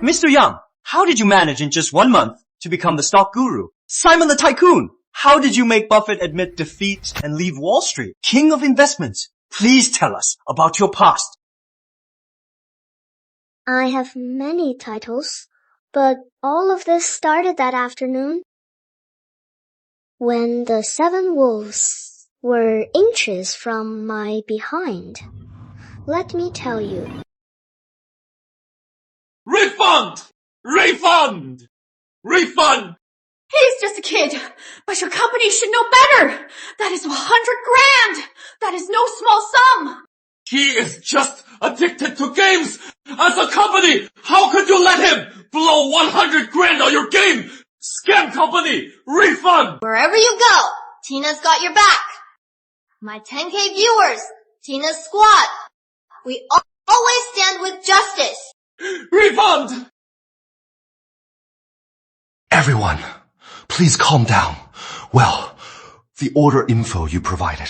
Mr. Young, how did you manage in just 1 month to become the stock guru? Simon the tycoon, how did you make Buffett admit defeat and leave Wall Street? King of investments, please tell us about your past. I have many titles, but all of this started that afternoon when the 7 wolves were inches from my behind. Let me tell you. Refund! Refund! Refund! He's just a kid, but your company should know better. That is 100 grand. That is no small sum. He is just addicted to games. As a company, how could you let him blow 100 grand on your game? Scam company, refund! Wherever you go, Tina's got your back. My 10K viewers, Tina's squad. We always stand with justice. Refund! Everyone, please calm down. Well, the order info you provided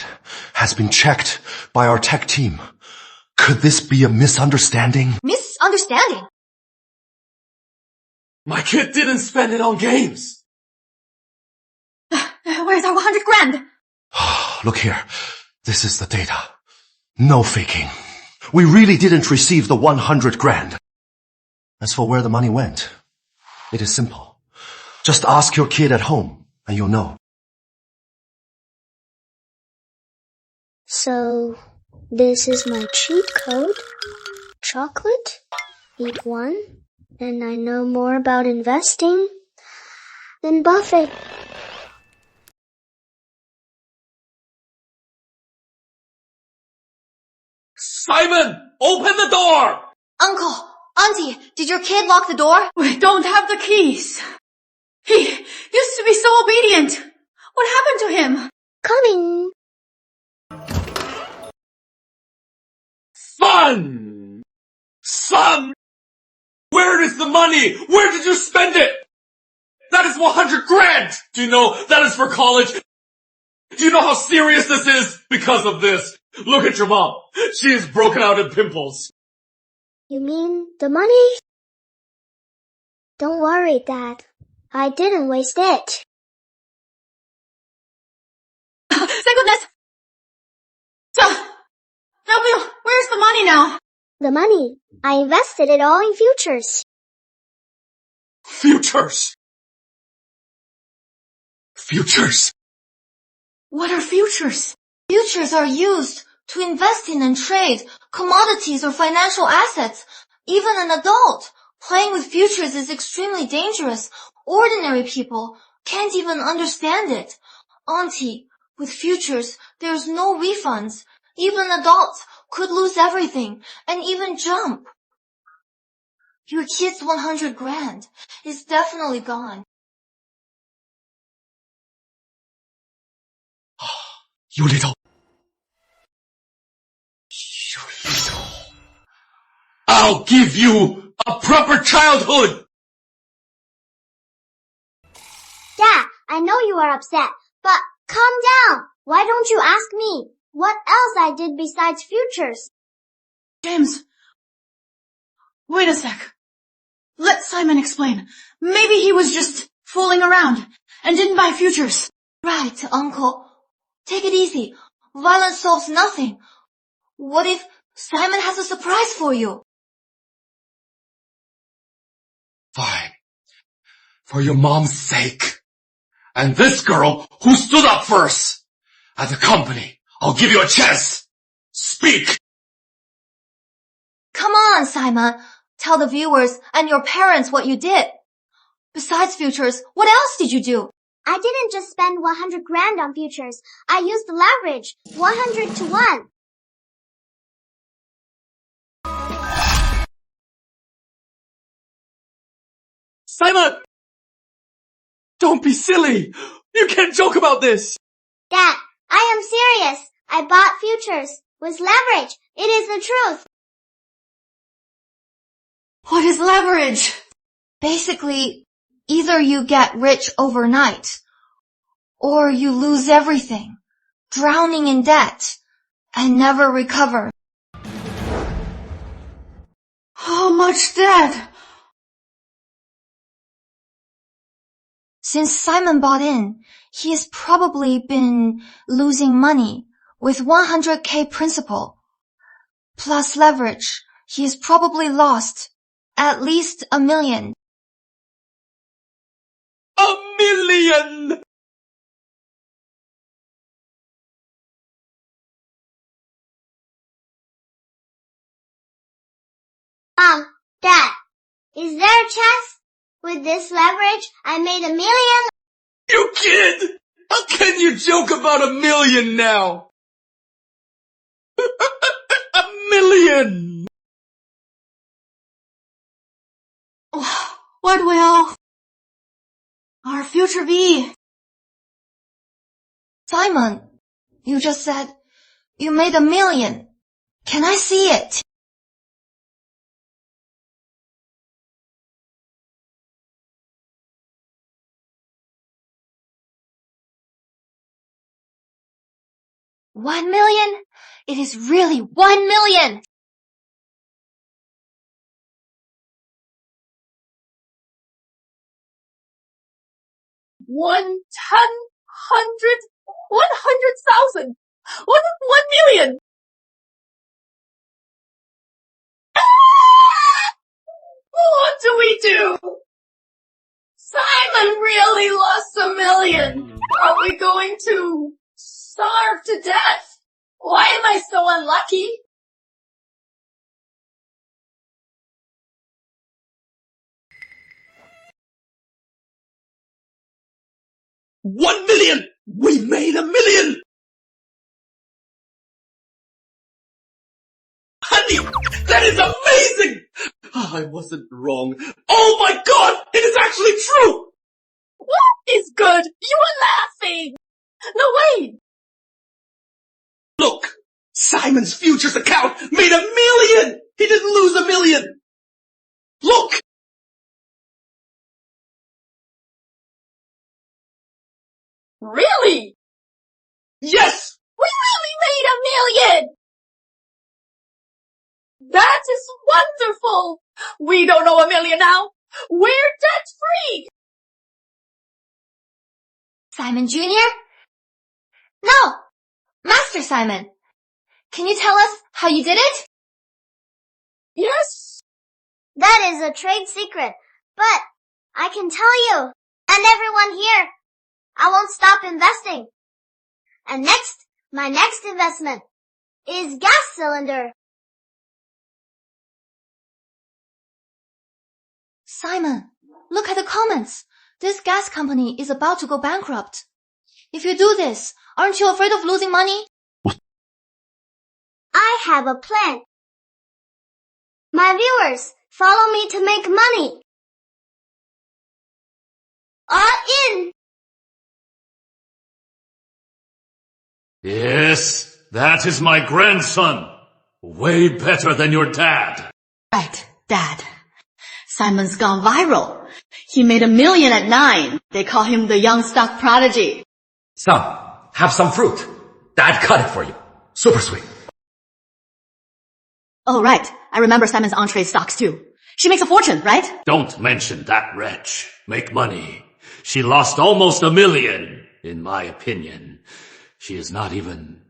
has been checked by our tech team. Could this be a misunderstanding? Misunderstanding? My kid didn't spend it on games. Where's our 100 grand? Look here. This is the data. No faking. We really didn't receive the 100 grand. As for where the money went, it is simple. Just ask your kid at home and you'll know. So, this is my cheat code. Chocolate, eat 1, and I know more about investing than Buffett. Simon, open the door! Uncle, Auntie, did your kid lock the door? We don't have the keys. He used to be so obedient. What happened to him? Coming. Son! Where is the money? Where did you spend it? That is 100 grand! Do you know that is for college? Do you know how serious this is? Because of this. Look at your mom. She is broken out in pimples. You mean the money? Don't worry, Dad. I didn't waste it. Thank goodness. So, W, where's the money now? The money, I invested it all in futures. Futures? Futures? What are futures? Futures are used to invest in and trade commodities or financial assets. Even an adult playing with futures is extremely dangerous. Ordinary people can't even understand it. Auntie, with futures, there's no refunds. Even adults could lose everything and even jump. Your kid's 100 grand is definitely gone. You little. I'll give you a proper childhood! Dad, I know you are upset, but calm down. Why don't you ask me what else I did besides futures? James, wait a sec. Let Simon explain. Maybe he was just fooling around and didn't buy futures. Right, Uncle. Take it easy. Violence solves nothing. What if Simon has a surprise for you? Fine. For your mom's sake. And this girl who stood up first. As a company, I'll give you a chance. Speak! Come on, Simon. Tell the viewers and your parents what you did. Besides futures, what else did you do? I didn't just spend 100 grand on futures. I used leverage, 100 to 1. Simon! Don't be silly! You can't joke about this! Dad, I am serious. I bought futures with leverage. It is the truth. What is leverage? Basically, either you get rich overnight, or you lose everything, drowning in debt, and never recover. How much debt? Since Simon bought in, he has probably been losing money with 100k principal. Plus leverage, he has probably lost at least $1 million. $1 million! Dad, is there a chance? With this leverage, I made $1 million. You kid! How can you joke about $1 million now? $1 million! What will our future be? Simon, you just said you made $1 million. Can I see it? $1 million? It is really $1 million! $100,000. What is 1 million? What do we do? Simon really lost $1 million. Are we going to starve to death? Why am I so unlucky? $1 million! We made $1 million! Honey, that is amazing! Oh, I wasn't wrong. Oh my god, it is actually true! What is good? You are laughing. No, wait. Look, Simon's futures account made $1 million! He didn't lose $1 million! Look! Really? Yes! We really made $1 million! That is wonderful! We don't owe $1 million now. We're debt-free! Simon Jr.? No! Master Simon! Can you tell us how you did it? Yes. That is a trade secret, but I can tell you, and everyone here, I won't stop investing. And next, my next investment is gas cylinder. Simon, look at the comments. This gas company is about to go bankrupt. If you do this, aren't you afraid of losing money? I have a plan. My viewers, follow me to make money. All in. Yes, that is my grandson. Way better than your dad. Right, Dad. Simon's gone viral. He made $1 million at 9. They call him the young stock prodigy. Son, have some fruit. Dad cut it for you. Super sweet. Oh, right. I remember Simon's entree stocks too. She makes a fortune, right? Don't mention that wretch. Make money. She lost almost $1 million, in my opinion. She is not even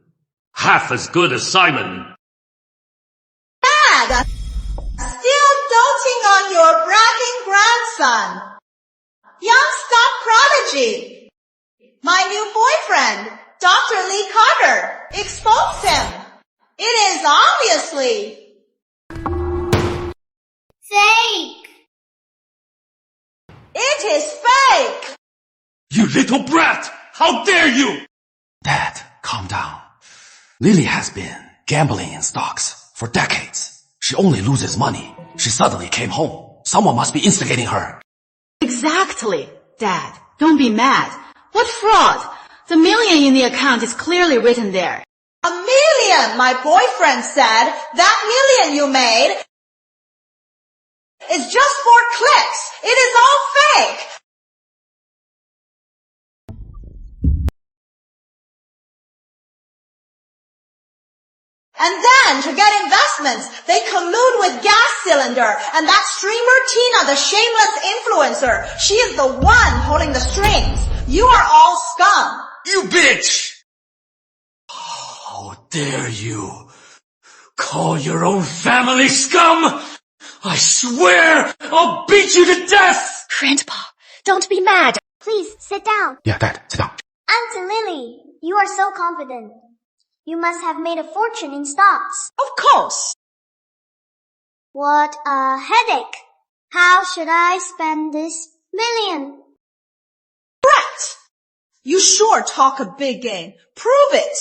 half as good as Simon. Dad! Still doting on your bragging grandson. Young stock prodigy. My new boyfriend, Dr. Lee Carter, exposed him. It is obviously Fake. It is fake. You little brat! How dare you! Dad, calm down. Lily has been gambling in stocks for decades. She only loses money. She suddenly came home. Someone must be instigating her. Exactly, Dad. Don't be mad. What fraud? The $1 million in the account is clearly written there. $1 million, my boyfriend said. That $1 million you made is just for clicks. It is all fake. And then, to get investments, they collude with gas cylinder. And that streamer Tina, the shameless influencer, she is the one holding the strings. You are all scum. You bitch! How dare you call your own family scum? I swear I'll beat you to death! Grandpa, don't be mad. Please, sit down. Yeah, Dad, sit down. Auntie Lily, you are so confident. You must have made a fortune in stocks. Of course. What a headache. How should I spend this million? Correct. You sure talk a big game. Prove it.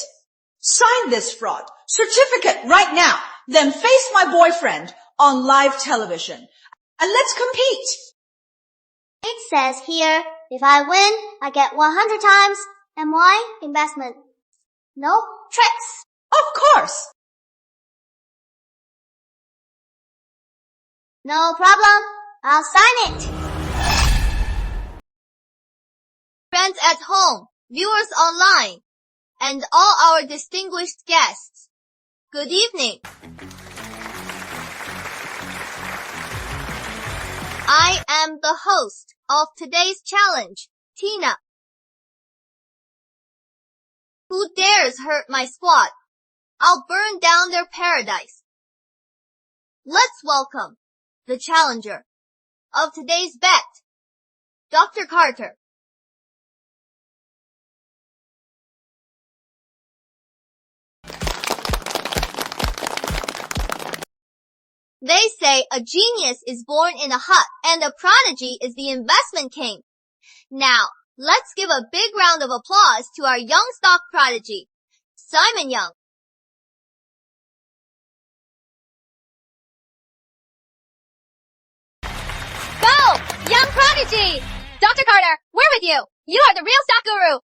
Sign this fraud certificate right now. Then face my boyfriend on live television. And let's compete. It says here, if I win, I get 100 times MY investment. No tricks. Of course. No problem. I'll sign it. Friends at home, viewers online, and all our distinguished guests, good evening. I am the host of today's challenge, Tina. Who dares hurt my squad? I'll burn down their paradise. Let's welcome the challenger of today's bet, Dr. Carter. They say a genius is born in a hut and a prodigy is the investment king. Now, let's give a big round of applause to our young stock prodigy, Simon Young. Go, young prodigy! Dr. Carter, we're with you. You are the real stock guru.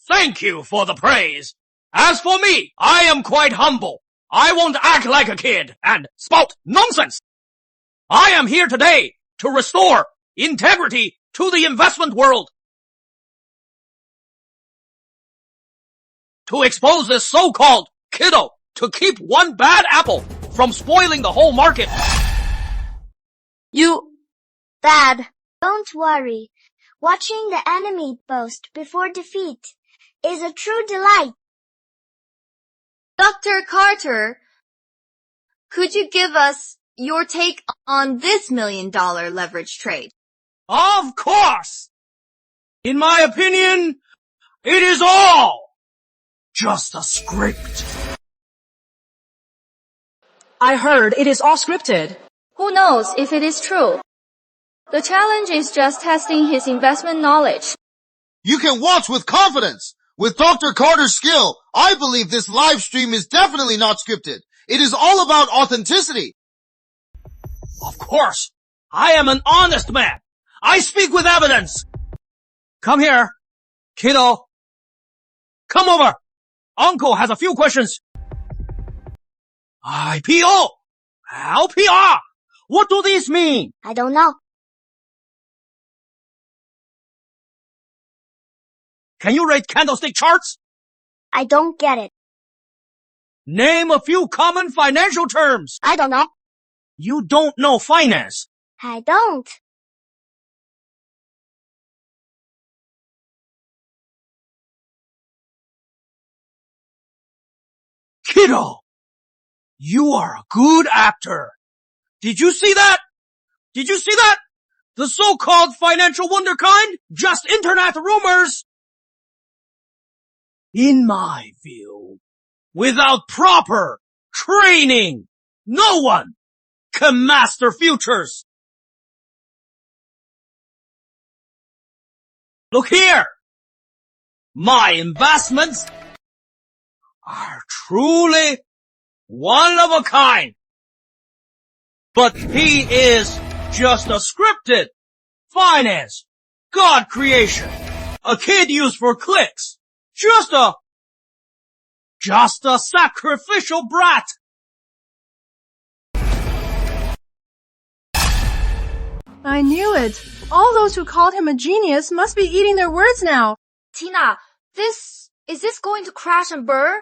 Thank you for the praise. As for me, I am quite humble. I won't act like a kid and spout nonsense. I am here today to restore integrity to the investment world. To expose this so-called kiddo to keep one bad apple from spoiling the whole market. Dad, don't worry. Watching the enemy boast before defeat is a true delight. Dr. Carter, could you give us your take on this $1 million leverage trade? Of course! In my opinion, it is all just a script. I heard it is all scripted. Who knows if it is true? The challenge is just testing his investment knowledge. You can watch with confidence. With Dr. Carter's skill, I believe this live stream is definitely not scripted. It is all about authenticity. Of course, I am an honest man. I speak with evidence. Come here, kiddo. Come over. Uncle has a few questions. IPO, LPR, what do these mean? I don't know. Can you rate candlestick charts? I don't get it. Name a few common financial terms. I don't know. You don't know finance. I don't. Kiddo, you are a good actor. Did you see that? Did you see that? The so-called financial wunderkind? Just internet rumors. In my view, without proper training, no one can master futures. Look here. My investments are truly one of a kind. But he is just a scripted finance, God creation, a kid used for clicks, just a sacrificial brat. I knew it. All those who called him a genius must be eating their words now. Tina, is this going to crash and burn?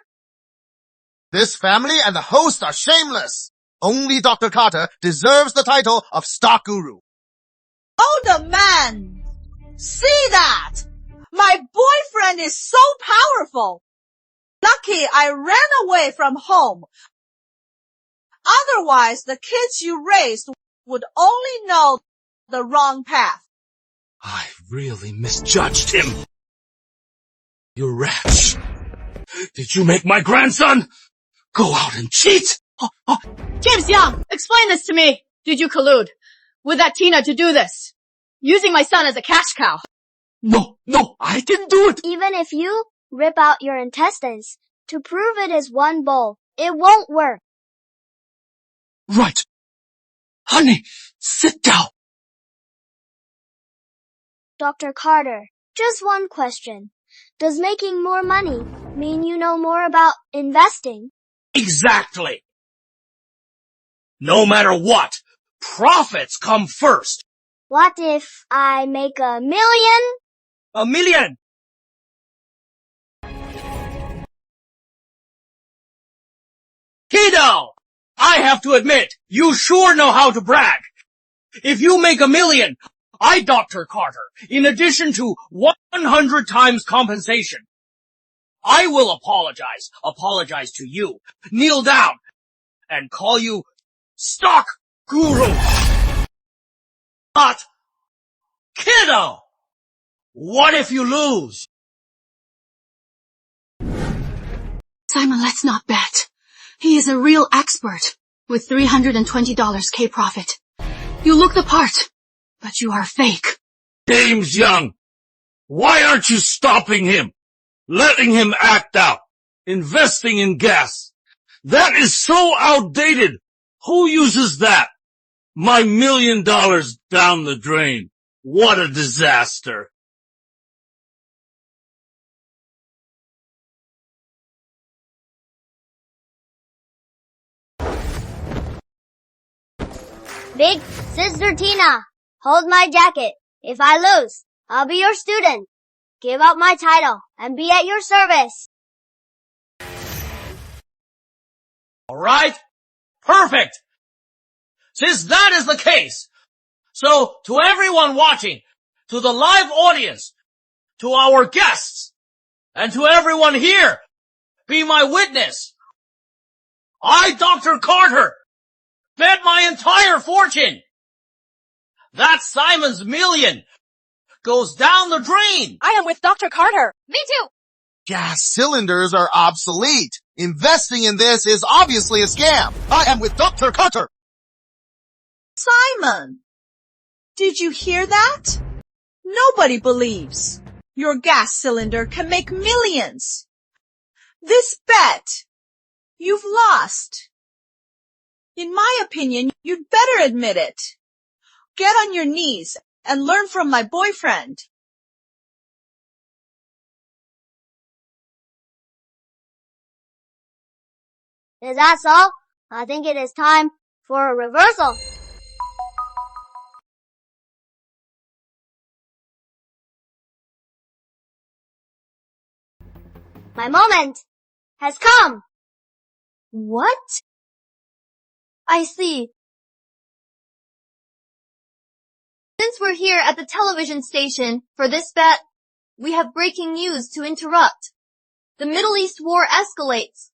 This family and the host are shameless. Only Dr. Carter deserves the title of Stock Guru. Oh, the man! See that? My boyfriend is so powerful. Lucky I ran away from home. Otherwise, the kids you raised would only know the wrong path. I really misjudged him. You wretch. Did you make my grandson go out and cheat? James Young, explain this to me. Did you collude with that Tina to do this? Using my son as a cash cow? No, I didn't do it. Even if you rip out your intestines to prove it is one bowl, it won't work. Right. Honey, sit down. Dr. Carter, just one question. Does making more money mean you know more about investing? Exactly. No matter what, profits come first. What if I make $1 million? $1 million. Kiddo! I have to admit, you sure know how to brag. If you make $1 million, I, Dr. Carter, in addition to 100 times compensation, I will apologize to you, kneel down, and call you Stock Guru. But, kiddo, what if you lose? Simon, let's not bet. He is a real expert with $320 K profit. You look the part, but you are fake. James Young, why aren't you stopping him? Letting him act out? Investing in gas? That is so outdated. Who uses that? My $1 million down the drain. What a disaster. Big Sister Tina, hold my jacket. If I lose, I'll be your student. Give up my title and be at your service. All right? Perfect. Since that is the case, so to everyone watching, to the live audience, to our guests, and to everyone here, be my witness. I, Dr. Carter, bet my entire fortune that Simon's $1 million goes down the drain. I am with Dr. Carter. Me too. Gas cylinders are obsolete. Investing in this is obviously a scam. I am with Dr. Carter. Simon, did you hear that? Nobody believes your gas cylinder can make millions. This bet, you've lost. In my opinion, you'd better admit it. Get on your knees and learn from my boyfriend. Is that so? I think it is time for a reversal. My moment has come. What? I see. Since we're here at the television station for this bet, we have breaking news to interrupt. The Middle East war escalates.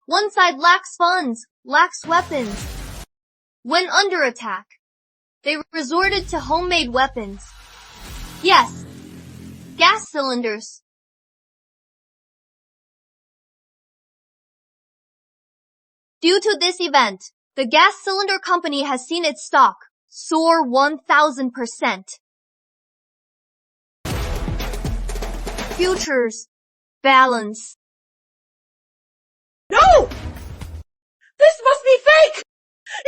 One side lacks funds, lacks weapons. When under attack, they resorted to homemade weapons. Yes, gas cylinders. Due to this event, the gas cylinder company has seen its stock soar 1,000%. Futures balance. No! This must be fake!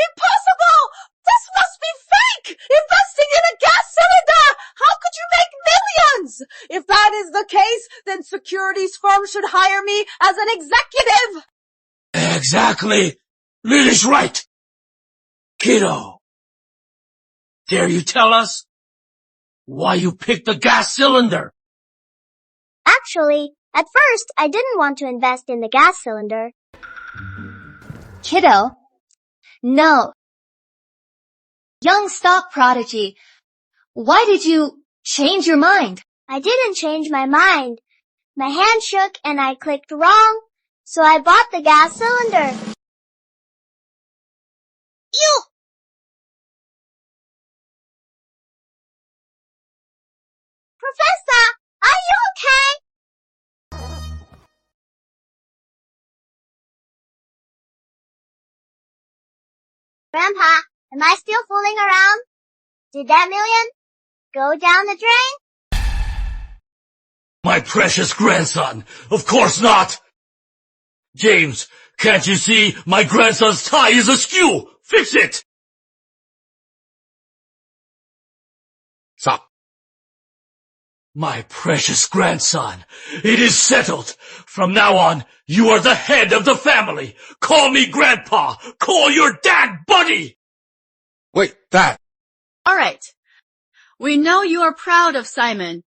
Impossible! This must be fake! Investing in a gas cylinder! How could you make millions? If that is the case, then securities firms should hire me as an executive. Exactly. Lily's right. Kiddo, dare you tell us why you picked the gas cylinder? Actually, at first, I didn't want to invest in the gas cylinder. Kiddo? No. Young stock prodigy, why did you change your mind? I didn't change my mind. My hand shook and I clicked wrong, so I bought the gas cylinder. You! Professor, are you okay? Grandpa, am I still fooling around? Did that million go down the drain? My precious grandson, of course not! James, can't you see my grandson's tie is askew? Fix it! Stop. My precious grandson, it is settled. From now on, you are the head of the family. Call me Grandpa. Call your dad Buddy. Wait, Dad. All right. We know you are proud of Simon,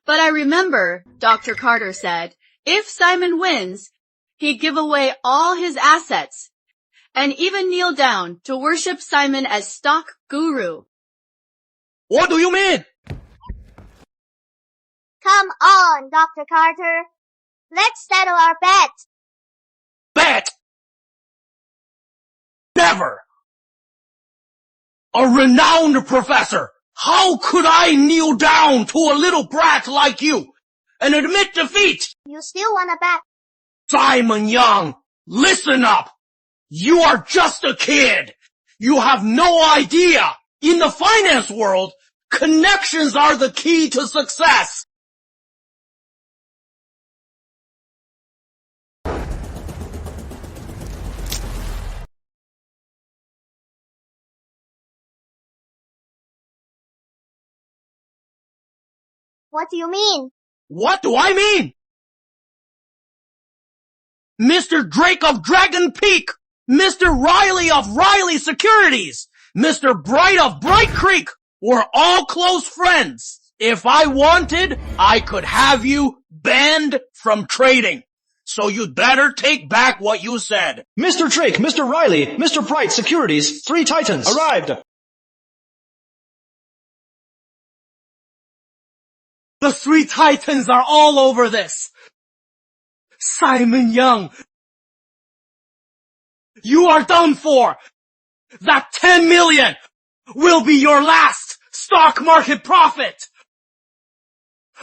but I remember Dr. Carter said if Simon wins, he'd give away all his assets and even kneel down to worship Simon as stock guru. What do you mean? Come on, Dr. Carter. Let's settle our bet. Bet! Never! A renowned professor! How could I kneel down to a little brat like you and admit defeat? You still wanna bet? Simon Young, listen up! You are just a kid! You have no idea! In the finance world, connections are the key to success! What do you mean? What do I mean? Mr. Drake of Dragon Peak, Mr. Riley of Riley Securities, Mr. Bright of Bright Creek, we're all close friends. If I wanted, I could have you banned from trading. So you'd better take back what you said. Mr. Drake, Mr. Riley, Mr. Bright Securities, 3 Titans arrived. The 3 Titans are all over this. Simon Young, you are done for. That 10 million will be your last stock market profit.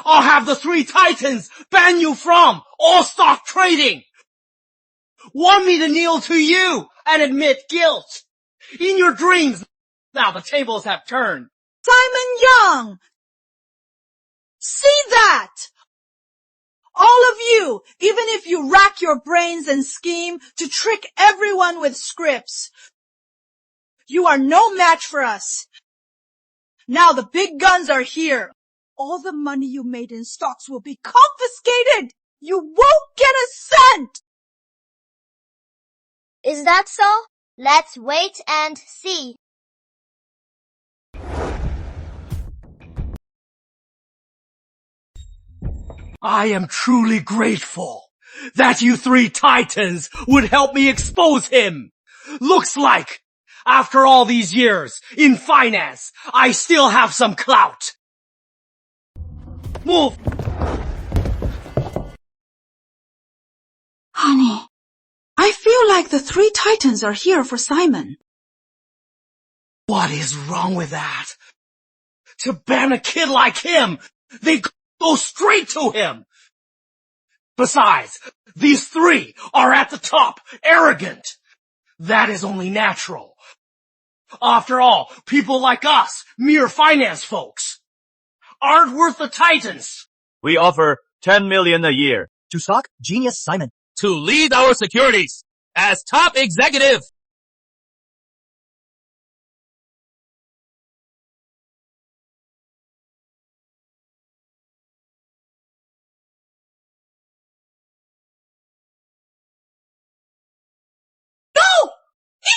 I'll have the 3 Titans ban you from all stock trading. Want me to kneel to you and admit guilt? In your dreams, now the tables have turned. Simon Young! See that? All of you, even if you rack your brains and scheme to trick everyone with scripts, you are no match for us. Now the big guns are here. All the money you made in stocks will be confiscated. You won't get a cent. Is that so? Let's wait and see. I am truly grateful that you 3 Titans would help me expose him. Looks like, after all these years in finance, I still have some clout. Move! Honey, I feel like the 3 Titans are here for Simon. What is wrong with that? To ban a kid like him, they go straight to him. Besides, these 3 are at the top, arrogant. That is only natural. After all, people like us, mere finance folks, aren't worth the Titans. We offer 10 million a year to stock genius Simon To lead our securities as top executive.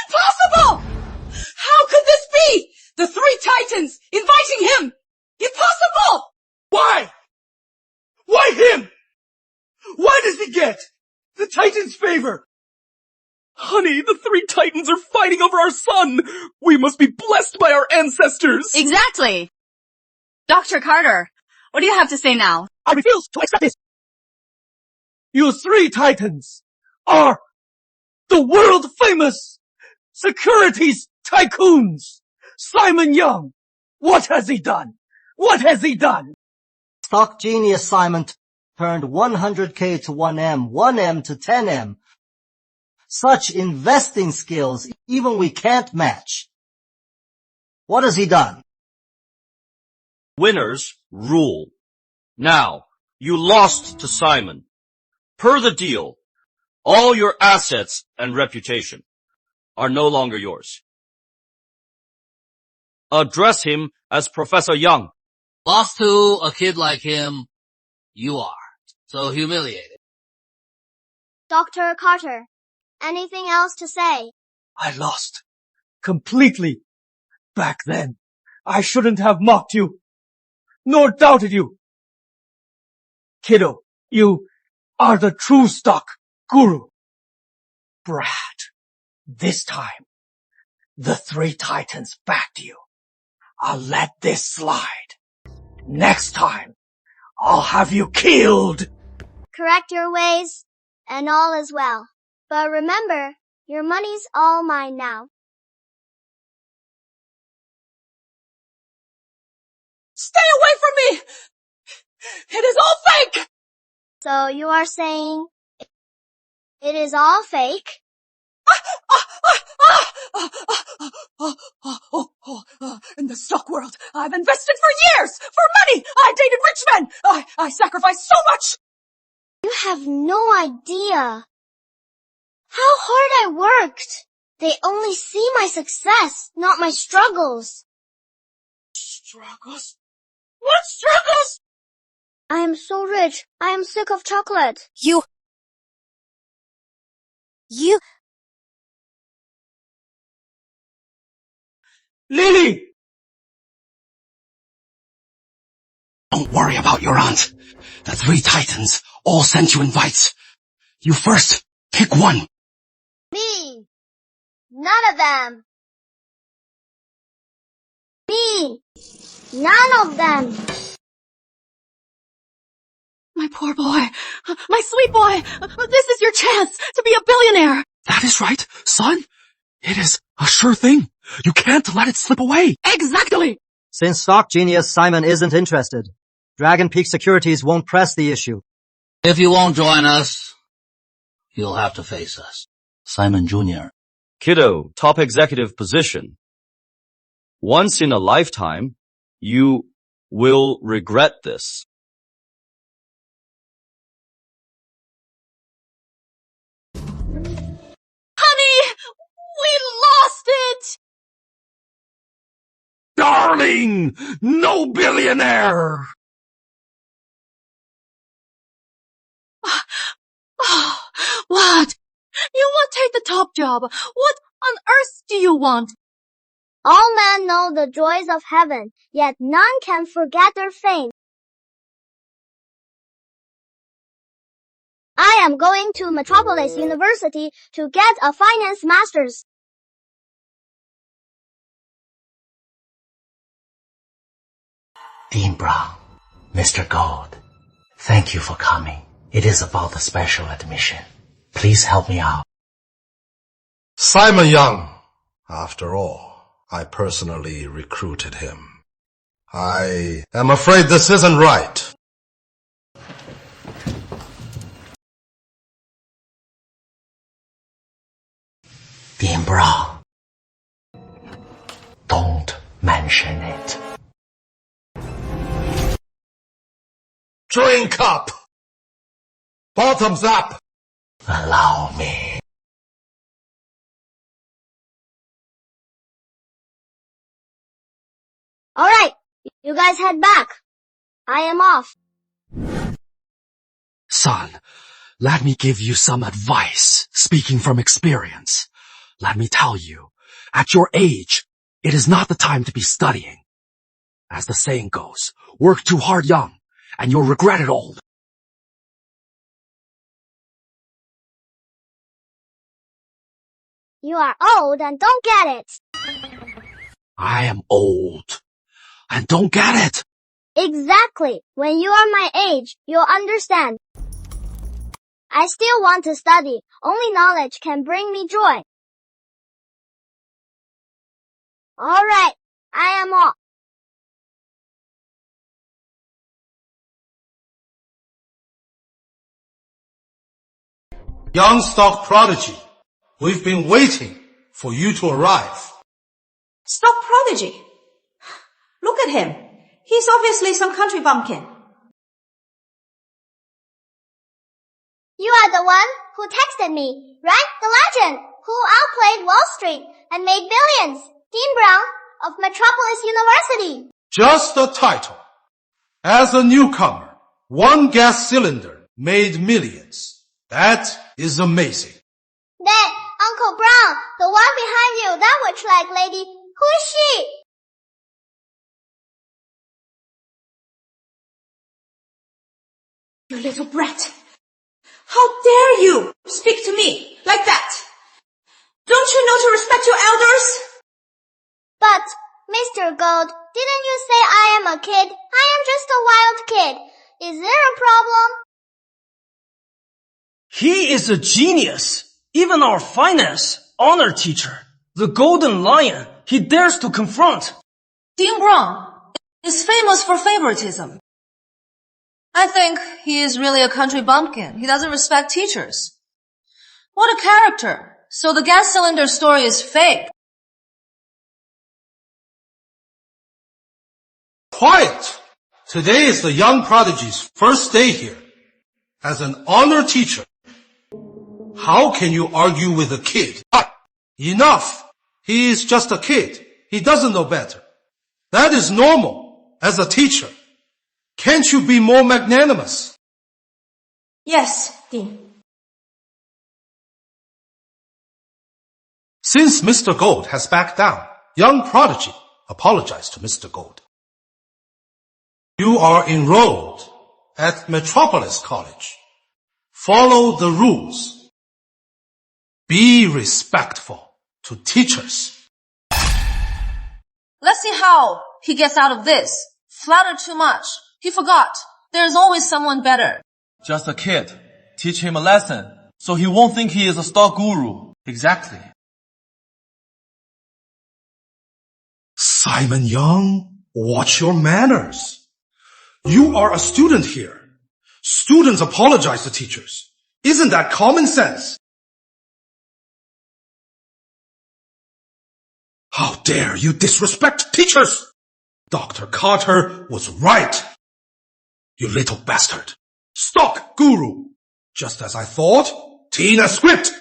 Impossible! How could this be? The 3 Titans inviting him! Impossible! Why? Why him? Why does he get the Titans' favor? Honey, the three titans are fighting over our son! We must be blessed by our ancestors! Exactly. Dr. Carter, what do you have to say now? I refuse to accept this! You three titans are the world-famous securities tycoons! Simon Young! What has he done? What has he done? Stock genius Simon turned 100K to 1M, 1M to 10M. Such investing skills, even we can't match. What has he done? Winners rule. Now, you lost to Simon. Per the deal, all your assets and reputation are no longer yours. Address him as Professor Young. Lost to a kid like him, you are so humiliated. Dr. Carter, anything else to say? I lost. Completely. Back then, I shouldn't have mocked you, nor doubted you. Kiddo, you are the true stock guru. Brad, this time, the three titans backed you. I'll let this slide. Next time, I'll have you killed. Correct your ways, and all is well. But remember, your money's all mine now. Stay away from me! It is all fake! So you are saying it is all fake? In the stock world, I've invested for years! For money! I dated rich men! I sacrificed so much! You have no idea how hard I worked. They only see my success, not my struggles. Struggles? What struggles? I am so rich. I am sick of chocolate. You... Lily! Don't worry about your aunt. The three titans all sent you invites. You first pick one. Me. None of them. Me. None of them. My poor boy. My sweet boy. This is your chance to be a billionaire. That is right, son. It is a sure thing. You can't let it slip away. Exactly. Since stock genius Simon isn't interested, Dragon Peak Securities won't press the issue. If you won't join us, you'll have to face us. Simon Jr. Kiddo, top executive position. Once in a lifetime, you will regret this. Honey, we lost it. Darling! No billionaire! What? You won't take the top job. What on earth do you want? All men know the joys of heaven, yet none can forget their fame. I am going to Metropolis University to get a finance master's. Dean Brown, Mr. Gold, thank you for coming. It is about the special admission. Please help me out. Simon Young. After all, I personally recruited him. I am afraid this isn't right. Dean Brown, don't mention it. Drink up! Bottoms up! Allow me. Alright, you guys head back. I am off. Son, let me give you some advice, speaking from experience. Let me tell you, at your age, it is not the time to be studying. As the saying goes, work too hard young, and you'll regret it old. You are old and don't get it. I am old and don't get it. Exactly. When you are my age, you'll understand. I still want to study. Only knowledge can bring me joy. Alright, I am off. Young stock prodigy, we've been waiting for you to arrive. Stock prodigy? Look at him. He's obviously some country bumpkin. You are the one who texted me, right? The legend who outplayed Wall Street and made billions. Dean Brown of Metropolis University. Just a title. As a newcomer, one gas cylinder made millions. That is amazing. Then, Uncle Brown, the one behind you, that witch-like lady, who is she? You little brat. How dare you speak to me like that? Don't you know to respect your elders? But, Mr. Gold, didn't you say I am a kid? I am just a wild kid. Is there a problem? He is a genius. Even our finance honor teacher, the Golden Lion, he dares to confront. Dean Brown is famous for favoritism. I think he is really a country bumpkin. He doesn't respect teachers. What a character. So the gas cylinder story is fake. Quiet! Today is the young prodigy's first day here. As an honor teacher, how can you argue with a kid? Enough! He is just a kid. He doesn't know better. That is normal as a teacher. Can't you be more magnanimous? Yes, Dean. Since Mr. Gold has backed down, young prodigy apologized to Mr. Gold. You are enrolled at Metropolis College. Follow the rules. Be respectful to teachers. Let's see how he gets out of this. Flatter too much. He forgot. There is always someone better. Just a kid. Teach him a lesson, so he won't think he is a stock guru. Exactly. Simon Young, watch your manners. You are a student here. Students apologize to teachers. Isn't that common sense? How dare you disrespect teachers? Dr. Carter was right. You little bastard. Stock guru. Just as I thought. Tina script.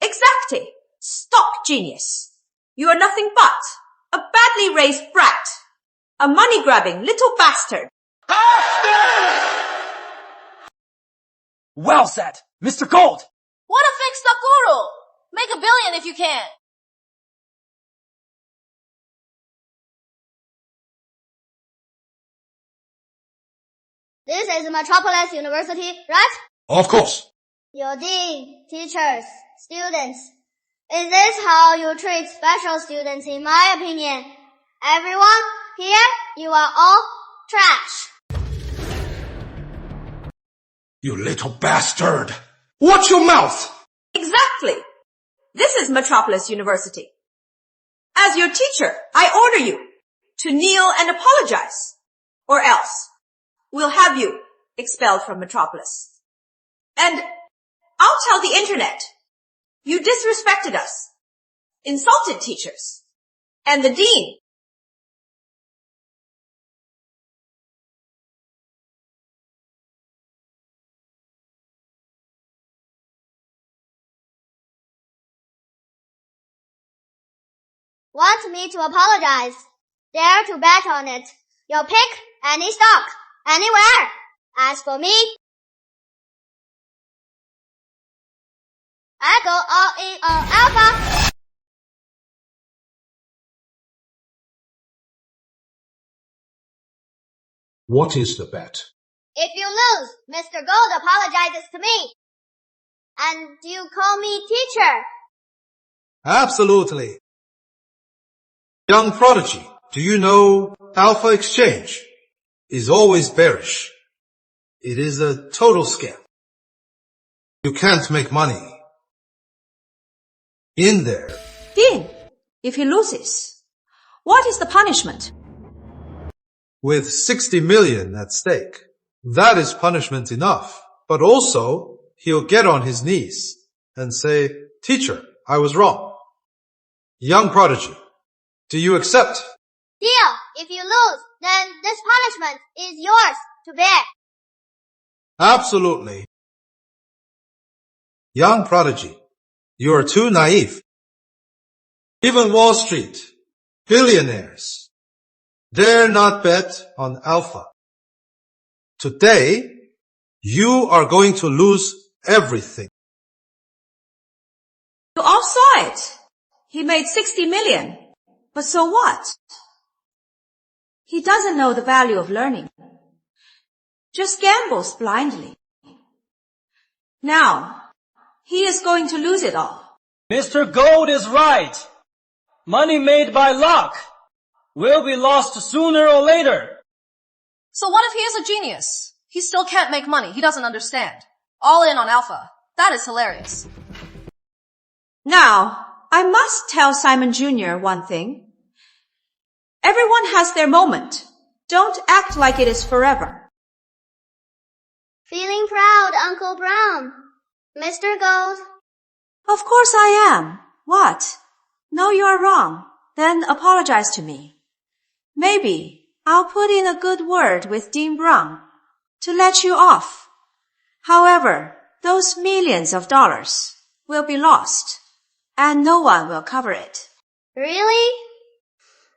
Exactly. Stock genius. You are nothing but a badly raised brat. A money-grabbing little bastard. Well said, Mr. Gold. What a fake stock guru! Make $1 billion if you can. This is Metropolis University, right? Of course. Your dean, teachers, students. Is this how you treat special students in my opinion? Everyone, here, you are all trash. You little bastard. Watch your mouth. Exactly. This is Metropolis University. As your teacher, I order you to kneel and apologize, or else we'll have you expelled from Metropolis. And I'll tell the internet, you disrespected us, insulted teachers, and the dean. Want me to apologize? Dare to bet on it. You'll pick any stock, anywhere. As for me, I go all in on alpha. What is the bet? If you lose, Mr. Gold apologizes to me. And you call me teacher. Absolutely. Young Prodigy, do you know Alpha Exchange is always bearish? It is a total scam. You can't make money in there. Dean, if he loses, what is the punishment? With 60 million at stake, that is punishment enough. But also, he'll get on his knees and say, "Teacher, I was wrong." Young Prodigy, do you accept? Deal! If you lose, then this punishment is yours to bear. Absolutely. Young Prodigy, you are too naive. Even Wall Street, billionaires, dare not bet on Alpha. Today, you are going to lose everything. You all saw it. He made 60 million. But so what? He doesn't know the value of learning. Just gambles blindly. Now, he is going to lose it all. Mr. Gold is right. Money made by luck will be lost sooner or later. So what if he is a genius? He still can't make money. He doesn't understand. All in on Alpha. That is hilarious. Now, I must tell Simon Jr. one thing. Everyone has their moment. Don't act like it is forever. Feeling proud, Uncle Brown. Mr. Gold. Of course I am. What? No, you are wrong. Then apologize to me. Maybe I'll put in a good word with Dean Brown to let you off. However, those millions of dollars will be lost, and no one will cover it. Really?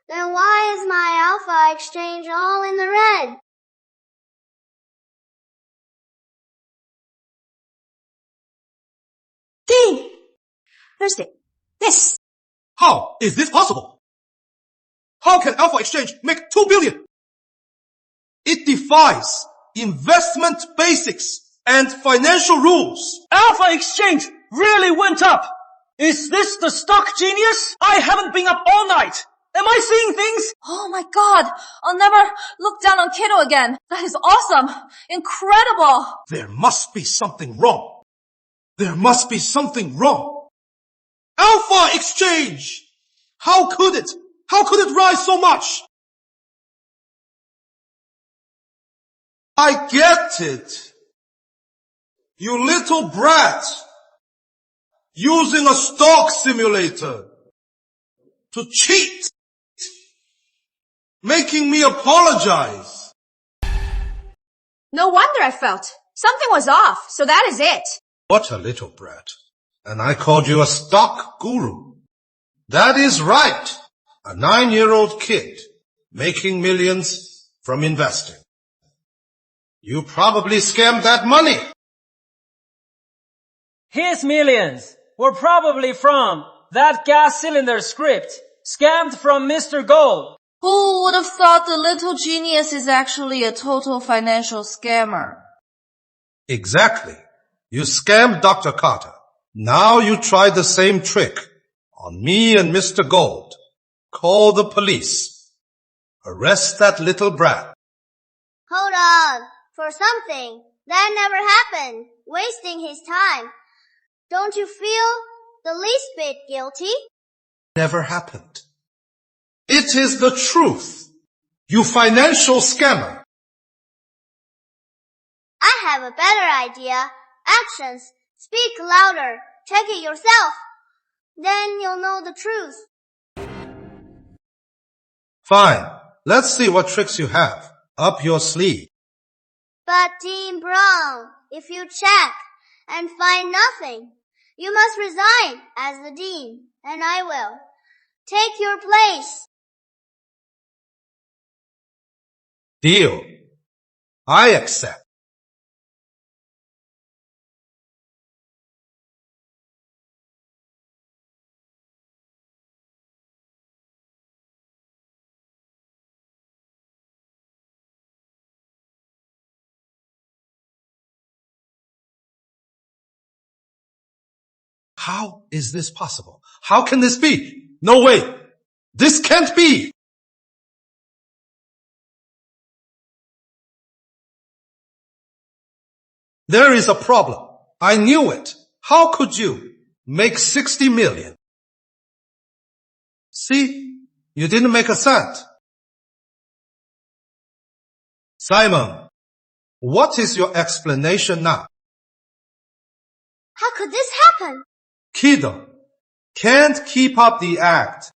Then why is my Alpha Exchange all in the red? Dean! There's this. How is this possible? How can Alpha Exchange make 2 billion? It defies investment basics and financial rules. Alpha Exchange really went up. Is this the stock genius? I haven't been up all night. Am I seeing things? Oh my god. I'll never look down on Kiddo again. That is awesome. Incredible. There must be something wrong. There must be something wrong. Alpha Exchange! How could it? How could it rise so much? I get it. You little brat. Using a stock simulator to cheat. Making me apologize. No wonder I felt. Something was off, so that is it. What a little brat. And I called you a stock guru. That is right. A 9-year-old kid making millions from investing. You probably scammed that money. His millions were probably from that gas cylinder script scammed from Mr. Gold. Who would have thought the little genius is actually a total financial scammer? Exactly. You scammed Dr. Carter. Now you try the same trick on me and Mr. Gold. Call the police. Arrest that little brat. Hold on. For something that never happened. Wasting his time. Don't you feel the least bit guilty? Never happened. It is the truth. You financial scammer. I have a better idea. Actions speak louder. Check it yourself. Then you'll know the truth. Fine. Let's see what tricks you have up your sleeve. But Dean Brown, if you check and find nothing, you must resign as the dean, and I will take your place. Deal. I accept. How is this possible? How can this be? No way. This can't be. There is a problem. I knew it. How could you make 60 million? See, you didn't make a cent. Simon, what is your explanation now? How could this happen? Kiddo, can't keep up the act.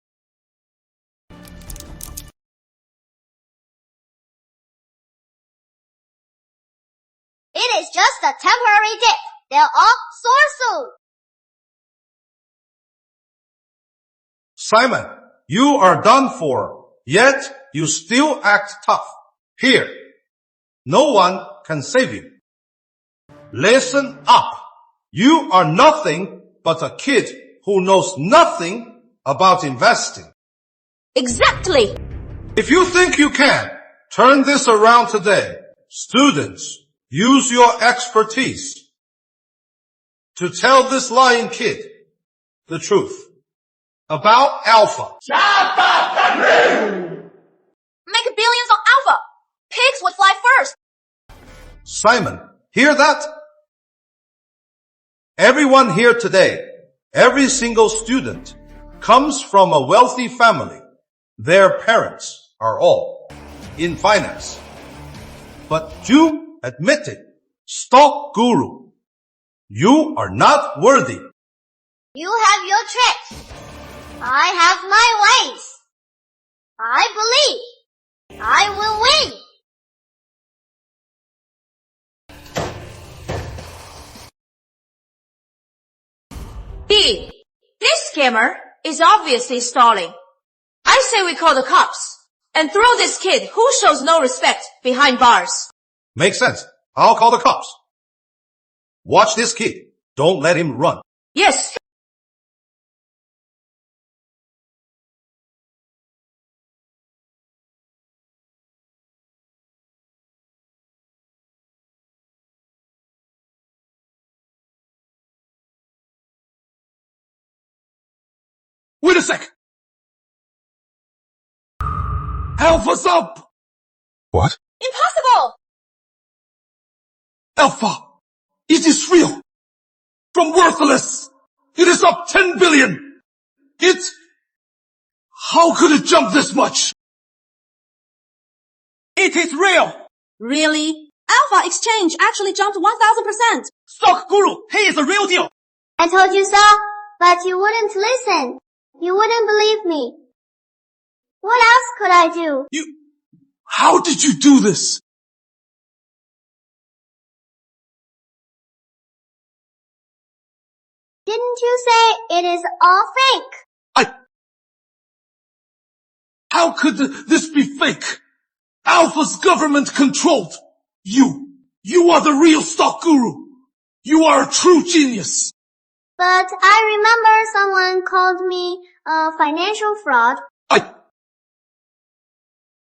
It is just a temporary dip. They'll all soar soon. Simon, you are done for, yet you still act tough. Here, no one can save you. Listen up. You are nothing but a kid who knows nothing about investing. Exactly! If you think you can, turn this around today. Students, use your expertise to tell this lying kid the truth about Alpha. Make billions on Alpha! Pigs would fly first! Simon, hear that? Everyone here today, every single student, comes from a wealthy family. Their parents are all in finance. But you admit it, stock guru, you are not worthy. You have your tricks. I have my ways. I believe I will win. B. This scammer is obviously stalling. I say we call the cops and throw this kid who shows no respect behind bars. Makes sense. I'll call the cops. Watch this kid. Don't let him run. Yes. Wait a sec! Alpha's up! What? Impossible! Alpha! It is real! From worthless! It is up 10 billion! How could it jump this much? It is real! Really? Alpha Exchange actually jumped 1000%! Stock Guru, he is a real deal! I told you so, but you wouldn't listen. You wouldn't believe me. What else could I do? How did you do this? Didn't you say it is all fake? How could this be fake? Alpha's government controlled. You are the real stock guru. You are a true genius. But I remember someone called me a financial fraud.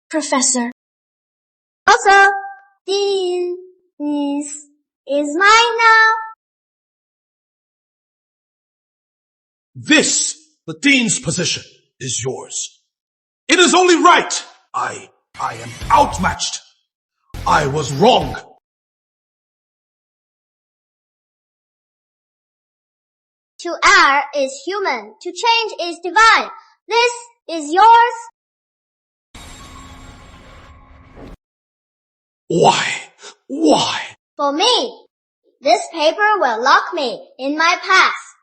Professor. Also, this is mine now. This, the dean's position, is yours. It is only right. I am outmatched. I was wrong. To err is human. To change is divine. This is yours. Why? For me, this paper will lock me in my past.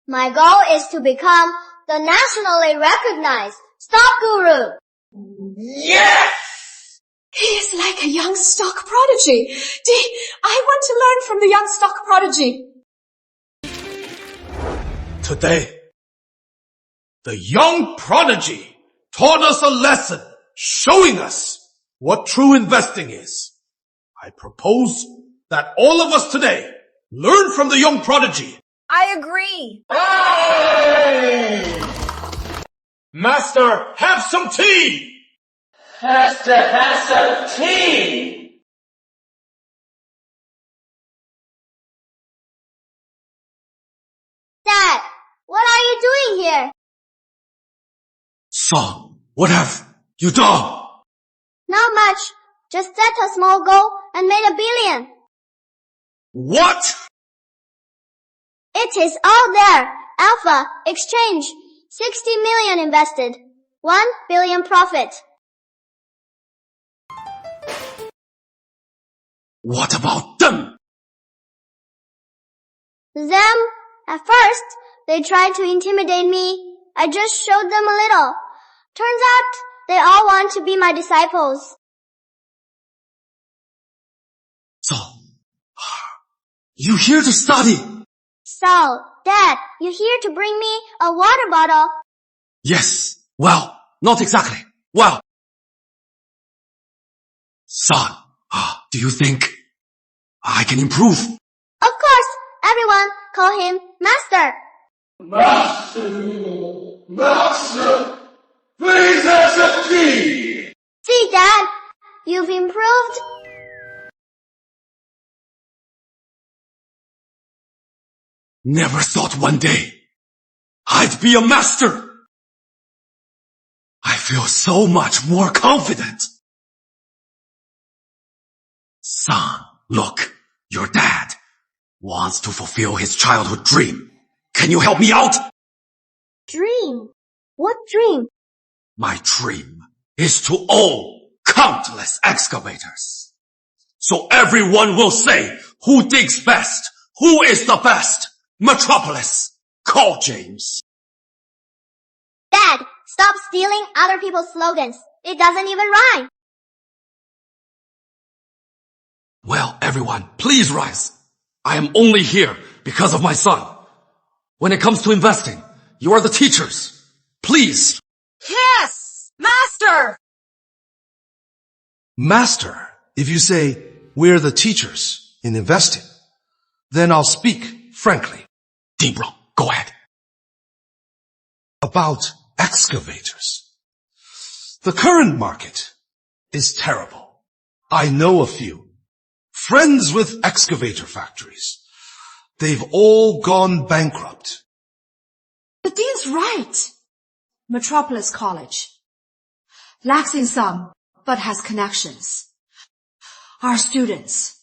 My goal is to become the nationally recognized stock guru. Yes! He is like a young stock prodigy. I want to learn from the young stock prodigy. Today, the young prodigy taught us a lesson, showing us what true investing is. I propose that all of us today learn from the young prodigy. I agree. Master, have some tea! Master, have some tea! Son, what have you done? Not much. Just set a small goal and made $1 billion. What? It is all there. Alpha, exchange, 60 million invested, 1 billion profit. What about them? Them? At first, they tried to intimidate me. I just showed them a little. Turns out, they all want to be my disciples. So, you here to study? So, Dad, you here to bring me a water bottle? Yes. Well, not exactly. Well. Son, do you think I can improve? Of course, everyone call him Master. Master, please accept me. See, Dad, you've improved. Never thought one day I'd be a master. I feel so much more confident. Son, look, your dad wants to fulfill his childhood dream. Can you help me out? Dream? What dream? My dream is to own countless excavators. So everyone will say who digs best, who is the best. Metropolis, call James. Dad, stop stealing other people's slogans. It doesn't even rhyme. Well, everyone, please rise. I am only here because of my son. When it comes to investing, you are the teachers. Please. Yes! Master! Master, if you say, we're the teachers in investing, then I'll speak frankly. Dean Bro, go ahead. About excavators. The current market is terrible. I know a few. Friends with excavator factories. They've all gone bankrupt. The dean's right. Metropolis College. Lacks in some, but has connections. Our students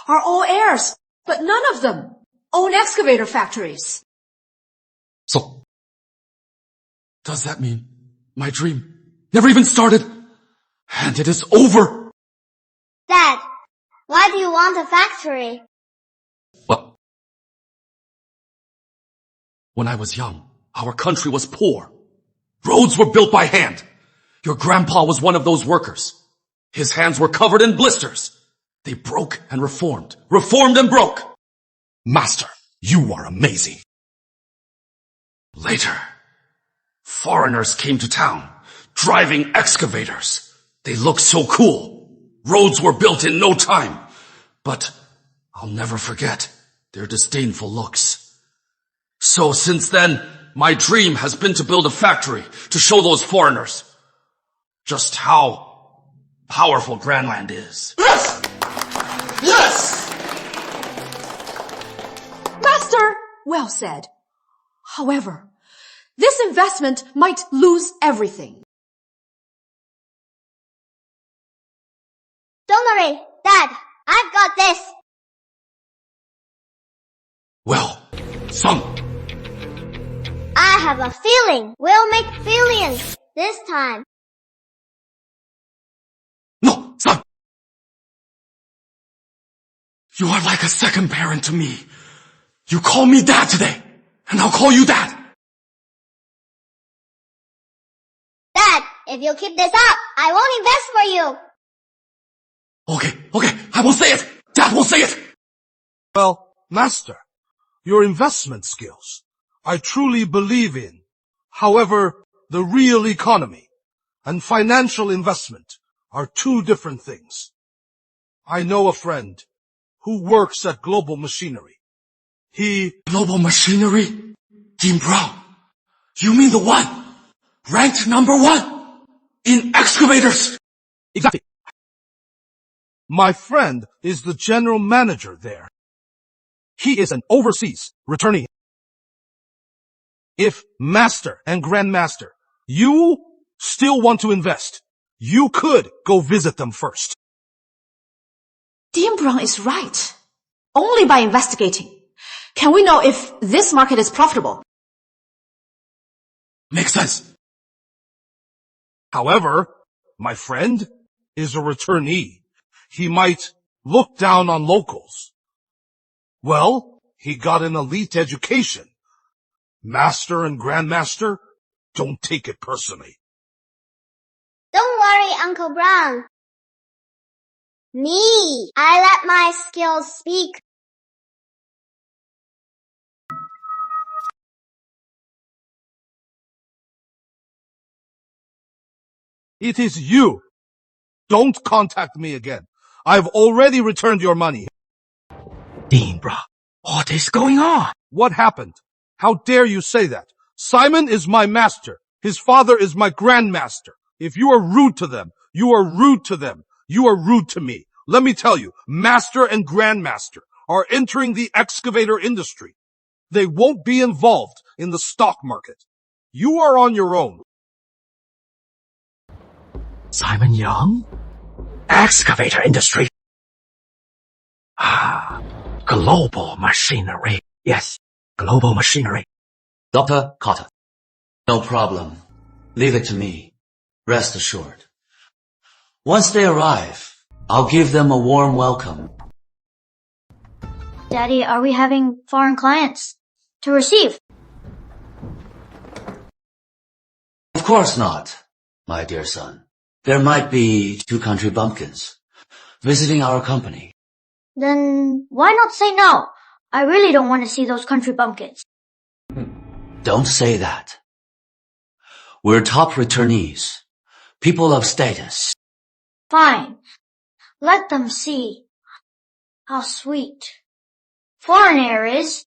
are all heirs, but none of them own excavator factories. So, does that mean my dream never even started and it is over? Dad, why do you want a factory? Well, when I was young, our country was poor. Roads were built by hand. Your grandpa was one of those workers. His hands were covered in blisters. They broke and reformed and broke. Master, you are amazing. Later, foreigners came to town, driving excavators. They looked so cool. Roads were built in no time. But I'll never forget their disdainful looks. So since then, my dream has been to build a factory to show those foreigners just how powerful Grandland is. Yes! Yes! Master, well said. However, this investment might lose everything. Don't worry, Dad, I've got this. Well, son. I have a feeling we'll make billions this time. No, son. You are like a second parent to me. You call me Dad today, and I'll call you Dad. Dad, if you keep this up, I won't invest for you. Okay, I will say it. Dad will say it. Well, Master, your investment skills I truly believe in. However, the real economy and financial investment are two different things. I know a friend who works at Global Machinery. Global Machinery? Jim Brown, you mean the one ranked #1 in excavators? Exactly. My friend is the general manager there. He is an overseas returnee. If Master and Grandmaster, you still want to invest, you could go visit them first. Dean Brown is right. Only by investigating can we know if this market is profitable. Makes sense. However, my friend is a returnee. He might look down on locals. Well, he got an elite education. Master and Grandmaster, don't take it personally. Don't worry, Uncle Brown. Me, I let my skills speak. It is you. Don't contact me again. I've already returned your money. Dean Brown, what is going on? What happened? How dare you say that? Simon is my master. His father is my grandmaster. If you are rude to them, you are rude to them. You are rude to me. Let me tell you, master and grandmaster are entering the excavator industry. They won't be involved in the stock market. You are on your own. Simon Young? Excavator industry. Global machinery. Yes, global machinery. Dr. Carter. No problem. Leave it to me. Rest assured. Once they arrive, I'll give them a warm welcome. Daddy, are we having foreign clients to receive? Of course not, my dear son. There might be 2 country bumpkins visiting our company. Then why not say no? I really don't want to see those country bumpkins. Don't say that. We're top returnees, people of status. Fine. Let them see how sweet foreign air is.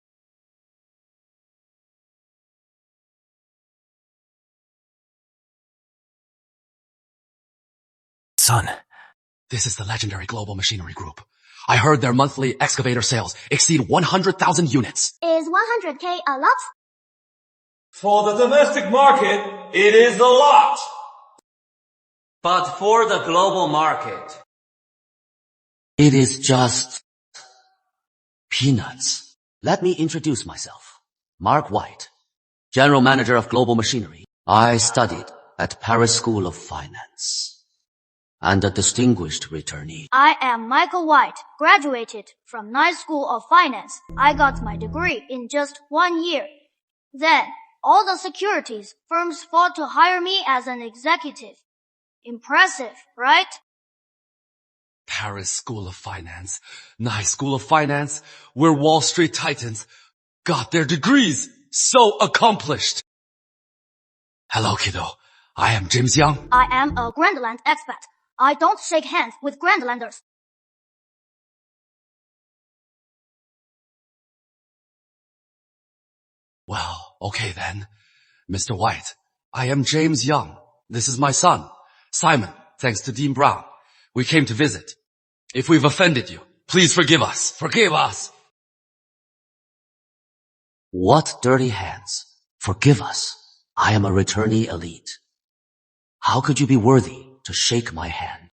Son, this is the legendary Global Machinery Group. I heard their monthly excavator sales exceed 100,000 units. Is 100K a lot? For the domestic market, it is a lot. But for the global market, it is just peanuts. Let me introduce myself. Mark White, General Manager of Global Machinery. I studied at Paris School of Finance and a distinguished returnee. I am Michael White, graduated from Nice School of Finance. I got my degree in just 1 year. Then, all the securities firms fought to hire me as an executive. Impressive, right? Paris School of Finance, Nice School of Finance, where Wall Street titans got their degrees. So accomplished. Hello, kiddo. I am James Young. I am a Grandland expat. I don't shake hands with Grandlanders. Well, okay then. Mr. White, I am James Young. This is my son, Simon, thanks to Dean Brown. We came to visit. If we've offended you, please forgive us. Forgive us. What dirty hands? Forgive us. I am a returnee elite. How could you be worthy to shake my hand?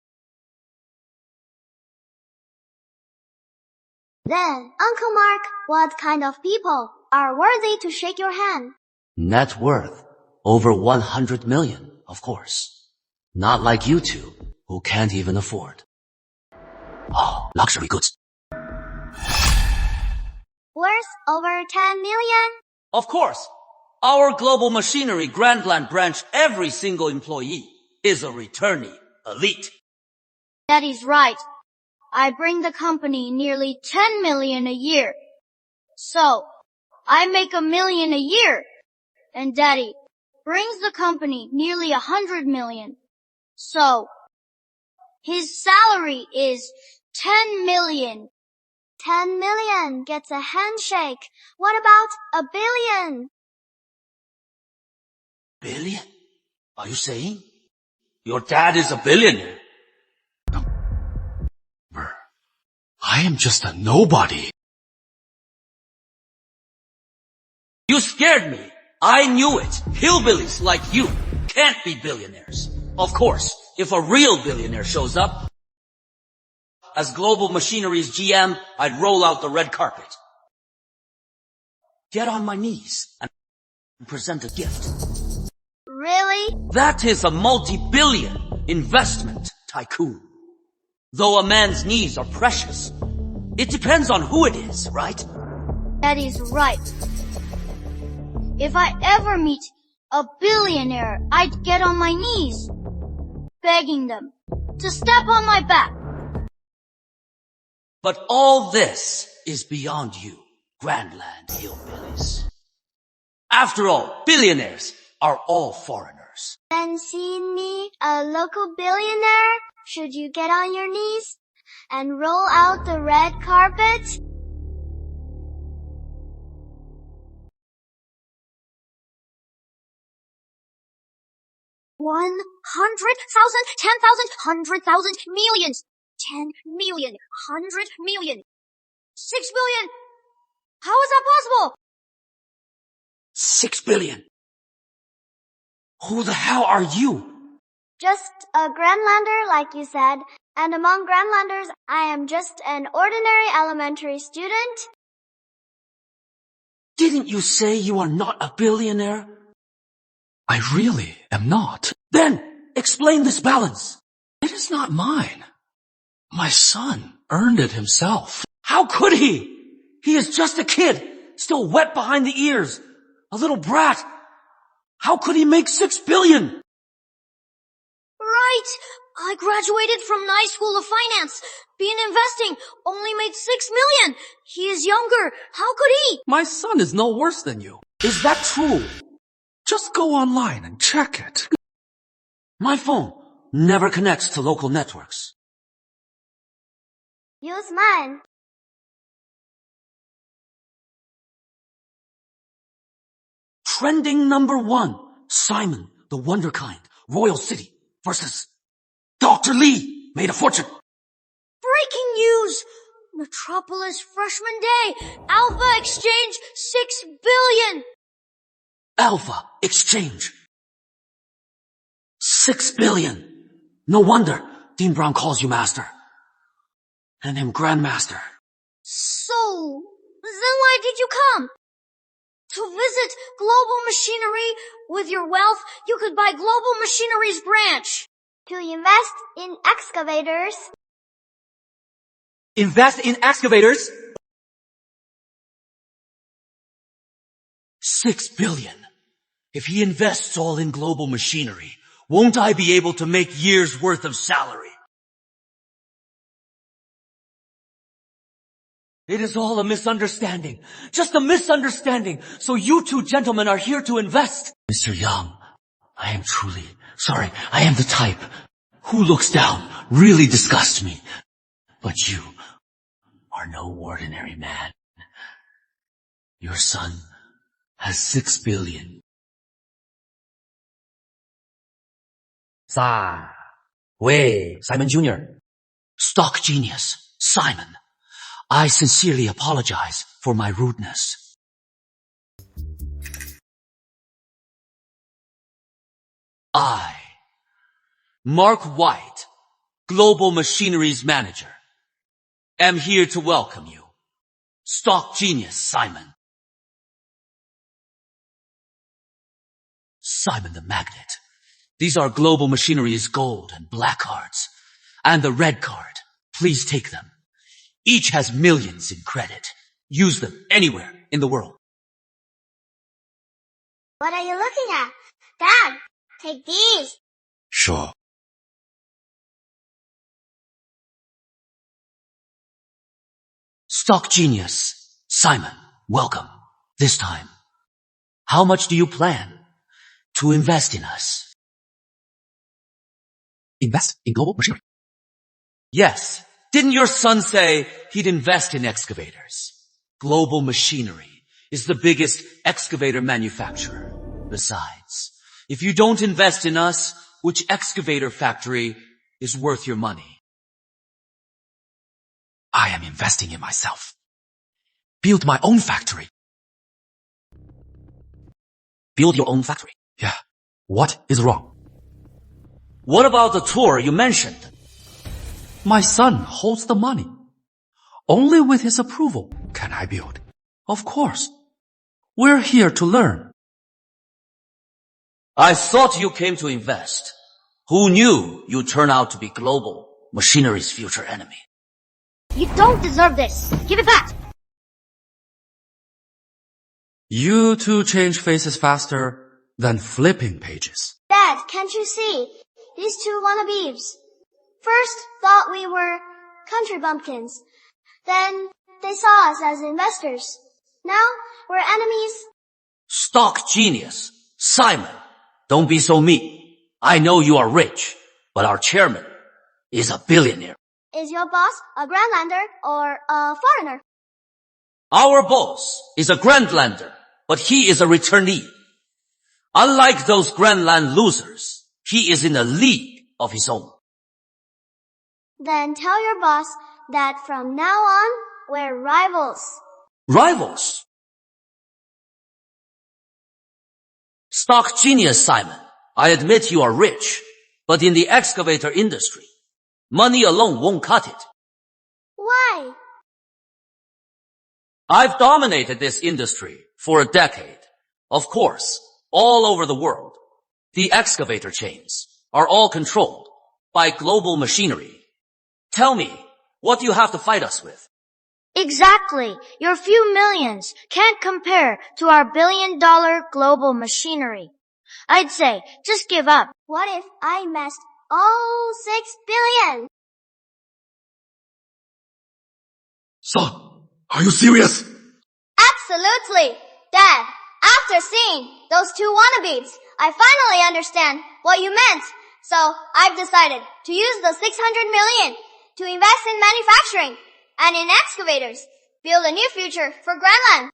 Then, Uncle Mark, what kind of people are worthy to shake your hand? Net worth over 100 million, of course. Not like you two, who can't even afford. Oh, luxury goods. Worth over 10 million? Of course. Our Global Machinery Grandland branch, every single employee is a returnee elite. That is right. I bring the company nearly 10 million a year. So, I make 1 million a year. And Daddy brings the company nearly 100 million. So, his salary is 10 million. 10 million gets a handshake. What about 1 billion? Billion? Are you saying? Your dad is a billionaire. I am just a nobody. You scared me. I knew it. Hillbillies like you can't be billionaires. Of course, if a real billionaire shows up, as Global Machinery's GM, I'd roll out the red carpet. Get on my knees and present a gift. Really? That is a multi-billion investment tycoon. Though a man's knees are precious, it depends on who it is, right? Daddy's right. If I ever meet a billionaire, I'd get on my knees, begging them to step on my back. But all this is beyond you, Grandland hillbillies. After all, billionaires are all foreigners. Then see me, a local billionaire? Should you get on your knees and roll out the red carpet? $100,000, $10,000, $100,000, millions, 10 million, 100 million, 6 billion. How is that possible? 6 billion. Who the hell are you? Just a Grandlander, like you said. And among Grandlanders, I am just an ordinary elementary student. Didn't you say you are not a billionaire? I really am not. Then, explain this balance. It is not mine. My son earned it himself. How could he? He is just a kid, still wet behind the ears. A little brat. How could he make 6 billion? Right. I graduated from Nye School of Finance. Being investing only made 6 million. He is younger. How could he? My son is no worse than you. Is that true? Just go online and check it. My phone never connects to local networks. Use mine. Trending number 1, Simon the Wonderkind, Royal City versus Dr. Lee made a fortune. Breaking news! Metropolis Freshman Day! Alpha Exchange 6 billion! Alpha Exchange. 6 billion. No wonder Dean Brown calls you master. And him grandmaster. So, then why did you come? To visit Global Machinery. With your wealth, you could buy Global Machinery's branch. To invest in excavators. Invest in excavators? 6 billion. If he invests all in Global Machinery, won't I be able to make years' worth of salary? It is all a misunderstanding. Just a misunderstanding. So you two gentlemen are here to invest. Mr. Young, I am truly sorry. I am the type who looks down really disgusts me. But you are no ordinary man. Your son has 6 billion. Simon Jr. Stock genius, Simon. I sincerely apologize for my rudeness. I, Mark White, Global Machinery's manager, am here to welcome you. Stock genius, Simon. Simon the Magnet. These are Global Machinery's gold and black cards. And the red card. Please take them. Each has millions in credit. Use them anywhere in the world. What are you looking at? Dad, take these. Sure. Stock genius, Simon, welcome. This time, how much do you plan to invest in us? Invest in Global Machinery? Yes. Didn't your son say he'd invest in excavators? Global Machinery is the biggest excavator manufacturer. Besides, if you don't invest in us, which excavator factory is worth your money? I am investing in myself. Build my own factory. Build your own factory? Yeah. What is wrong? What about the tour you mentioned? My son holds the money. Only with his approval can I build. Of course. We're here to learn. I thought you came to invest. Who knew you'd turn out to be global machinery's future enemy? You don't deserve this. Give it back. You two change faces faster than flipping pages. Dad, can't you see? These two wannabes. First thought we were country bumpkins. Then they saw us as investors. Now we're enemies. Stock genius. Simon, don't be so mean. I know you are rich, but our chairman is a billionaire. Is your boss a Grandlander or a foreigner? Our boss is a Grandlander, but he is a returnee. Unlike those Grandland losers, he is in a league of his own. Then tell your boss that from now on, we're rivals. Rivals? Stock genius, Simon. I admit you are rich, but in the excavator industry, money alone won't cut it. Why? I've dominated this industry for a decade. Of course, all over the world, the excavator chains are all controlled by global machinery. Tell me, what do you have to fight us with? Exactly. Your few millions can't compare to our billion-dollar global machinery. I'd say, just give up. What if I amassed all 6 billion? Son, are you serious? Absolutely. Dad, after seeing those two wannabes, I finally understand what you meant. So I've decided to use the 600 million to invest in manufacturing and in excavators. Build a new future for Greenland.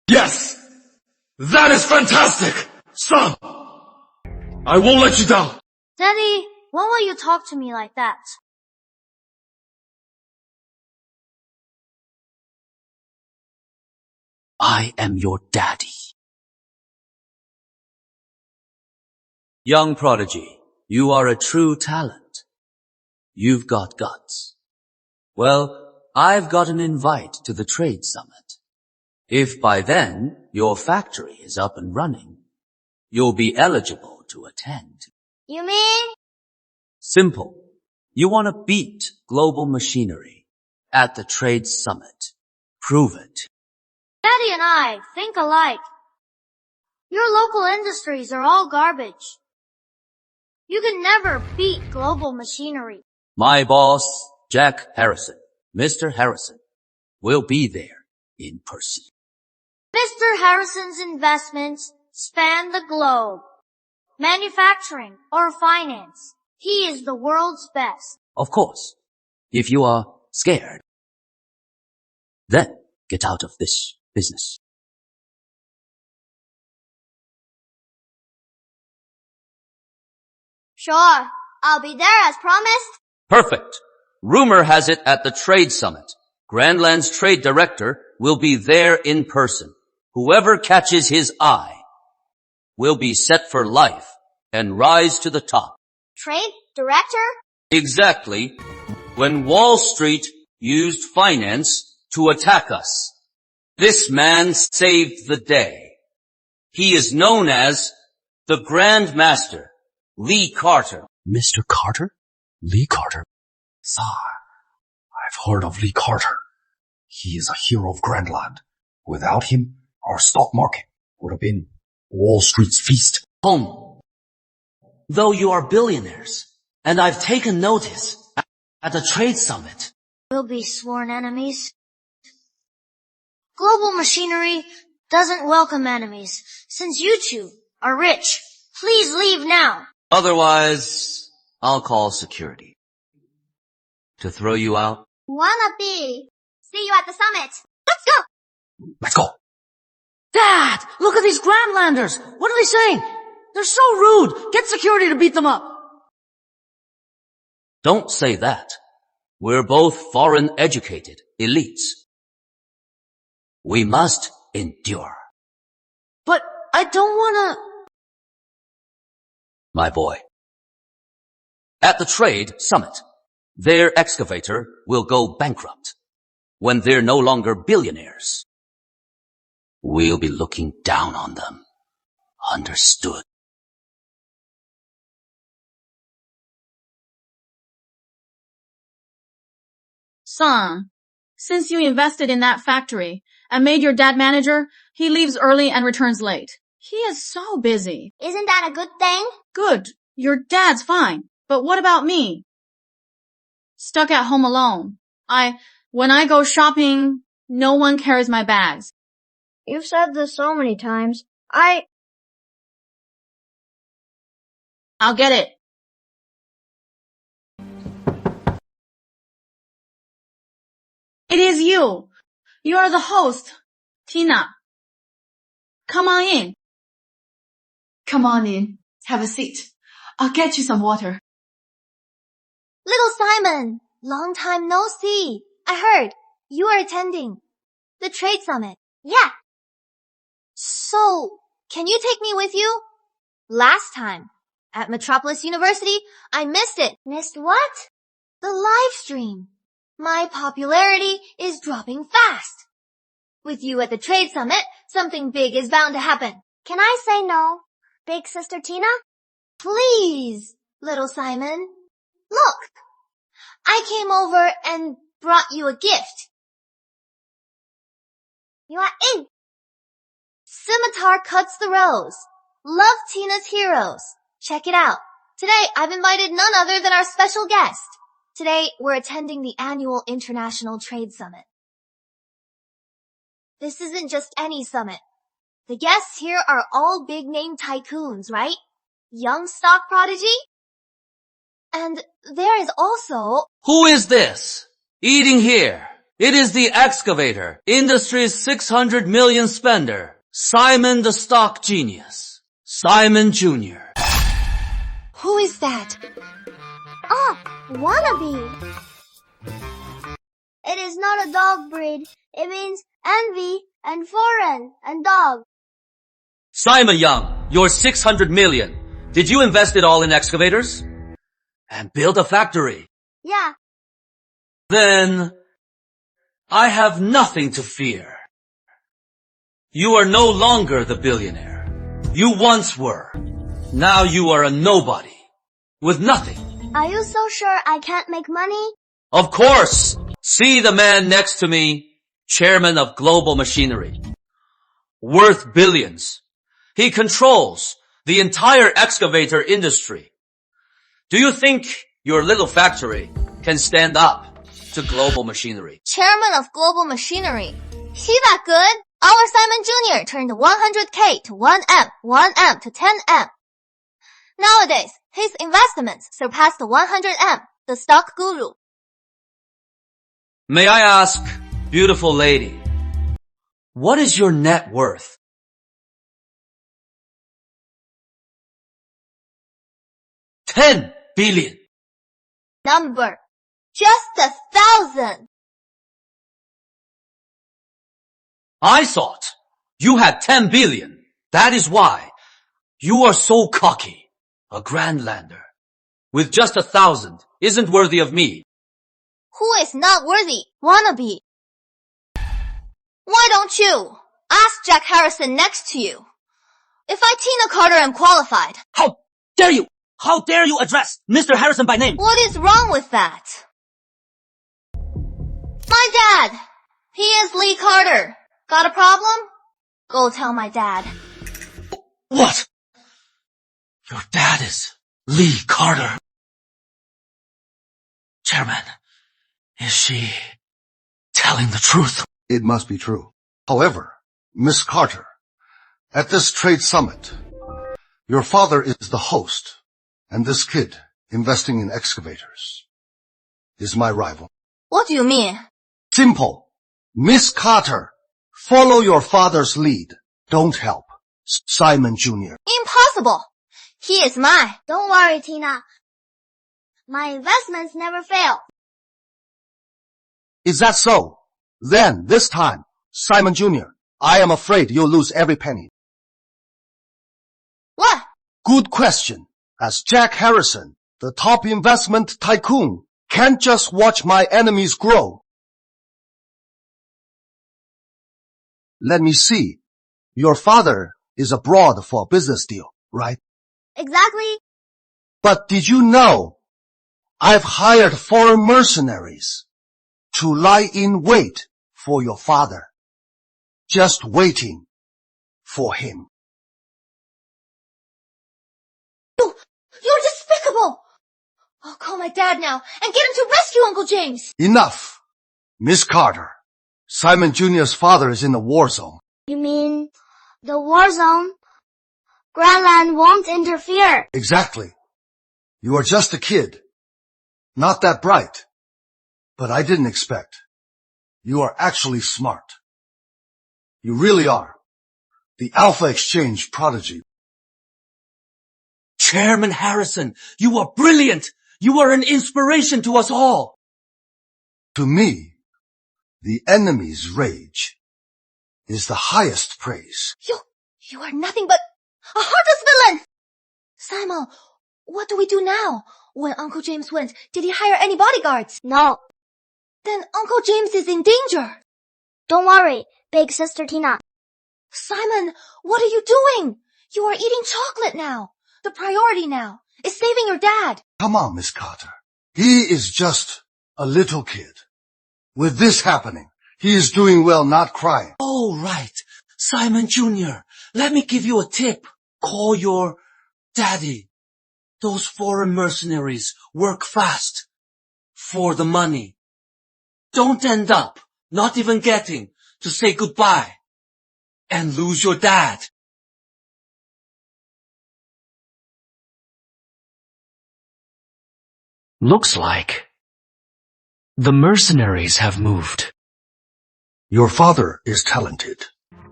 Yes! That is fantastic! Son! I won't let you down! Daddy, when will you talk to me like that? I am your daddy. Young prodigy, you are a true talent. You've got guts. Well, I've got an invite to the trade summit. If by then your factory is up and running, you'll be eligible to attend. You mean? Simple. You want to beat global machinery at the trade summit. Prove it. Daddy and I think alike. Your local industries are all garbage. You can never beat global machinery. My boss, Jack Harrison, Mr. Harrison, will be there in person. Mr. Harrison's investments span the globe. Manufacturing or finance, he is the world's best. Of course, if you are scared, then get out of this business. Sure, I'll be there as promised. Perfect. Rumor has it at the trade summit, Grandland's trade director will be there in person. Whoever catches his eye will be set for life and rise to the top. Trade director? Exactly. When Wall Street used finance to attack us, this man saved the day. He is known as the Grand Master, Lee Carter. Mr. Carter? Lee Carter? Sir, I've heard of Lee Carter. He is a hero of Grandland. Without him, our stock market would have been Wall Street's feast. Home. Though you are billionaires, and I've taken notice at the trade summit. We'll be sworn enemies. Global machinery doesn't welcome enemies. Since you two are rich, please leave now. Otherwise, I'll call security. To throw you out? Wanna be. See you at the summit. Let's go! Let's go. Dad, look at these Grandlanders. What are they saying? They're so rude. Get security to beat them up. Don't say that. We're both foreign educated elites. We must endure. But I don't wanna... My boy. At the trade summit, their excavator will go bankrupt. When they're no longer billionaires, we'll be looking down on them. Understood? Son, since you invested in that factory and made your dad manager, he leaves early and returns late. He is so busy. Isn't that a good thing? Good. Your dad's fine. But what about me? Stuck at home alone. When I go shopping, no one carries my bags. You've said this so many times. I'll get it. It is you. You are the host, Tina. Come on in. Come on in. Have a seat. I'll get you some water. Little Simon, long time no see. I heard you are attending the trade summit. Yeah. So, can you take me with you? Last time, at Metropolis University, I missed it. Missed what? The live stream. My popularity is dropping fast. With you at the trade summit, something big is bound to happen. Can I say no, big sister Tina? Please, little Simon. Look, I came over and brought you a gift. You are in. Scimitar cuts the rose. Love Tina's heroes. Check it out. Today I've invited none other than our special guest. Today we're attending the annual International Trade Summit. This isn't just any summit. The guests here are all big-name tycoons, right? Young stock prodigy? And there is also... Who is this? Eating here. It is the excavator, industry's 600 million spender, Simon the stock genius, Simon Jr. Who is that? Oh, wannabe. It is not a dog breed. It means envy and foreign and dog. Simon Young, your 600 million. Did you invest it all in excavators? And build a factory? Yeah. Then I have nothing to fear. You are no longer the billionaire. You once were. Now you are a nobody. With nothing. Are you so sure I can't make money? Of course. See the man next to me, chairman of global machinery. Worth billions. He controls the entire excavator industry. Do you think your little factory can stand up to global machinery? Chairman of global machinery. He that good? Our Simon Jr. turned 100K to 1M, 1M to 10M. Nowadays, his investments surpass the 100M, the stock guru. May I ask, beautiful lady, what is your net worth? 10 billion. Number. Just 1,000. I thought you had 10 billion. That is why you are so cocky. A grandlander with just 1,000 isn't worthy of me. Who is not worthy? Wannabe. Why don't you? Ask Jack Harrison next to you. If I, Tina Carter, am qualified. How dare you? How dare you address Mr. Harrison by name? What is wrong with that? My dad. He is Lee Carter. Got a problem? Go tell my dad. What? Your dad is Lee Carter. Chairman, is she telling the truth? It must be true. However, Miss Carter, at this trade summit, your father is the host, and this kid investing in excavators is my rival. What do you mean? Simple. Miss Carter, follow your father's lead. Don't help Simon Jr. Impossible. He is mine. Don't worry, Tina. My investments never fail. Is that so? Then, this time, Simon Jr., I am afraid you'll lose every penny. What? Good question. As Jack Harrison, the top investment tycoon, can't just watch my enemies grow. Let me see. Your father is abroad for a business deal, right? Exactly. But did you know I've hired foreign mercenaries to lie in wait for your father, just waiting for him. You're despicable! I'll call my dad now and get him to rescue Uncle James. Enough! Miss Carter, Simon Jr.'s father is in the war zone. You mean the war zone? Grandland won't interfere. Exactly. You are just a kid. Not that bright. But I didn't expect. You are actually smart. You really are. The Alpha Exchange prodigy. Chairman Harrison, you are brilliant! You are an inspiration to us all! To me, the enemy's rage is the highest praise. You are nothing but a heartless villain! Simon, what do we do now? When Uncle James went, did he hire any bodyguards? No. Then Uncle James is in danger. Don't worry, big sister Tina. Simon, what are you doing? You are eating chocolate now. The priority now is saving your dad. Come on, Miss Carter. He is just a little kid. With this happening, he is doing well not crying. Oh, right. Simon Jr., let me give you a tip. Call your daddy. Those foreign mercenaries work fast. For the money. Don't end up not even getting to say goodbye and lose your dad. Looks like the mercenaries have moved. Your father is talented.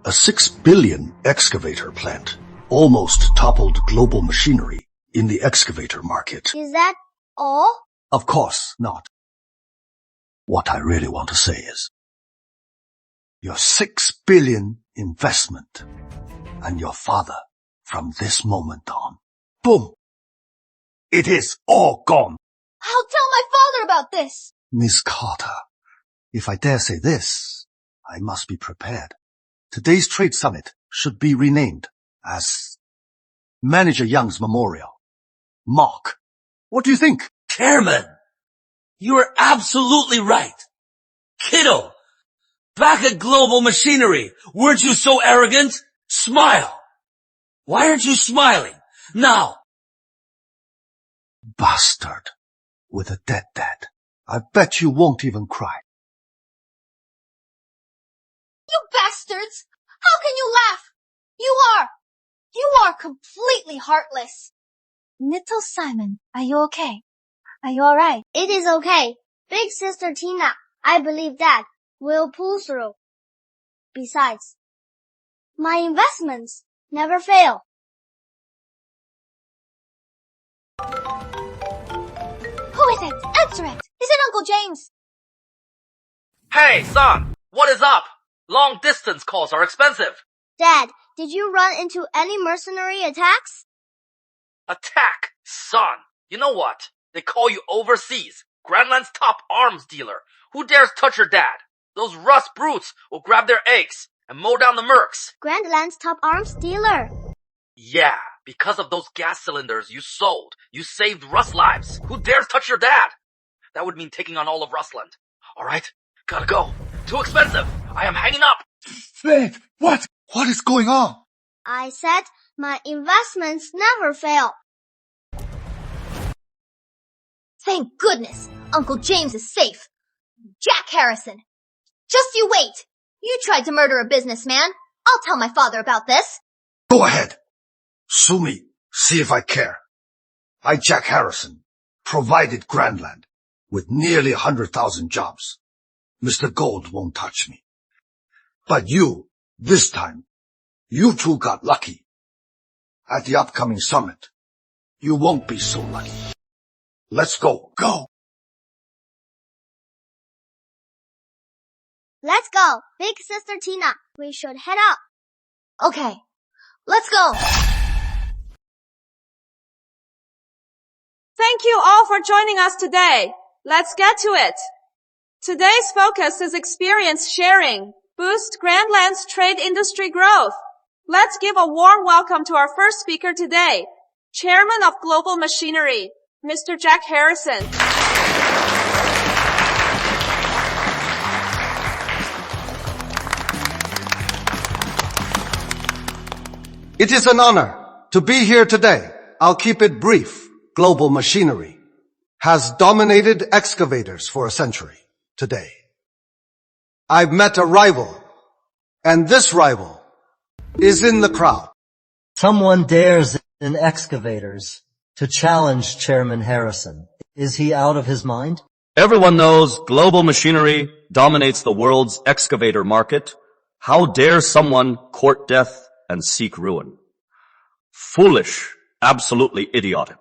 A 6 billion excavator plant almost toppled global machinery in the excavator market. Is that all? Of course not. What I really want to say is, your 6 billion investment and your father from this moment on, boom, it is all gone. I'll tell my father about this. Miss Carter, if I dare say this, I must be prepared. Today's trade summit should be renamed as Manager Young's Memorial. Mark, what do you think? Chairman, you are absolutely right. Kiddo, back at Global Machinery, weren't you so arrogant? Smile. Why aren't you smiling? Now. Bastard. With a dead dad. I bet you won't even cry. You bastards! How can you laugh? You are completely heartless. Little Simon, are you okay? Are you alright? It is okay. Big sister Tina, I believe Dad will pull through. Besides, my investments never fail. Who is it? Answer it! Is it Uncle James? Hey, son! What is up? Long distance calls are expensive. Dad, did you run into any mercenary attacks? Attack, son. You know what? They call you overseas. Grandland's top arms dealer. Who dares touch your dad? Those rust brutes will grab their eggs and mow down the mercs. Grandland's top arms dealer. Yeah, because of those gas cylinders you sold, you saved Rust lives. Who dares touch your dad? That would mean taking on all of Rustland. Alright, gotta go. Too expensive. I am hanging up. Babe, what? What is going on? I said my investments never fail. Thank goodness, Uncle James is safe. Jack Harrison, just you wait. You tried to murder a businessman. I'll tell my father about this. Go ahead. Sue me. See if I care. I, Jack Harrison, provided Grandland with nearly 100,000 jobs. Mr. Gold won't touch me. But you, this time, you two got lucky. At the upcoming summit, you won't be so lucky. Let's go. Go! Let's go. Big sister Tina, we should head out. Okay, let's go. Thank you all for joining us today. Let's get to it. Today's focus is experience sharing, boost Grandland's trade industry growth. Let's give a warm welcome to our first speaker today, Chairman of Global Machinery, Mr. Jack Harrison. It is an honor to be here today. I'll keep it brief. Global machinery has dominated excavators for a century today. I've met a rival, and this rival is in the crowd. Someone dares in excavators to challenge Chairman Harrison. Is he out of his mind? Everyone knows global machinery dominates the world's excavator market. How dare someone court death and seek ruin? Foolish, absolutely idiotic.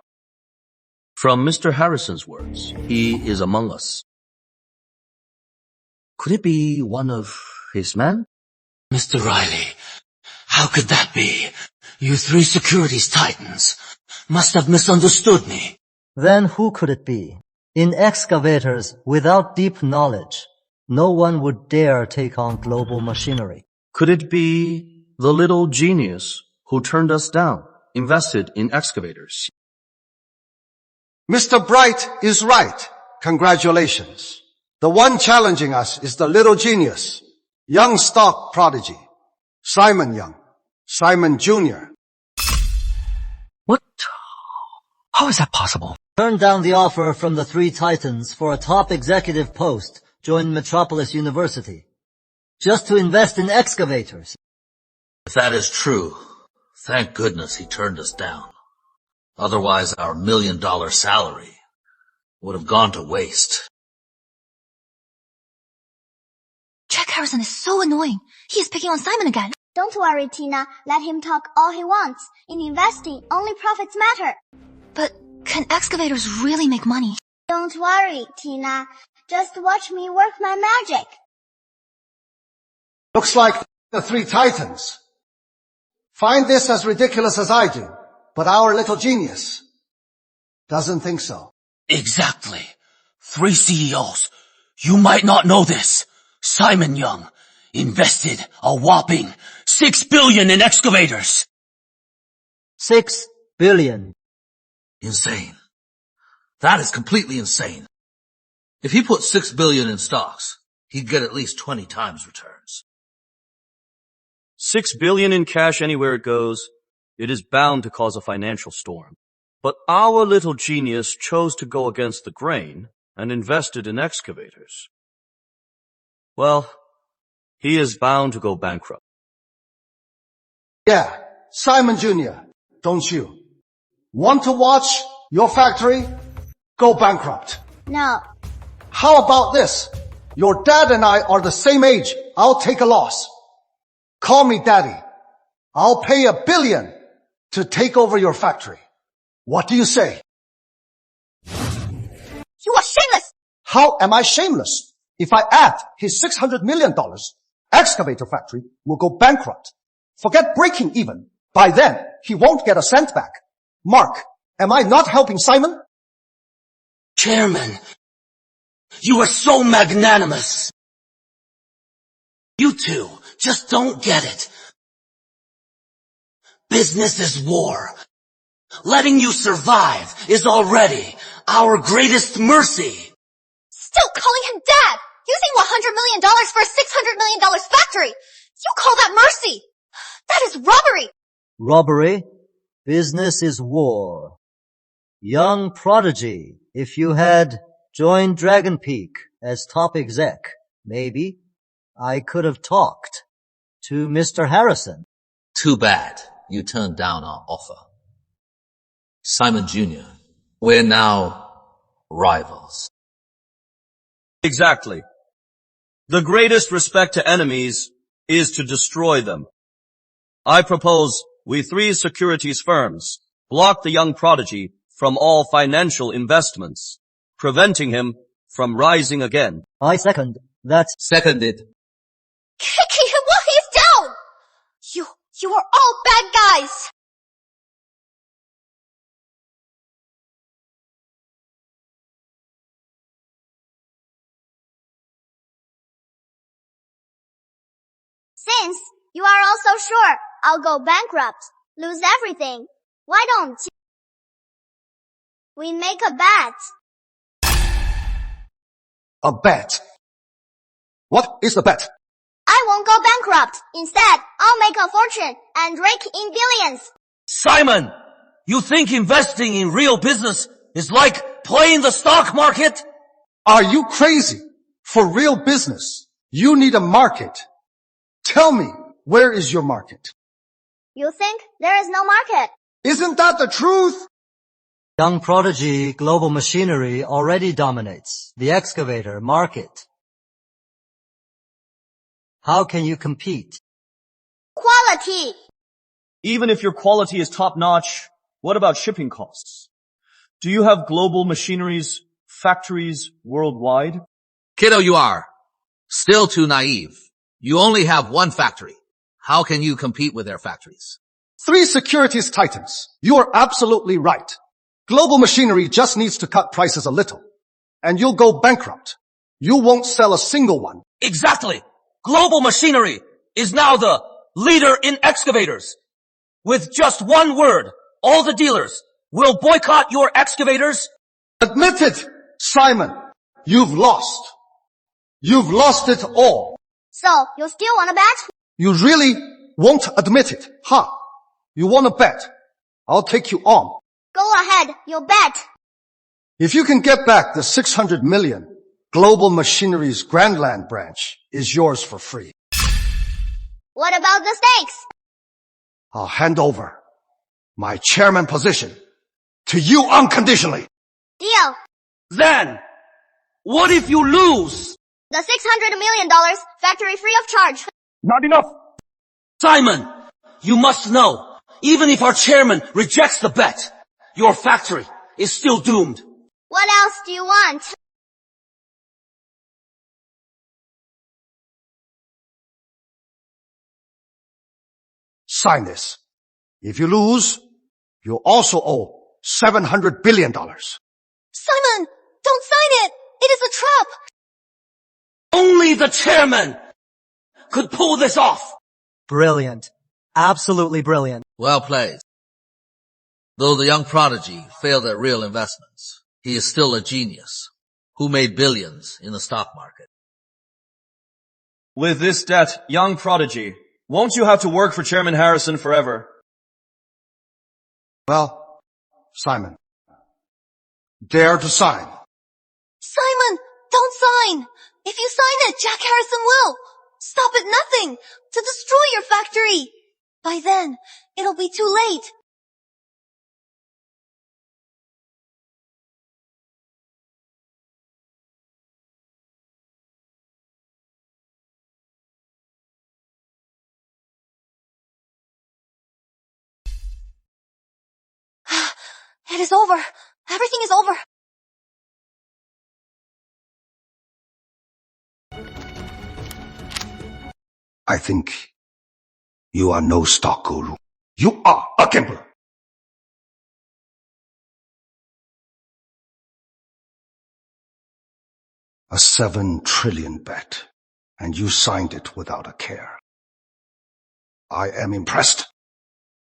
From Mr. Harrison's words, he is among us. Could it be one of his men? Mr. Riley, how could that be? You three securities titans must have misunderstood me. Then who could it be? In excavators, without deep knowledge, no one would dare take on global machinery. Could it be the little genius who turned us down, invested in excavators? Mr. Bright is right. Congratulations. The one challenging us is the little genius, young stock prodigy, Simon Young, Simon Jr. What? How is that possible? Turned down the offer from the three titans for a top executive post, joined Metropolis University, just to invest in excavators. If that is true, thank goodness he turned us down. Otherwise our $1 million salary would have gone to waste. Jack Harrison is so annoying. He is picking on Simon again. Don't worry, Tina. Let him talk all he wants. In investing, only profits matter. But can excavators really make money? Don't worry, Tina. Just watch me work my magic. Looks like the three titans find this as ridiculous as I do, but our little genius doesn't think so. Exactly. 3 CEOs. You might not know this. Simon Young invested a whopping $6 billion in excavators. 6 billion. Insane. That is completely insane. If he put $6 billion in stocks, he'd get at least 20 times returns. $6 billion in cash anywhere it goes, it is bound to cause a financial storm. But our little genius chose to go against the grain and invested in excavators. Well, he is bound to go bankrupt. Yeah, Simon Jr., don't you want to watch your factory go bankrupt? No. How about this? Your dad and I are the same age. I'll take a loss. Call me daddy. I'll pay $1 billion to take over your factory. What do you say? You are shameless! How am I shameless? If I add his $600 million, excavator factory will go bankrupt. Forget breaking even. By then, he won't get a cent back. Mark, am I not helping Simon? Chairman, you are so magnanimous. You two just don't get it. Business is war. Letting you survive is already our greatest mercy. Still calling him dad! Using $100 million for a $600 million factory! You call that mercy! That is robbery! Robbery? Business is war. Young Prodigy, if you had joined Dragon Peak as top exec, maybe I could have talked to Mr. Harrison. Too bad you turned down our offer. Simon Jr., we're now rivals. Exactly. The greatest respect to enemies is to destroy them. I propose we 3 securities firms block the young prodigy from all financial investments, preventing him from rising again. I second. That's seconded. Kicking him while he's down! You are all bad guys! Since you are also sure I'll go bankrupt, lose everything, why don't we make a bet? A bet? What is the bet? I won't go bankrupt. Instead, I'll make a fortune and rake in billions. Simon, you think investing in real business is like playing the stock market? Are you crazy? For real business, you need a market. Tell me, where is your market? You think there is no market? Isn't that the truth? Young Prodigy Global Machinery already dominates the excavator market. How can you compete? Quality. Even if your quality is top-notch, what about shipping costs? Do you have Global Machinery's factories worldwide? Kiddo, you are still too naive. You only have one factory. How can you compete with their factories? 3 securities titans. You are absolutely right. Global Machinery just needs to cut prices a little, and you'll go bankrupt. You won't sell a single one. Exactly. Global Machinery is now the leader in excavators. With just one word, all the dealers will boycott your excavators. Admit it, Simon. You've lost. You've lost it all. So, you still want to bet? You really won't admit it, huh? You want to bet? I'll take you on. Go ahead, you bet. If you can get back the 600 million, Global Machinery's Grandland branch is yours for free. What about the stakes? I'll hand over my chairman position to you unconditionally. Deal. Then, what if you lose? The $600 million factory free of charge. Not enough. Simon, you must know, even if our chairman rejects the bet, your factory is still doomed. What else do you want? Sign this. If you lose, you also owe $700 billion. Simon, don't sign it. It is a trap. Only the chairman could pull this off. Brilliant. Absolutely brilliant. Well played. Though the young prodigy failed at real investments, he is still a genius who made billions in the stock market. With this debt, young prodigy, won't you have to work for Chairman Harrison forever? Well, Simon, dare to sign. Simon, don't sign. If you sign it, Jack Harrison will stop at nothing to destroy your factory. By then, it'll be too late. It is over. Everything is over. I think you are no stock guru. You are a gambler. A 7 trillion bet, and you signed it without a care. I am impressed.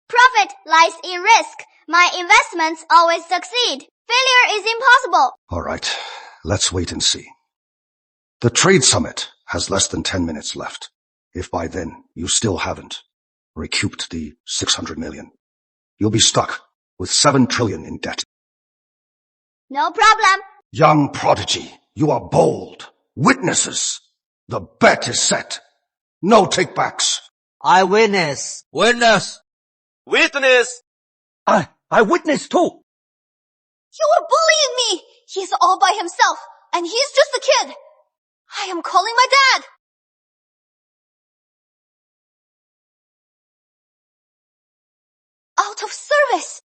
Profit lies in risk. My investments always succeed. Failure is impossible. All right, let's wait and see. The trade summit has less than 10 minutes left. If by then you still haven't recouped the 600 million, you'll be stuck with 7 trillion in debt. No problem. Young prodigy, you are bold. Witnesses. The bet is set. No takebacks. Eyewitness. Witness. Witness! I witness too. You are bullying me. He's all by himself, and he's just a kid. I am calling my dad. Out of service.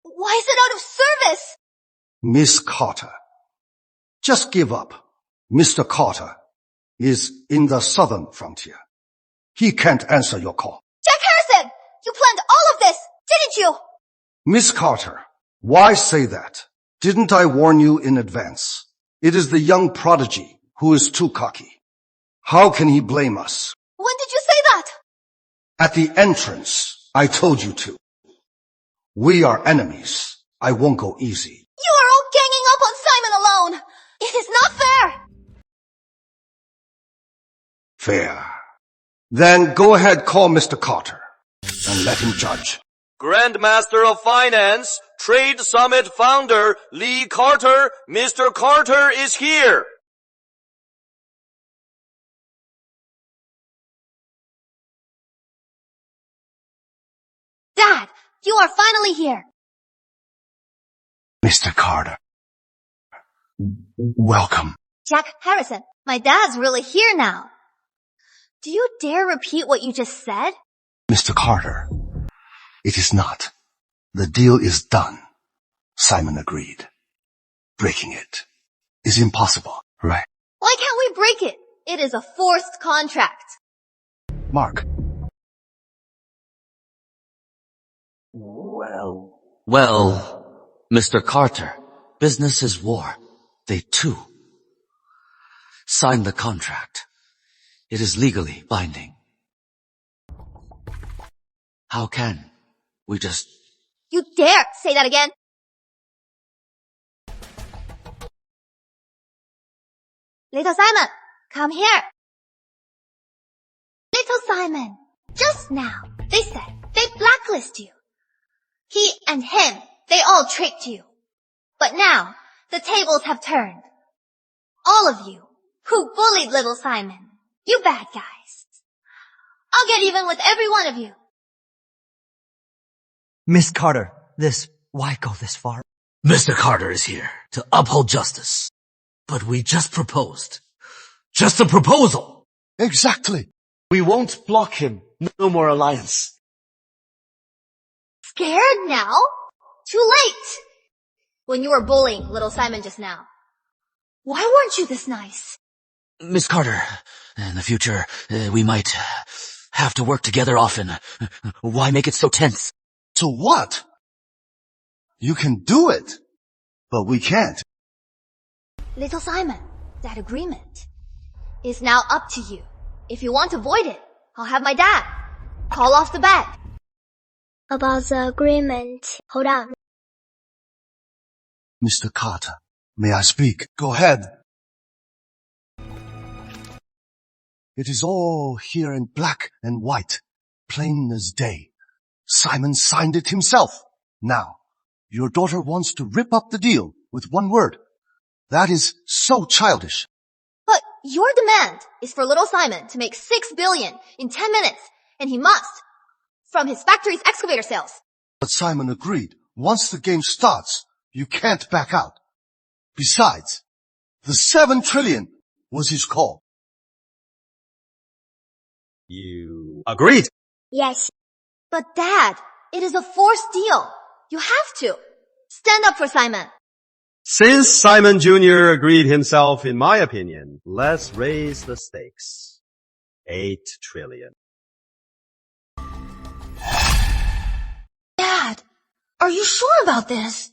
Why is it out of service? Miss Carter, just give up. Mr. Carter is in the southern frontier. He can't answer your call. Jack Harrison, you planned all of this, didn't you? Miss Carter, why say that? Didn't I warn you in advance? It is the young prodigy who is too cocky. How can he blame us? When did you say that? At the entrance, I told you to. We are enemies. I won't go easy. You are all ganging up on Simon alone. It is not fair. Fair. Then go ahead, call Mr. Carter and let him judge. Grandmaster of Finance, Trade Summit founder, Lee Carter, Mr. Carter is here. Dad, you are finally here. Mr. Carter. Welcome. Jack Harrison, my dad's really here now. Do you dare repeat what you just said? Mr. Carter, it is not. The deal is done. Simon agreed. Breaking it is impossible, right? Why can't we break it? It is a forced contract. Mark. Well, Mr. Carter, business is war. They too signed the contract. It is legally binding. How can we just... You dare say that again? Little Simon, come here. Little Simon, just now, they said they blacklist you. He and him, they all tricked you. But now, the tables have turned. All of you who bullied little Simon, you bad guys. I'll get even with every one of you. Miss Carter, why go this far? Mr. Carter is here to uphold justice. But we just proposed. Just a proposal. Exactly. We won't block him. No more alliance. Scared now? Too late. When you were bullying little Simon just now. Why weren't you this nice? Miss Carter, in the future, we might have to work together often. Why make it so tense? So what? You can do it, but we can't. Little Simon, that agreement is now up to you. If you want to void it, I'll have my dad call off the bet. About the agreement, hold on. Mr. Carter, may I speak? Go ahead. It is all here in black and white, plain as day. Simon signed it himself. Now, your daughter wants to rip up the deal with one word. That is so childish. But your demand is for little Simon to make $6 billion in 10 minutes, and he must, from his factory's excavator sales. But Simon agreed. Once the game starts, you can't back out. Besides, the $7 trillion was his call. You agreed? Yes. But Dad, it is a forced deal. You have to. Stand up for Simon. Since Simon Jr. agreed himself, in my opinion, let's raise the stakes. 8 trillion. Dad, are you sure about this?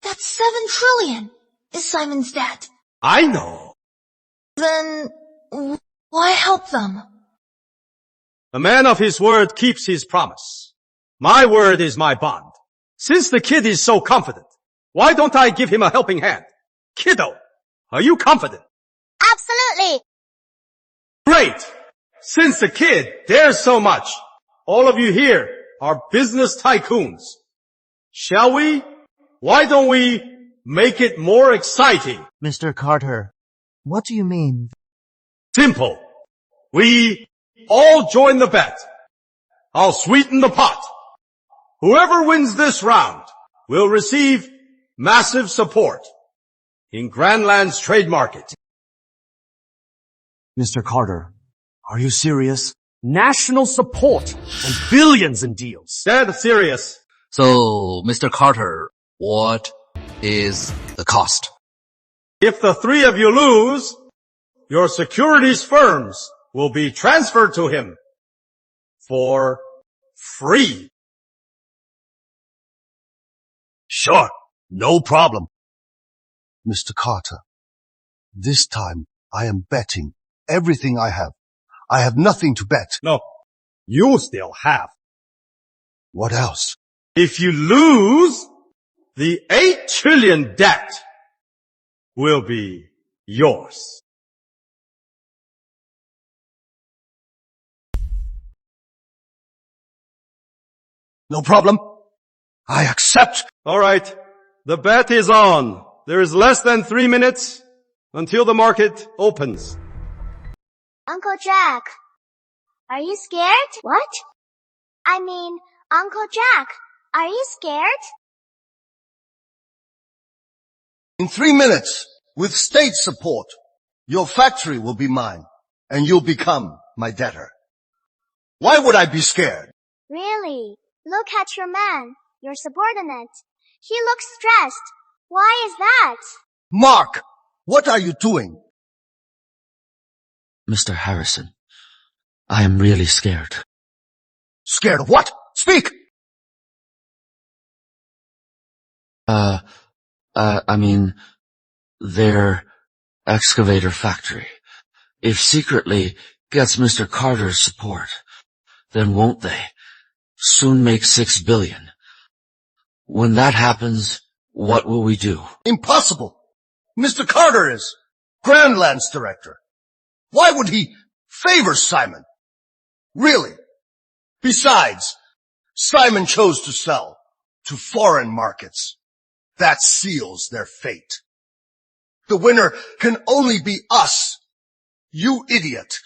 That's 7 trillion is Simon's debt. I know. Then, why help them? A man of his word keeps his promise. My word is my bond. Since the kid is so confident, why don't I give him a helping hand? Kiddo, are you confident? Absolutely. Great! Since the kid dares so much, all of you here are business tycoons. Shall we? Why don't we make it more exciting? Mr. Carter, what do you mean? Simple. We all join the bet. I'll sweeten the pot. Whoever wins this round will receive massive support in Grandland's trade market. Mr. Carter, are you serious? National support and billions in deals. Dead serious. So, Mr. Carter, what is the cost? If the three of you lose, your securities firms will be transferred to him for free. Sure, no problem. Mr. Carter, this time I am betting everything I have. I have nothing to bet. No, you still have. What else? If you lose, the 8 trillion debt will be yours. No problem. I accept. All right. The bet is on. There is less than 3 minutes until the market opens. Uncle Jack, are you scared? What? I mean, Uncle Jack, are you scared? In 3 minutes, with state support, your factory will be mine, and you'll become my debtor. Why would I be scared? Really? Look at your man, your subordinate. He looks stressed. Why is that? Mark, what are you doing? Mr. Harrison, I am really scared. Scared of what? Speak! I mean, their excavator factory. If secretly gets Mr. Carter's support, then won't they soon make $6 billion? When that happens, what will we do? Impossible. Mr. Carter is Grandland's director. Why would he favor Simon? Really? Besides, Simon chose to sell to foreign markets. That seals their fate. The winner can only be us. You idiot.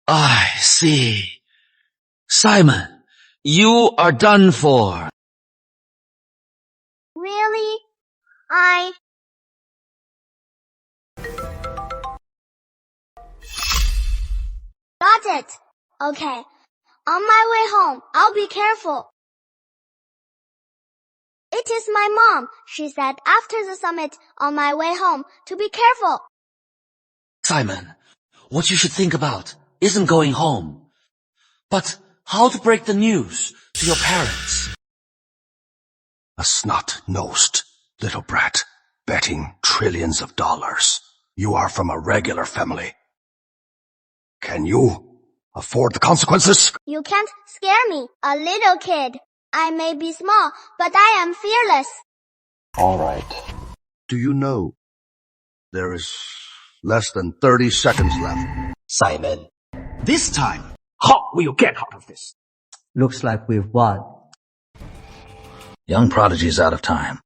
I see. Simon, you are done for. Really? Got it. Okay. On my way home, I'll be careful. It is my mom. She said after the summit on my way home to be careful. Simon, what you should think about isn't going home, but how to break the news to your parents. A snot-nosed little brat betting trillions of dollars. You are from a regular family. Can you afford the consequences? You can't scare me, a little kid. I may be small, but I am fearless. All right. Do you know there is less than 30 seconds left? Simon, this time, how will you get out of this? Looks like we've won. Young Prodigy's out of time.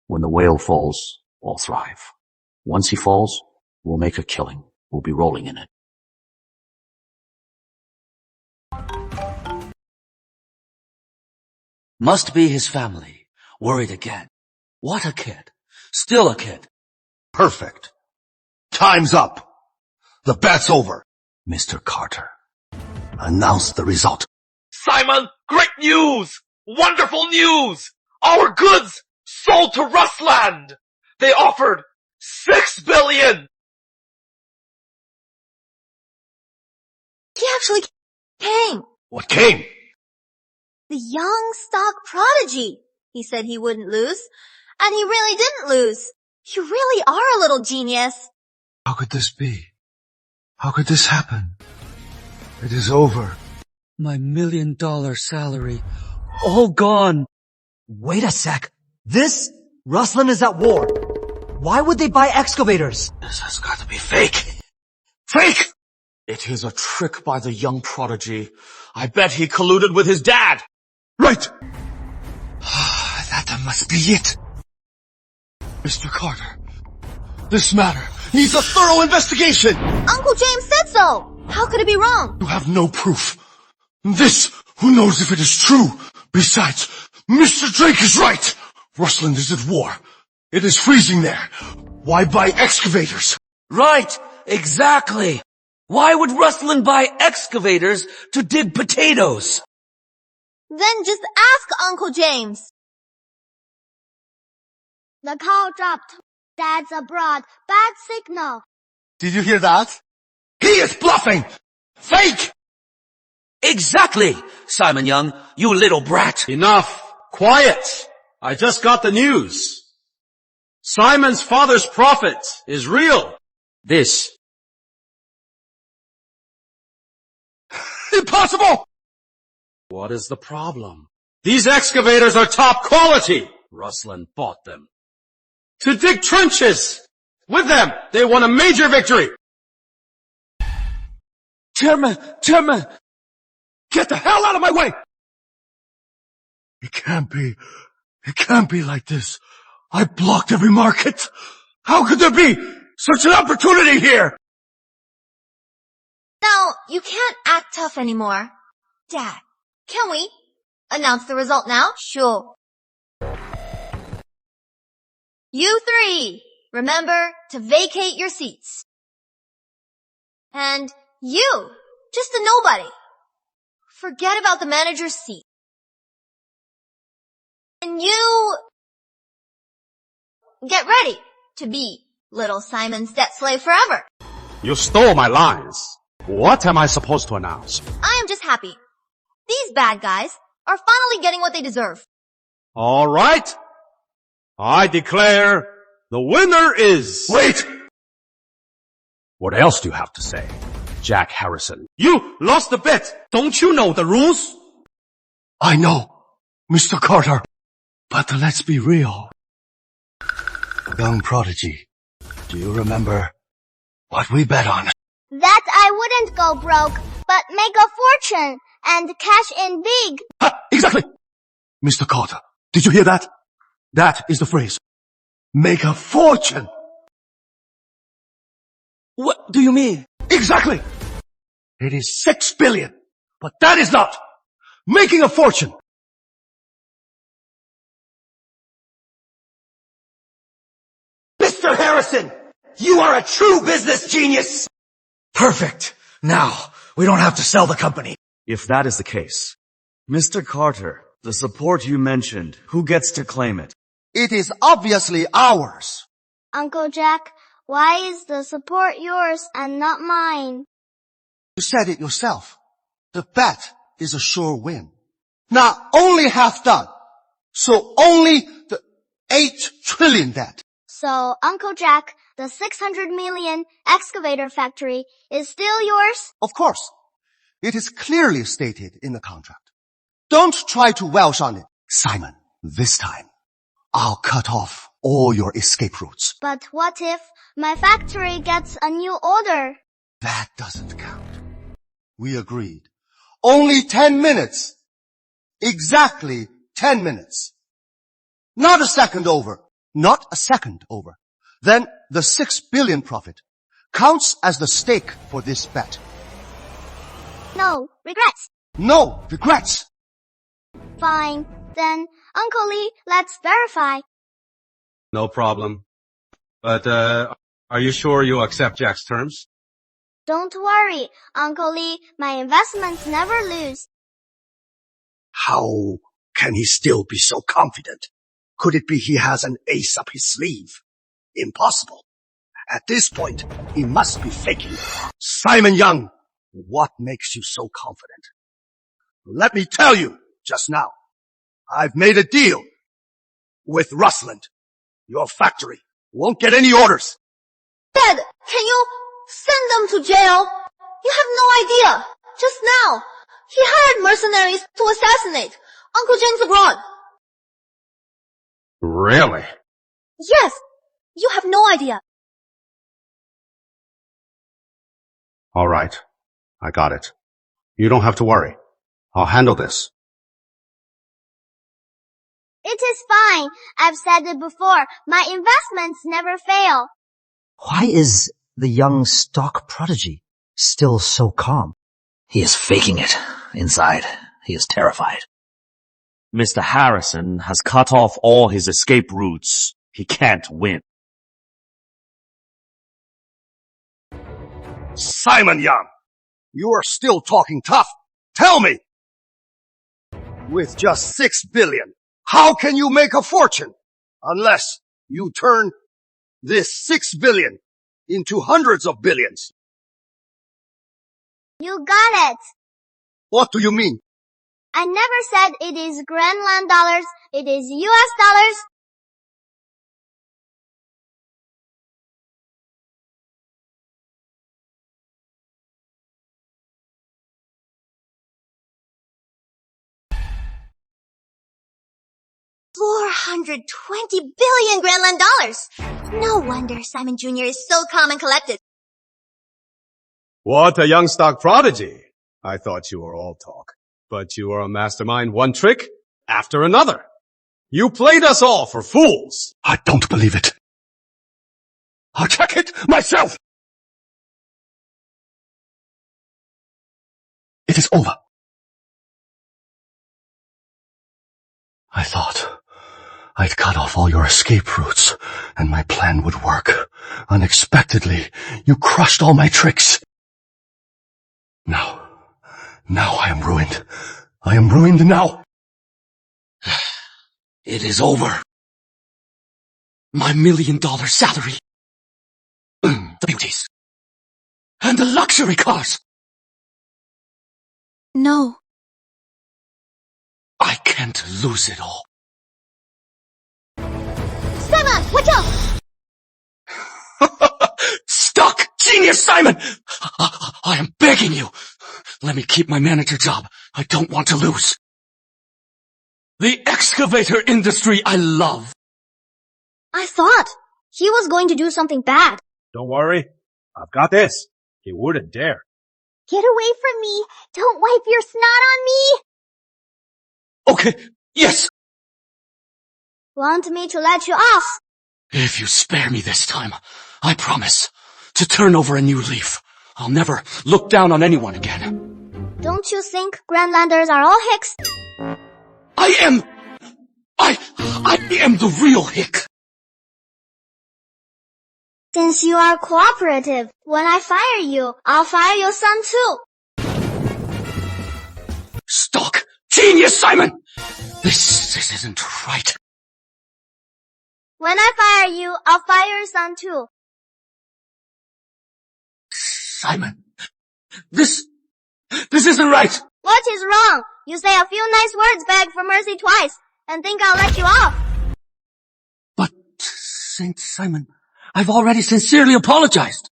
When the whale falls, all thrive. Once he falls, we'll make a killing. We'll be rolling in it. Must be his family. Worried again. What a kid. Still a kid. Perfect. Time's up. The bet's over. Mr. Carter, announce the result. Simon, great news! Wonderful news! Our goods sold to Rustland! They offered $6 billion! He actually came. What came? The young stock prodigy. He said he wouldn't lose, and he really didn't lose. You really are a little genius. How could this be? How could this happen? It is over. My $1 million salary, all gone. Wait a sec. Rustland is at war. Why would they buy excavators? This has got to be fake. Fake! It is a trick by the young prodigy. I bet he colluded with his dad. Right. That must be it. Mr. Carter, this matter needs a thorough investigation. Uncle James said so. How could it be wrong? You have no proof. Who knows if it is true? Besides, Mr. Drake is right. Rustland is at war. It is freezing there. Why buy excavators? Right, exactly. Why would Rustland buy excavators to dig potatoes? Then just ask Uncle James. The call dropped. Dad's abroad. Bad signal. Did you hear that? He is bluffing! Fake! Exactly, Simon Young, you little brat. Enough. Quiet. I just got the news. Simon's father's profit is real. This. Impossible! What is the problem? These excavators are top quality. Ruslan bought them. To dig trenches. With them, they won a major victory. Chairman! Get the hell out of my way! It can't be like this. I blocked every market. How could there be such an opportunity here? Now, you can't act tough anymore. Dad, can we announce the result now? Sure. You three, remember to vacate your seats. And you, just a nobody, forget about the manager's seat. And you get ready to be little Simon's debt slave forever. You stole my lines. What am I supposed to announce? I am just happy. These bad guys are finally getting what they deserve. All right. I declare the winner is... Wait! What else do you have to say, Jack Harrison? You lost the bet. Don't you know the rules? I know, Mr. Carter. But let's be real. Young Prodigy, do you remember what we bet on? That I wouldn't go broke, but make a fortune and cash in big. Exactly! Mr. Carter, did you hear that? That is the phrase. Make a fortune. What do you mean? Exactly! It is 6 billion, but that is not making a fortune. Mr. Harrison, you are a true business genius. Perfect. Now, we don't have to sell the company. If that is the case, Mr. Carter, the support you mentioned, who gets to claim it? It is obviously ours. Uncle Jack, why is the support yours and not mine? You said it yourself. The bet is a sure win. Now, only half done. So only the 8 trillion debt. So, Uncle Jack, the 600 million excavator factory is still yours? Of course. It is clearly stated in the contract. Don't try to welsh on it. Simon, this time, I'll cut off all your escape routes. But what if my factory gets a new order? That doesn't count. We agreed. Only 10 minutes. Exactly 10 minutes. Not a second over. Not a second over. Then the 6 billion profit counts as the stake for this bet. No regrets. No regrets. Fine. Then, Uncle Lee, let's verify. No problem. But, are you sure you accept Jack's terms? Don't worry, Uncle Lee, my investments never lose. How can he still be so confident? Could it be he has an ace up his sleeve? Impossible. At this point, he must be faking. Simon Young, what makes you so confident? Let me tell you just now. I've made a deal with Rusland. Your factory won't get any orders. Dad, can you send them to jail? You have no idea. Just now, he hired mercenaries to assassinate Uncle James abroad. Really? Yes, you have no idea. All right. I got it. You don't have to worry. I'll handle this. It is fine. I've said it before. My investments never fail. Why is the young stock prodigy still so calm? He is faking it. Inside, he is terrified. Mr. Harrison has cut off all his escape routes. He can't win. Simon Young, you are still talking tough. Tell me! With just 6 billion, how can you make a fortune? Unless you turn this 6 billion into hundreds of billions. You got it. What do you mean? I never said it is Greenland dollars. It is US dollars. 420 billion Grandland dollars. No wonder Simon Jr. is so calm and collected. What a young stock prodigy. I thought you were all talk, but you are a mastermind, one trick after another. You played us all for fools. I don't believe it. I'll check it myself. It is over. I thought I'd cut off all your escape routes and my plan would work. Unexpectedly, you crushed all my tricks. Now I am ruined. I am ruined now. It is over. My $1 million salary. The beauties. And the luxury cars. No. I can't lose it all. Simon, watch out! Stuck! Genius, Simon! I am begging you. Let me keep my manager job. I don't want to lose. The excavator industry I love. I thought he was going to do something bad. Don't worry. I've got this. He wouldn't dare. Get away from me. Don't wipe your snot on me. Okay, yes. Want me to let you off? If you spare me this time, I promise to turn over a new leaf. I'll never look down on anyone again. Don't you think Grandlanders are all hicks? I am the real hick. Since you are cooperative, when I fire you, I'll fire your son too. Stock! Genius, Simon! This isn't right. When I fire you, I'll fire your son too. Simon, this isn't right. What is wrong? You say a few nice words, beg for mercy twice, and think I'll let you off. But, Saint Simon, I've already sincerely apologized.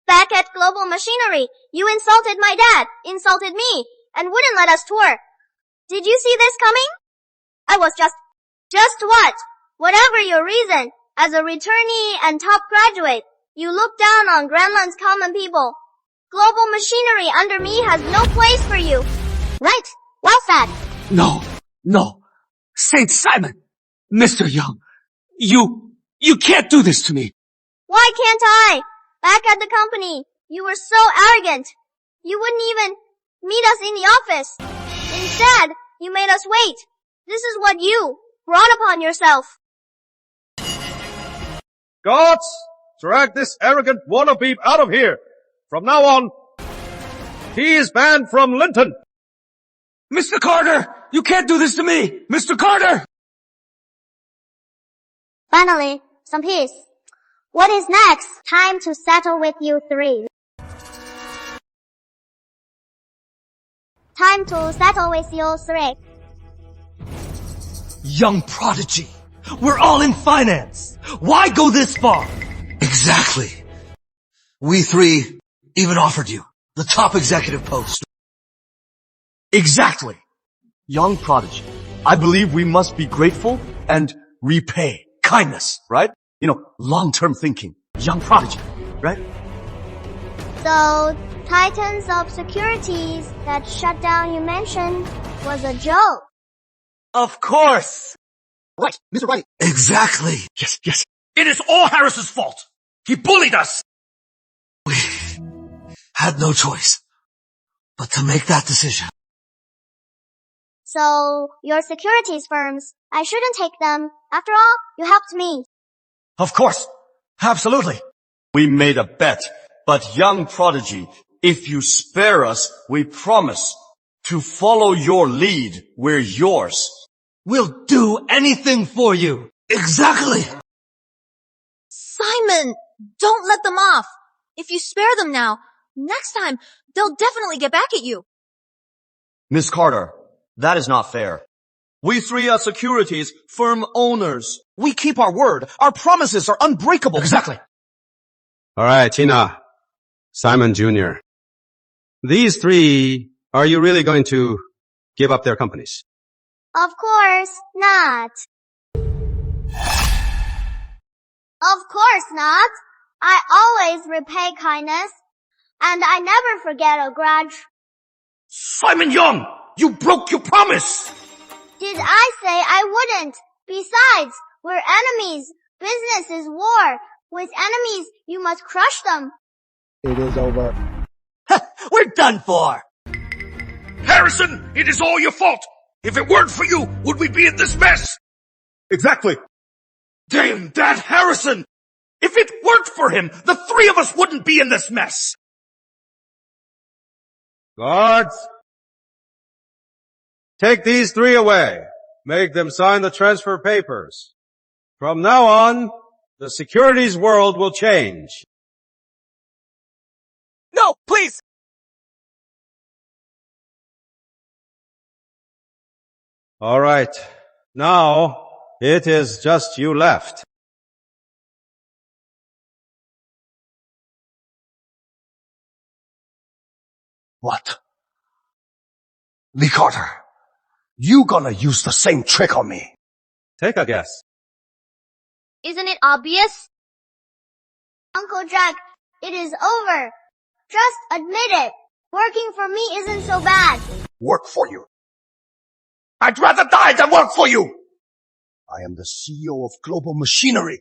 Back at Global Machinery, you insulted my dad, insulted me, and wouldn't let us tour. Did you see this coming? I was just what? Whatever your reason, as a returnee and top graduate, you look down on Grandland's common people. Global Machinery under me has no place for you. Right? Well said. No. Saint Simon, Mr. Young, you can't do this to me. Why can't I? Back at the company, you were so arrogant. You wouldn't even meet us in the office. Instead, you made us wait. This is what you brought upon yourself. Gods, drag this arrogant wannabe out of here. From now on, he is banned from Linton. Mr. Carter, you can't do this to me. Mr. Carter! Finally, some peace. What is next? Time to settle with you three. Time to settle with you three. Young prodigy. We're all in finance. Why go this far? Exactly. We three even offered you the top executive post. Exactly. Young prodigy. I believe we must be grateful and repay kindness, right? Long-term thinking. Young prodigy, right? So, Titans of Securities, that shutdown you mentioned, was a joke. Of course. Right, Mr. Riley. Exactly. Yes. It is all Harris's fault. He bullied us. We had no choice but to make that decision. So, your securities firms, I shouldn't take them. After all, you helped me. Of course. Absolutely. We made a bet, but young prodigy, if you spare us, we promise to follow your lead. We're yours. We'll do anything for you. Exactly. Simon, don't let them off. If you spare them now, next time, they'll definitely get back at you. Miss Carter, that is not fair. We three are securities firm owners. We keep our word. Our promises are unbreakable. Exactly. All right, Tina, Simon Jr. These three, are you really going to give up their companies? Of course not. Of course not. I always repay kindness, and I never forget a grudge. Simon Young, you broke your promise! Did I say I wouldn't? Besides, we're enemies. Business is war. With enemies, you must crush them. It is over. We're done for! Harrison, it is all your fault! If it weren't for you, would we be in this mess? Exactly. Damn that Harrison! If it weren't for him, the three of us wouldn't be in this mess! Guards, take these three away. Make them sign the transfer papers. From now on, the securities world will change. No, please! All right. Now, it is just you left. What? Lee Carter, you gonna use the same trick on me? Take a guess. Isn't it obvious? Uncle Jack, it is over. Just admit it. Working for me isn't so bad. Work for you. I'd rather die than work for you! I am the CEO of Global Machinery,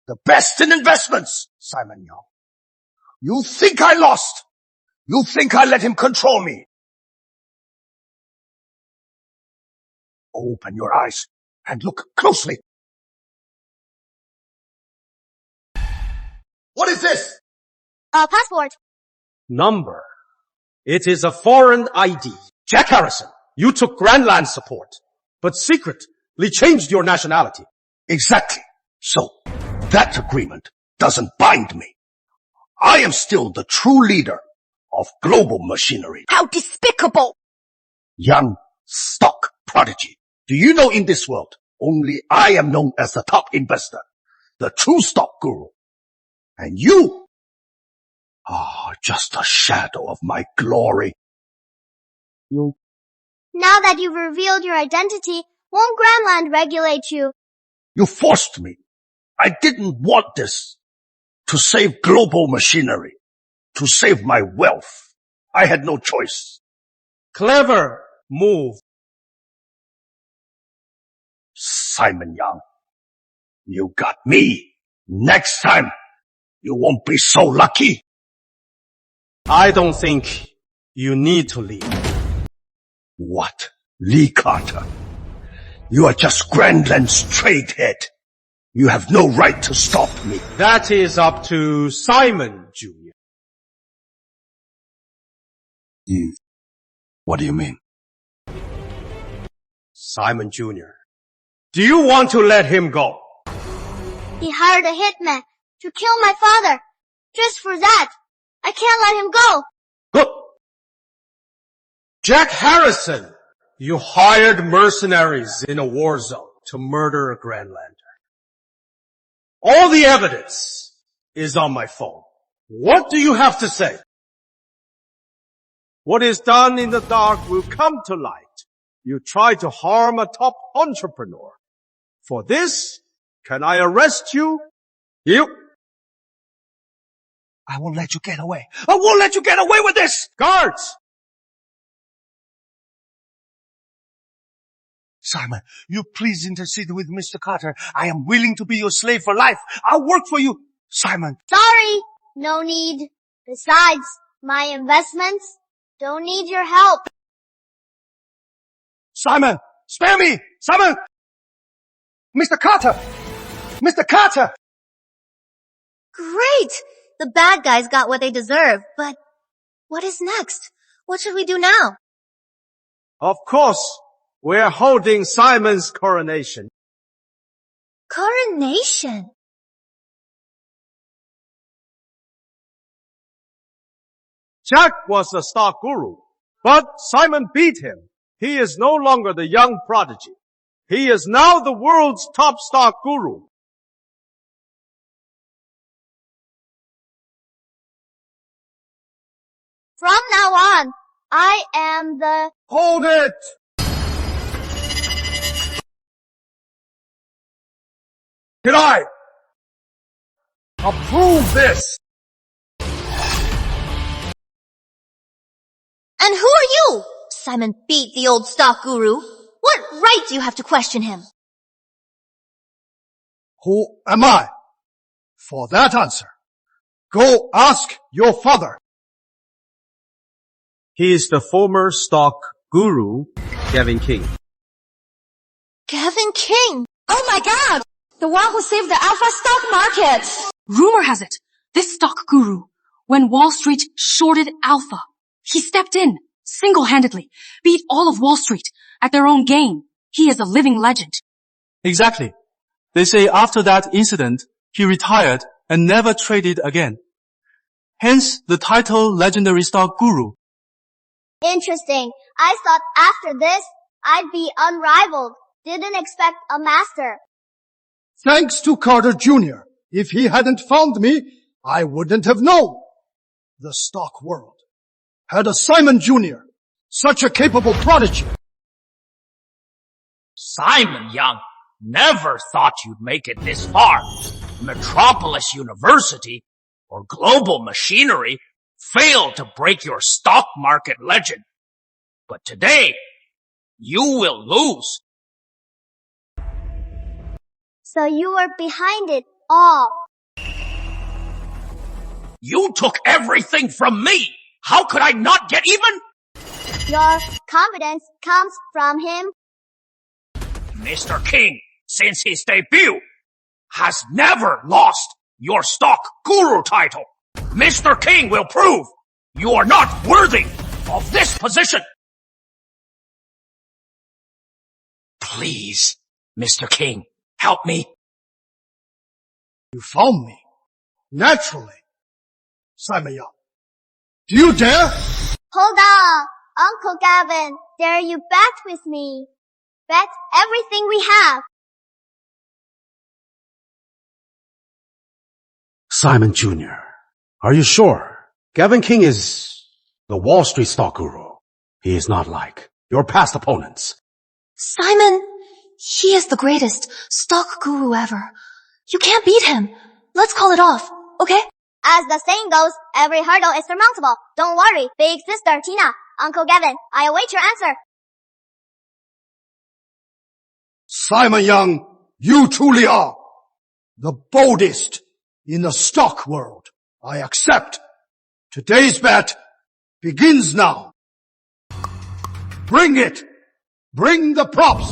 the best in investments, Simon Young. You think I lost? You think I let him control me? Open your eyes and look closely. What is this? A passport. Number. It is a foreign ID. Jack Harrison, you took Grandland support, but secretly changed your nationality. Exactly. So, that agreement doesn't bind me. I am still the true leader of Global Machinery. How despicable! Young stock prodigy. Do you know in this world, only I am known as the top investor, the true stock guru. And you are just a shadow of my glory. Now that you've revealed your identity, won't Grandland regulate you? You forced me. I didn't want this. To save Global Machinery. To save my wealth. I had no choice. Clever move. Simon Young, you got me. Next time, you won't be so lucky. I don't think you need to leave. What? Lee Carter? You are just Grandland's trade head. You have no right to stop me. That is up to Simon, Jr. What do you mean? Simon, Jr. Do you want to let him go? He hired a hitman to kill my father. Just for that, I can't let him go. Jack Harrison, you hired mercenaries in a war zone to murder a Grandlander. All the evidence is on my phone. What do you have to say? What is done in the dark will come to light. You tried to harm a top entrepreneur. For this, can I arrest you? I won't let you get away. I won't let you get away with this! Guards! Simon, you please intercede with Mr. Carter. I am willing to be your slave for life. I'll work for you. Simon. Sorry, no need. Besides, my investments don't need your help. Simon, spare me! Simon! Mr. Carter! Mr. Carter! Great! The bad guys got what they deserve, but what is next? What should we do now? Of course, we're holding Simon's coronation. Coronation? Jack was the stock guru, but Simon beat him. He is no longer the young prodigy. He is now the world's top stock guru. From now on, I am the... Hold it! Can I approve this? And who are you? Simon beat the old stock guru. What right do you have to question him? Who am I? For that answer, go ask your father. He is the former stock guru, Gavin King. Gavin King? Oh my god! The one who saved the alpha stock market! Rumor has it, this stock guru, when Wall Street shorted alpha, he stepped in, single-handedly, beat all of Wall Street at their own game. He is a living legend. Exactly. They say after that incident, he retired and never traded again. Hence the title Legendary Stock Guru. Interesting. I thought after this, I'd be unrivaled. Didn't expect a master. Thanks to Carter Jr. If he hadn't found me, I wouldn't have known. The stock world had a Simon Jr., such a capable prodigy. Simon Young, never thought you'd make it this far. Metropolis University or global machinery failed to break your stock market legend. But today, you will lose. So you were behind it all. You took everything from me. How could I not get even? Your confidence comes from him. Mr. King, since his debut, has never lost your stock guru title. Mr. King will prove you are not worthy of this position. Please, Mr. King, help me. You found me. Naturally. Simon Young. Do you dare? Hold on, Uncle Gavin. Dare you bet with me? Bet everything we have. Simon Jr., are you sure? Gavin King is the Wall Street stock guru. He is not like your past opponents. Simon, he is the greatest stock guru ever. You can't beat him. Let's call it off, okay? As the saying goes, every hurdle is surmountable. Don't worry, big sister Tina. Uncle Gavin, I await your answer. Simon Young, you truly are the boldest in the stock world. I accept. Today's bet begins now. Bring it. Bring the props.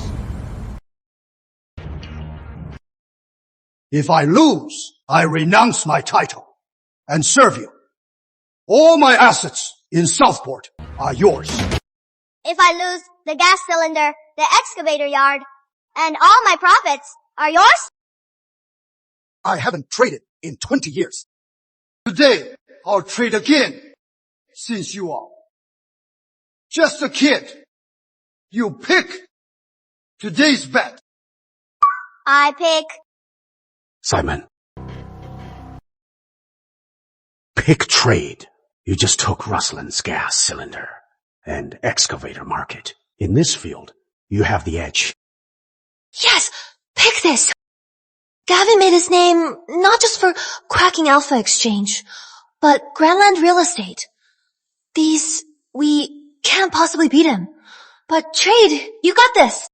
If I lose, I renounce my title and serve you. All my assets in Southport are yours. If I lose, the gas cylinder, the excavator yard, and all my profits are yours? I haven't traded in 20 years. Today, I'll trade again, since you are just a kid. You pick today's bet. I pick. Simon. Pick trade. You just took Ruslin's gas cylinder and excavator market. In this field, you have the edge. Yes, pick this. Gavin made his name not just for cracking Alpha Exchange, but Grandland Real Estate. These, we can't possibly beat him. But trade, you got this.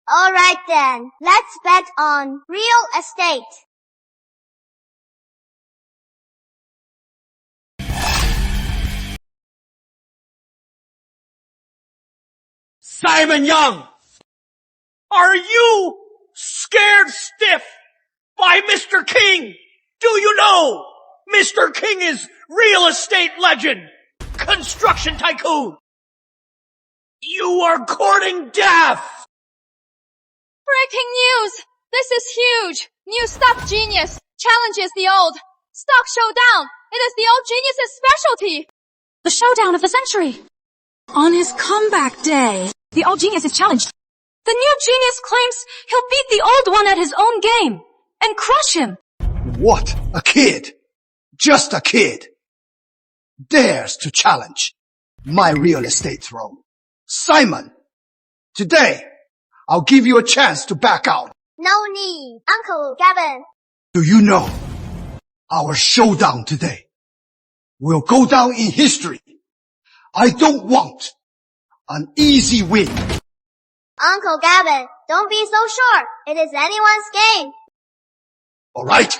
Alright then, let's bet on real estate. Simon Young, are you scared stiff by Mr. King? Do you know Mr. King is real estate legend, construction tycoon? You are courting death! Breaking news! This is huge! New stock genius challenges the old. Stock showdown! It is the old genius's specialty! The showdown of the century. On his comeback day, the old genius is challenged. The new genius claims he'll beat the old one at his own game and crush him. What a kid. Just a kid. Dares to challenge my real estate throne. Simon, today I'll give you a chance to back out. No need, Uncle Gavin. Do you know our showdown today will go down in history? I don't want an easy win. Uncle Gavin, don't be so sure. It is anyone's game. All right.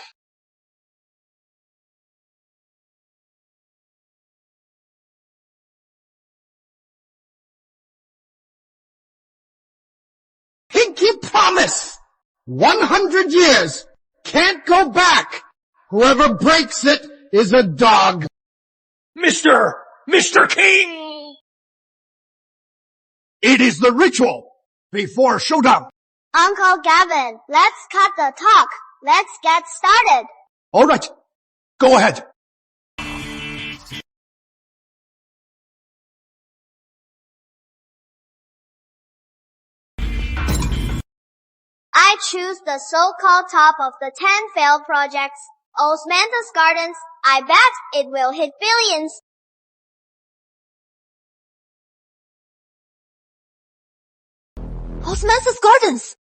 Pinky promise. 100 years. Can't go back. Whoever breaks it is a dog. Mr. King! It is the ritual before showdown. Uncle Gavin, let's cut the talk. Let's get started. All right. Go ahead. I choose the so-called top of the 10 failed projects. Osmanthus Gardens. I bet it will hit billions. Osmanthus Gardens!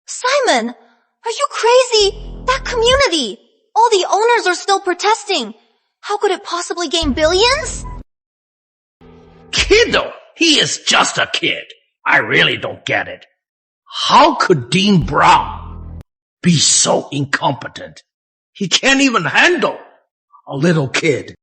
Simon, are you crazy? That community! All the owners are still protesting. How could it possibly gain billions? Kiddo, he is just a kid. I really don't get it. How could Dean Brown be so incompetent? He can't even handle a little kid.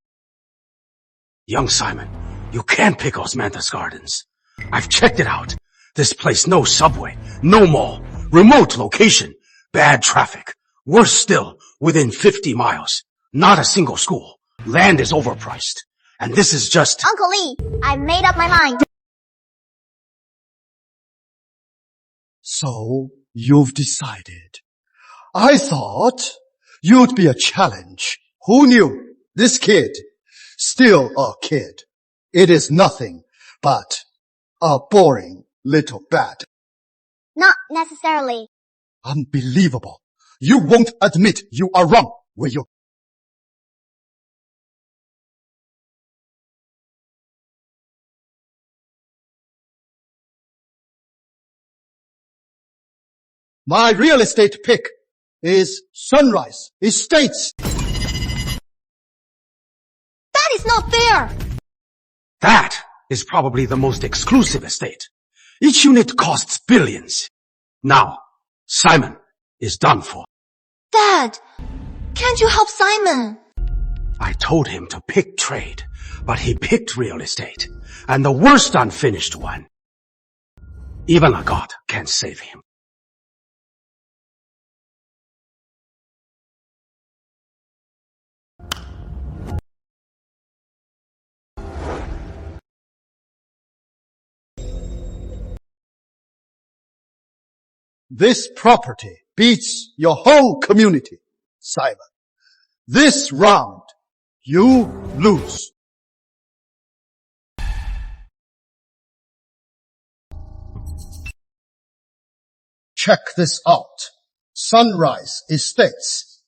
Young Simon, you can't pick Osmanthus Gardens. I've checked it out. This place, no subway, no mall, remote location, bad traffic. Worse still, within 50 miles. Not a single school. Land is overpriced. And this is just... Uncle Lee, I've made up my mind. So, you've decided. I thought you'd be a challenge. Who knew? This kid, still a kid. It is nothing but a boring little bat. Not necessarily. Unbelievable. You won't admit you are wrong, will you? My real estate pick is Sunrise Estates. That is not fair! That is probably the most exclusive estate. Each unit costs billions. Now, Simon is done for. Dad, can't you help Simon? I told him to pick trade, but he picked real estate, and the worst unfinished one. Even a god can't save him. This property beats your whole community, Simon. This round, you lose. Check this out. Sunrise Estates,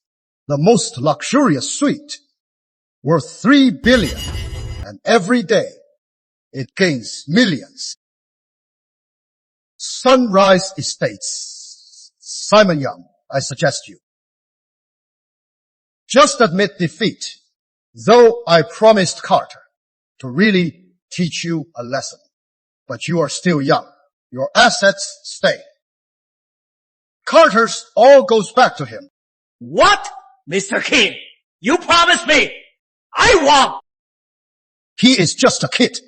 the most luxurious suite, worth 3 billion, and every day it gains millions. Sunrise Estates. Simon Young, I suggest you. Just admit defeat, though I promised Carter to really teach you a lesson. But you are still young. Your assets stay. Carter's all goes back to him. What? Mr. King, you promised me. I won. He is just a kid.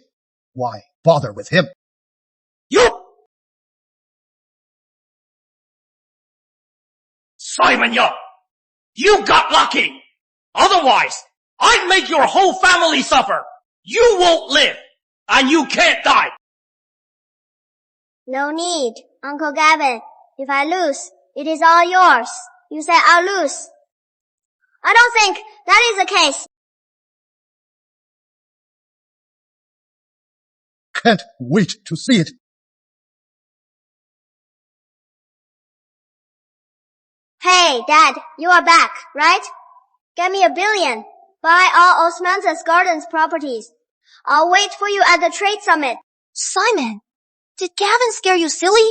Why bother with him? Simon Young, you got lucky. Otherwise, I'd make your whole family suffer. You won't live, and you can't die. No need, Uncle Gavin. If I lose, it is all yours. You said I'll lose. I don't think that is the case. Can't wait to see it. Hey, Dad, you are back, right? Get me $1 billion. Buy all Osmanthus Gardens properties. I'll wait for you at the trade summit. Simon, did Gavin scare you silly?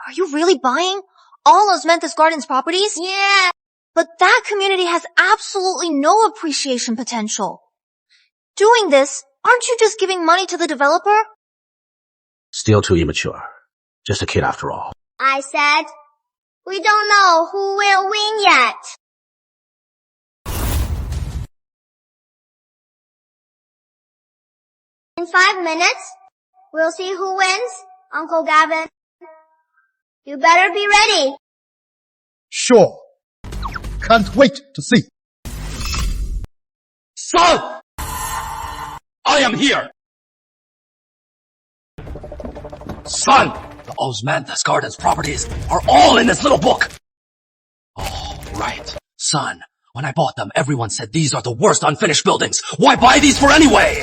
Are you really buying all Osmanthus Gardens properties? Yeah. But that community has absolutely no appreciation potential. Doing this, aren't you just giving money to the developer? Still too immature. Just a kid after all. I said, we don't know who will win yet. In 5 minutes, we'll see who wins, Uncle Gavin. You better be ready. Sure. Can't wait to see. Son! I am here! Son! The Osmanthus Gardens properties are all in this little book. Oh, right. Son, when I bought them, everyone said these are the worst unfinished buildings. Why buy these for anyway?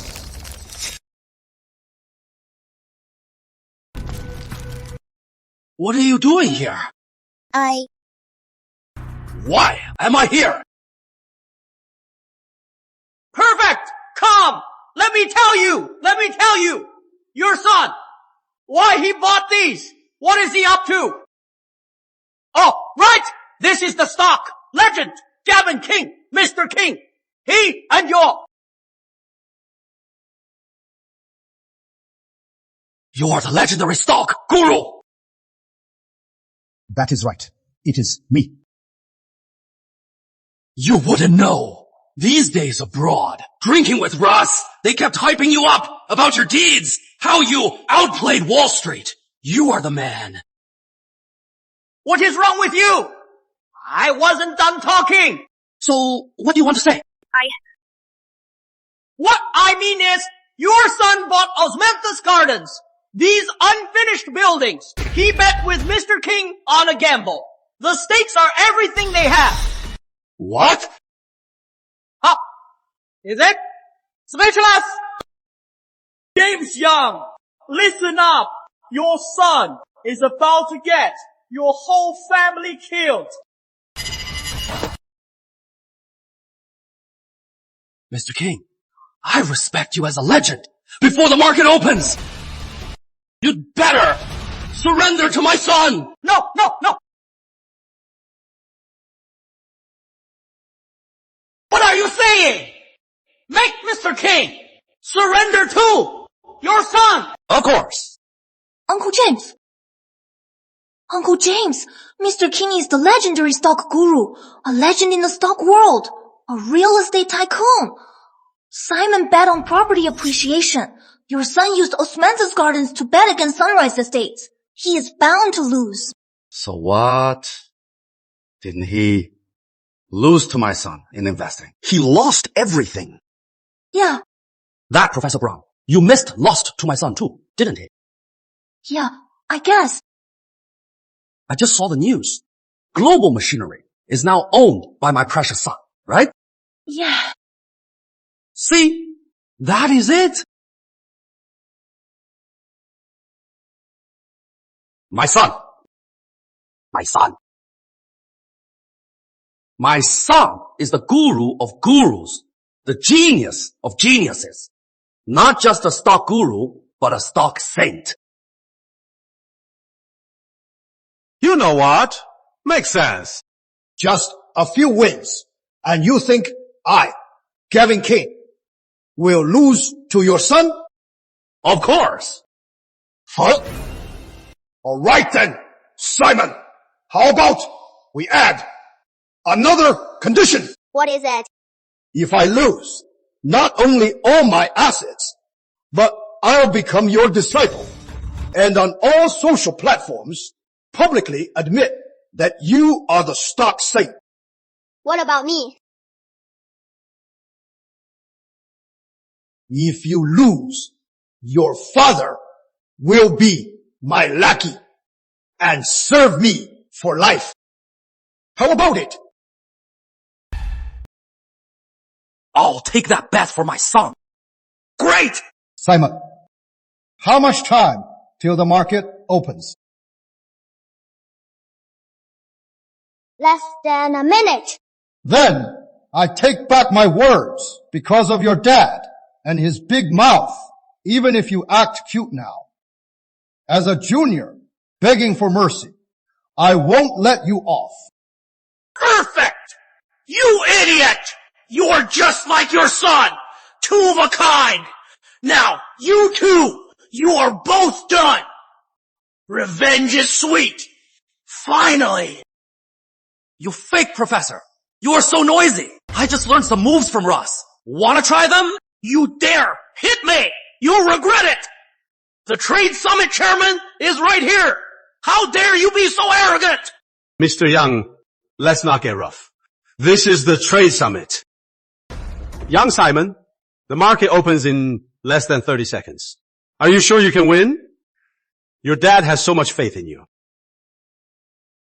What are you doing here? Why am I here? Perfect! Come! Let me tell you! Your son! Why he bought these? What is he up to? Oh, right! This is the stock! Legend! Gavin King! Mr. King! He and your... You're the legendary stock guru! That is right. It is me. You wouldn't know. These days abroad, drinking with Russ, they kept hyping you up about your deeds, how you outplayed Wall Street. You are the man. What is wrong with you? I wasn't done talking. So, what do you want to say? What I mean is, your son bought Osmanthus Gardens. These unfinished buildings. He bet with Mr. King on a gamble. The stakes are everything they have. What? Huh? Is it? Speechless? James Young, listen up. Your son is about to get your whole family killed. Mr. King, I respect you as a legend before the market opens. You'd better surrender to my son. No. What are you saying? Make Mr. King surrender to your son. Of course. Uncle James, Mr. King is the legendary stock guru, a legend in the stock world, a real estate tycoon. Simon bet on property appreciation. Your son used Osmanthus Gardens to bet against Sunrise Estates. He is bound to lose. So what? Didn't he lose to my son in investing? He lost everything. Yeah, That, Professor Brown, you lost to my son too, didn't he? yeah, I guess. I just saw the news. Global Machinery is now owned by my precious son, right? Yeah. See? That is it. My son is the guru of gurus, the genius of geniuses. Not just a stock guru, but a stock saint. You know what? Makes sense. Just a few wins, and you think I, Gavin King, will lose to your son? Of course. Huh? All right then, Simon. How about we add another condition? What is it? If I lose, not only all my assets, but I'll become your disciple, and on all social platforms, publicly admit that you are the stock saint. What about me? If you lose, your father will be my lackey and serve me for life. How about it? I'll take that bet for my son. Great! Simon, how much time till the market opens? Less than a minute. Then I take back my words because of your dad and his big mouth, even if you act cute now. As a junior begging for mercy, I won't let you off. Perfect! You idiot! You're just like your son! Two of a kind! Now, you two, you are both done! Revenge is sweet! Finally! You fake professor! You are so noisy! I just learned some moves from Ross. Wanna try them? You dare hit me! You'll regret it! The Trade Summit chairman is right here! How dare you be so arrogant! Mr. Young, let's not get rough. This is the Trade Summit. Young Simon, the market opens in less than 30 seconds. Are you sure you can win? Your dad has so much faith in you.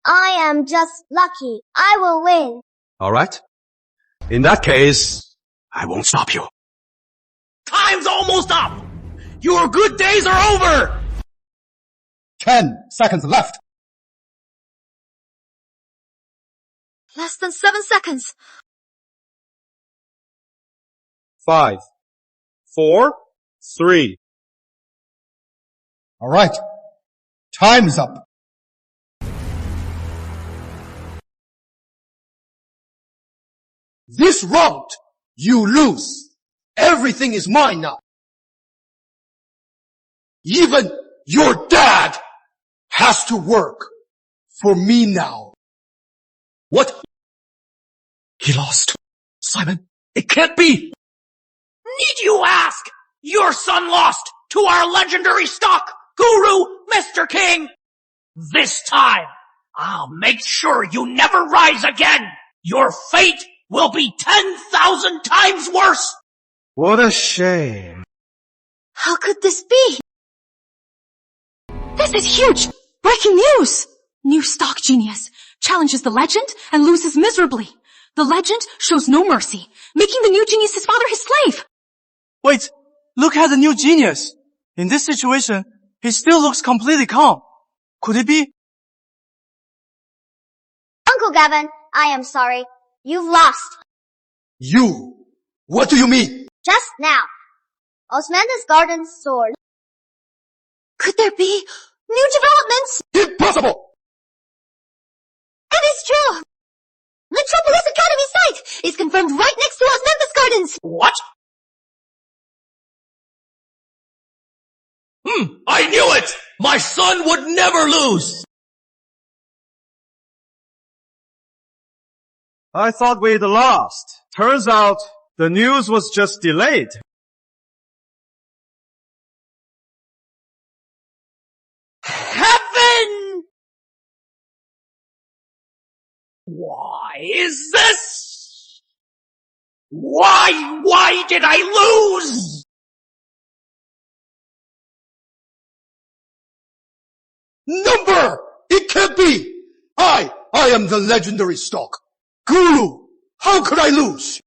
I am just lucky. I will win. All right. In that case, I won't stop you. Time's almost up! Your good days are over! 10 seconds left. Less than 7 seconds. 5, 4, 3. All right. Time's up. This round, you lose. Everything is mine now. Even your dad has to work for me now. What? He lost. Simon, it can't be. Need you ask? Your son lost to our legendary stock guru, Mr. King. This time, I'll make sure you never rise again. Your fate will be 10,000 times worse. What a shame. How could this be? This is huge! Breaking news! New stock genius challenges the legend and loses miserably. The legend shows no mercy, making the new genius's father his slave. Wait, look at the new genius. In this situation, he still looks completely calm. Could it be? Uncle Gavin, I am sorry. You've lost. You? What do you mean? Just now. Osmanthus Garden's sword. Could there be new developments? Impossible! It is true! Metropolis Academy site is confirmed right next to Osmanthus Gardens! What? I knew it! My son would never lose! I thought we'd lost. Turns out the news was just delayed. Heaven! Why is this? Why did I lose? Number! It can't be! I am the legendary stock. Guru! How could I lose?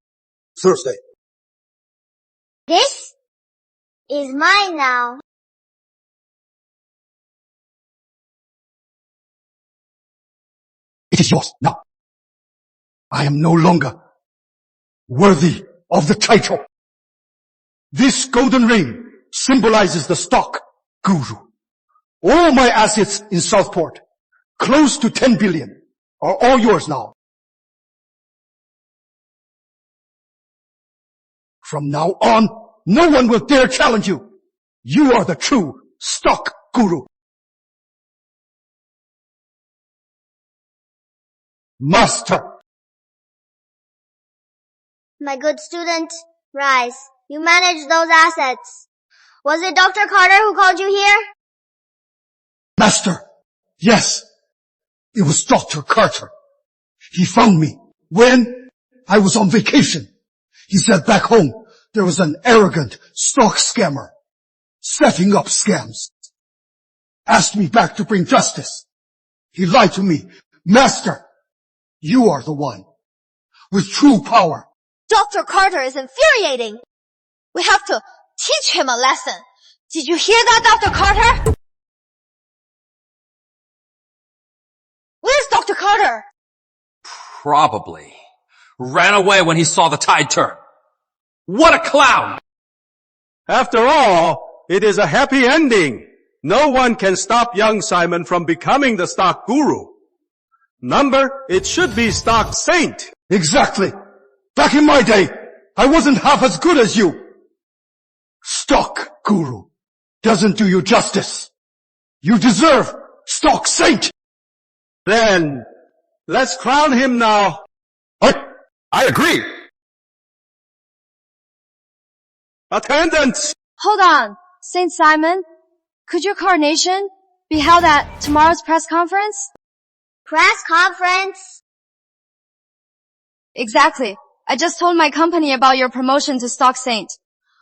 Thursday. This is mine now. It is yours now. I am no longer worthy of the title. This golden ring symbolizes the stock, Guru. All my assets in Southport, close to 10 billion, are all yours now. From now on, no one will dare challenge you. You are the true stock guru. Master. My good student, rise. You manage those assets. Was it Dr. Carter who called you here? Master. Yes. It was Dr. Carter. He found me when I was on vacation. He said back home there was an arrogant stock scammer setting up scams. Asked me back to bring justice. He lied to me. Master, you are the one with true power. Dr. Carter is infuriating. We have to teach him a lesson. Did you hear that, Dr. Carter? Where's Dr. Carter? Probably. Ran away when he saw the tide turn. What a clown! After all, it is a happy ending. No one can stop young Simon from becoming the stock guru. Number, it should be stock saint. Exactly. Back in my day, I wasn't half as good as you. Stock guru doesn't do you justice. You deserve stock saint. Then, let's crown him now. I agree. Attendance! Hold on, Saint Simon. Could your coronation be held at tomorrow's press conference? Press conference? Exactly. I just told my company about your promotion to stock saint.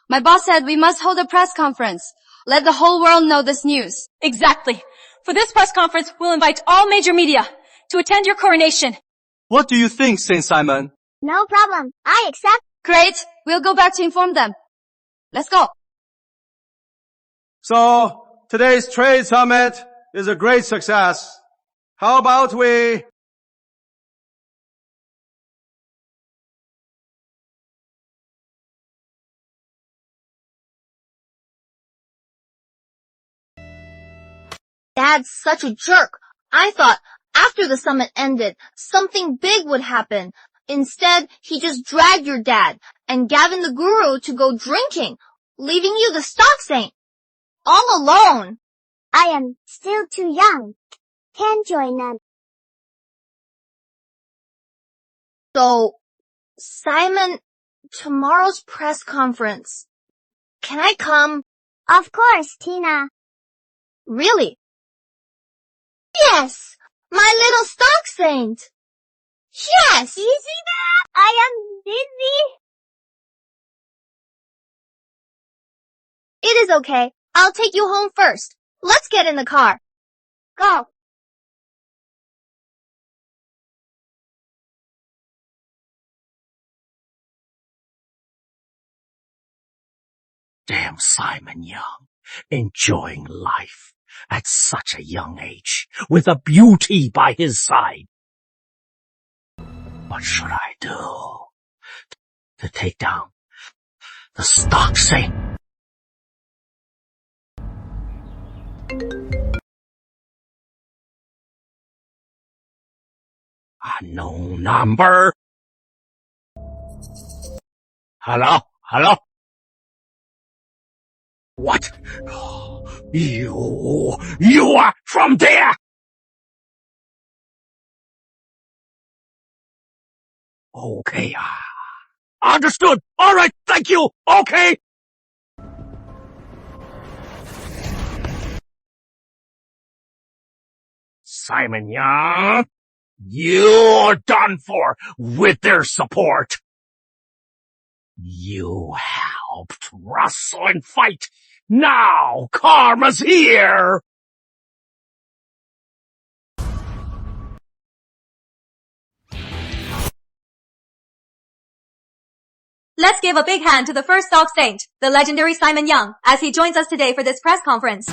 My boss said we must hold a press conference. Let the whole world know this news. Exactly. For this press conference, we'll invite all major media to attend your coronation. What do you think, Saint Simon? No problem. I accept. Great. We'll go back to inform them. Let's go. So, today's trade summit is a great success. How about we... Dad's such a jerk. I thought after the summit ended, something big would happen. Instead, he just dragged your dad and Gavin the guru to go drinking, leaving you the stock saint. All alone. I am still too young. Can't join them. So, Simon, tomorrow's press conference. Can I come? Of course, Tina. Really? Yes! My little stock saint! Yes! Do you see that? I am dizzy. It is okay. I'll take you home first. Let's get in the car. Go. Damn Simon Young, enjoying life at such a young age, with a beauty by his side. What should I do to take down the stock saint? Unknown number. Hello? Hello? What? You are from there! Okay, understood. All right, thank you. Okay. Simon Young, you're done for with their support. You helped wrestle and fight. Now karma's here. Let's give a big hand to the first stock saint, the legendary Simon Young, as he joins us today for this press conference.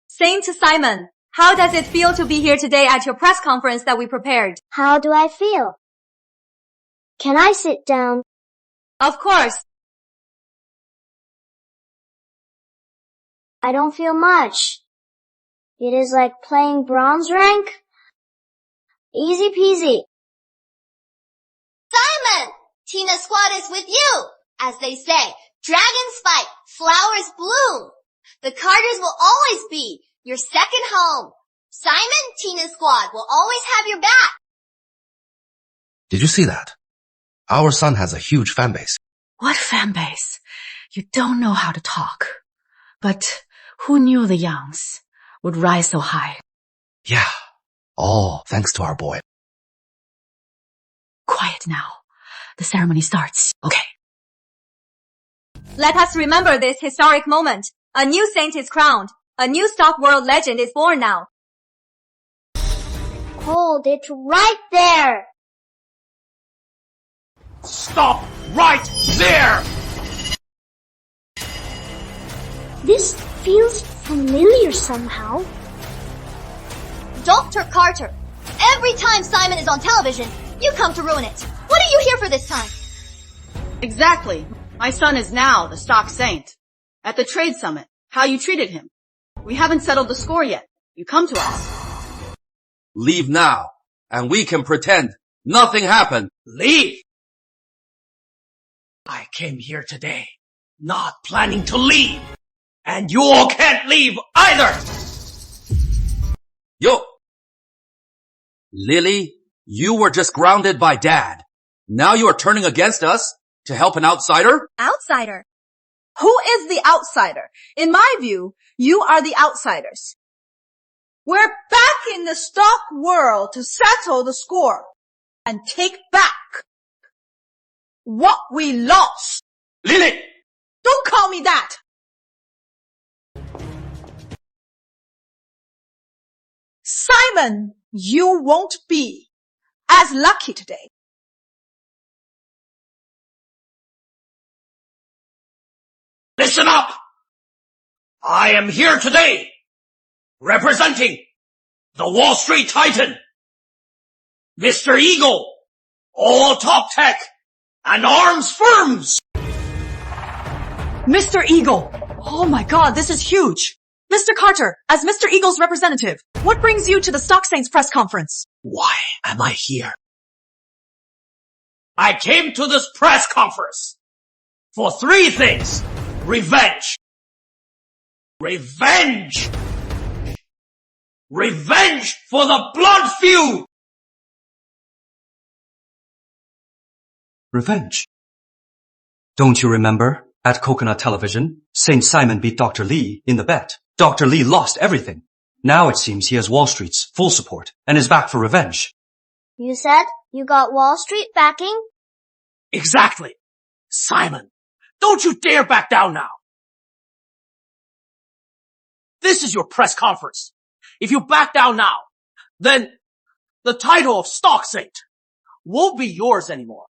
Saint Simon, how does it feel to be here today at your press conference that we prepared? How do I feel? Can I sit down? Of course. I don't feel much. It is like playing bronze rank. Easy peasy. Simon! Tina's squad is with you! As they say, dragons fight, flowers bloom. The Carters will always be your second home. Simon, Tina's squad will always have your back. Did you see that? Our son has a huge fan base. What fan base? You don't know how to talk. But who knew the Youngs would rise so high? Yeah. All thanks to our boy. Quiet now. The ceremony starts. Okay. Let us remember this historic moment. A new saint is crowned. A new stock world legend is born now. Hold it right there. Stop right there! This feels familiar somehow. Dr. Carter, every time Simon is on television, you come to ruin it. What are you here for this time? Exactly. My son is now the stock saint. At the trade summit, how you treated him. We haven't settled the score yet. You come to us. Leave now, and we can pretend nothing happened. Leave? I came here today not planning to leave. And you all can't leave either! Yo! Lily, you were just grounded by Dad. Now you are turning against us to help an outsider? Outsider? Who is the outsider? In my view, you are the outsiders. We're back in the stock world to settle the score and take back what we lost. Lily! Don't call me that! Simon, you won't be as lucky today. Listen up! I am here today representing the Wall Street Titan, Mr. Eagle, all top tech and arms firms. Mr. Eagle! Oh my god, this is huge! Mr. Carter, as Mr. Eagle's representative, what brings you to the Stock Saints press conference? Why am I here? I came to this press conference for 3 things. Revenge. Revenge. Revenge for the blood feud. Revenge. Don't you remember? At Coconut Television, St. Simon beat Dr. Lee in the bet. Dr. Lee lost everything. Now it seems he has Wall Street's full support and is back for revenge. You said you got Wall Street backing? Exactly. Simon, don't you dare back down now. This is your press conference. If you back down now, then the title of Stock Saint won't be yours anymore.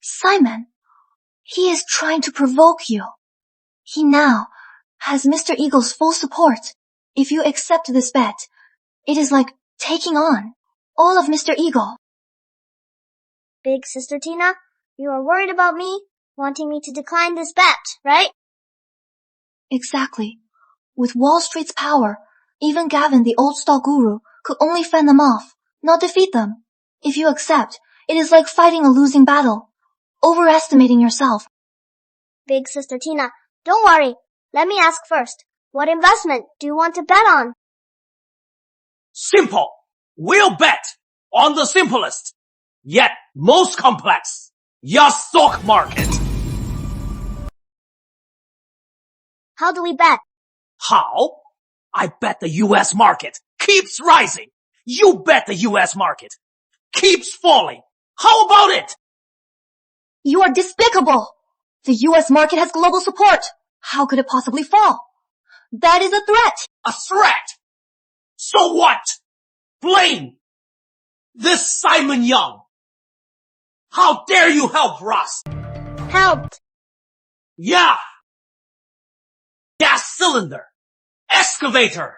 Simon, he is trying to provoke you. He now has Mr. Eagle's full support. If you accept this bet, it is like taking on all of Mr. Eagle. Big Sister Tina, you are worried about me, wanting me to decline this bet, right? Exactly. With Wall Street's power, even Gavin, the old stock guru, could only fend them off, not defeat them. If you accept, it is like fighting a losing battle, overestimating yourself. Big Sister Tina, don't worry. Let me ask first. What investment do you want to bet on? Simple. We'll bet on the simplest, yet most complex, your stock market. How do we bet? How? I bet the US market keeps rising. You bet the US market keeps falling. How about it? You are despicable. The US market has global support. How could it possibly fall? That is a threat. A threat? So what? Blame this Simon Young. How dare you help Ross? Helped. Yeah. Gas cylinder. Excavator.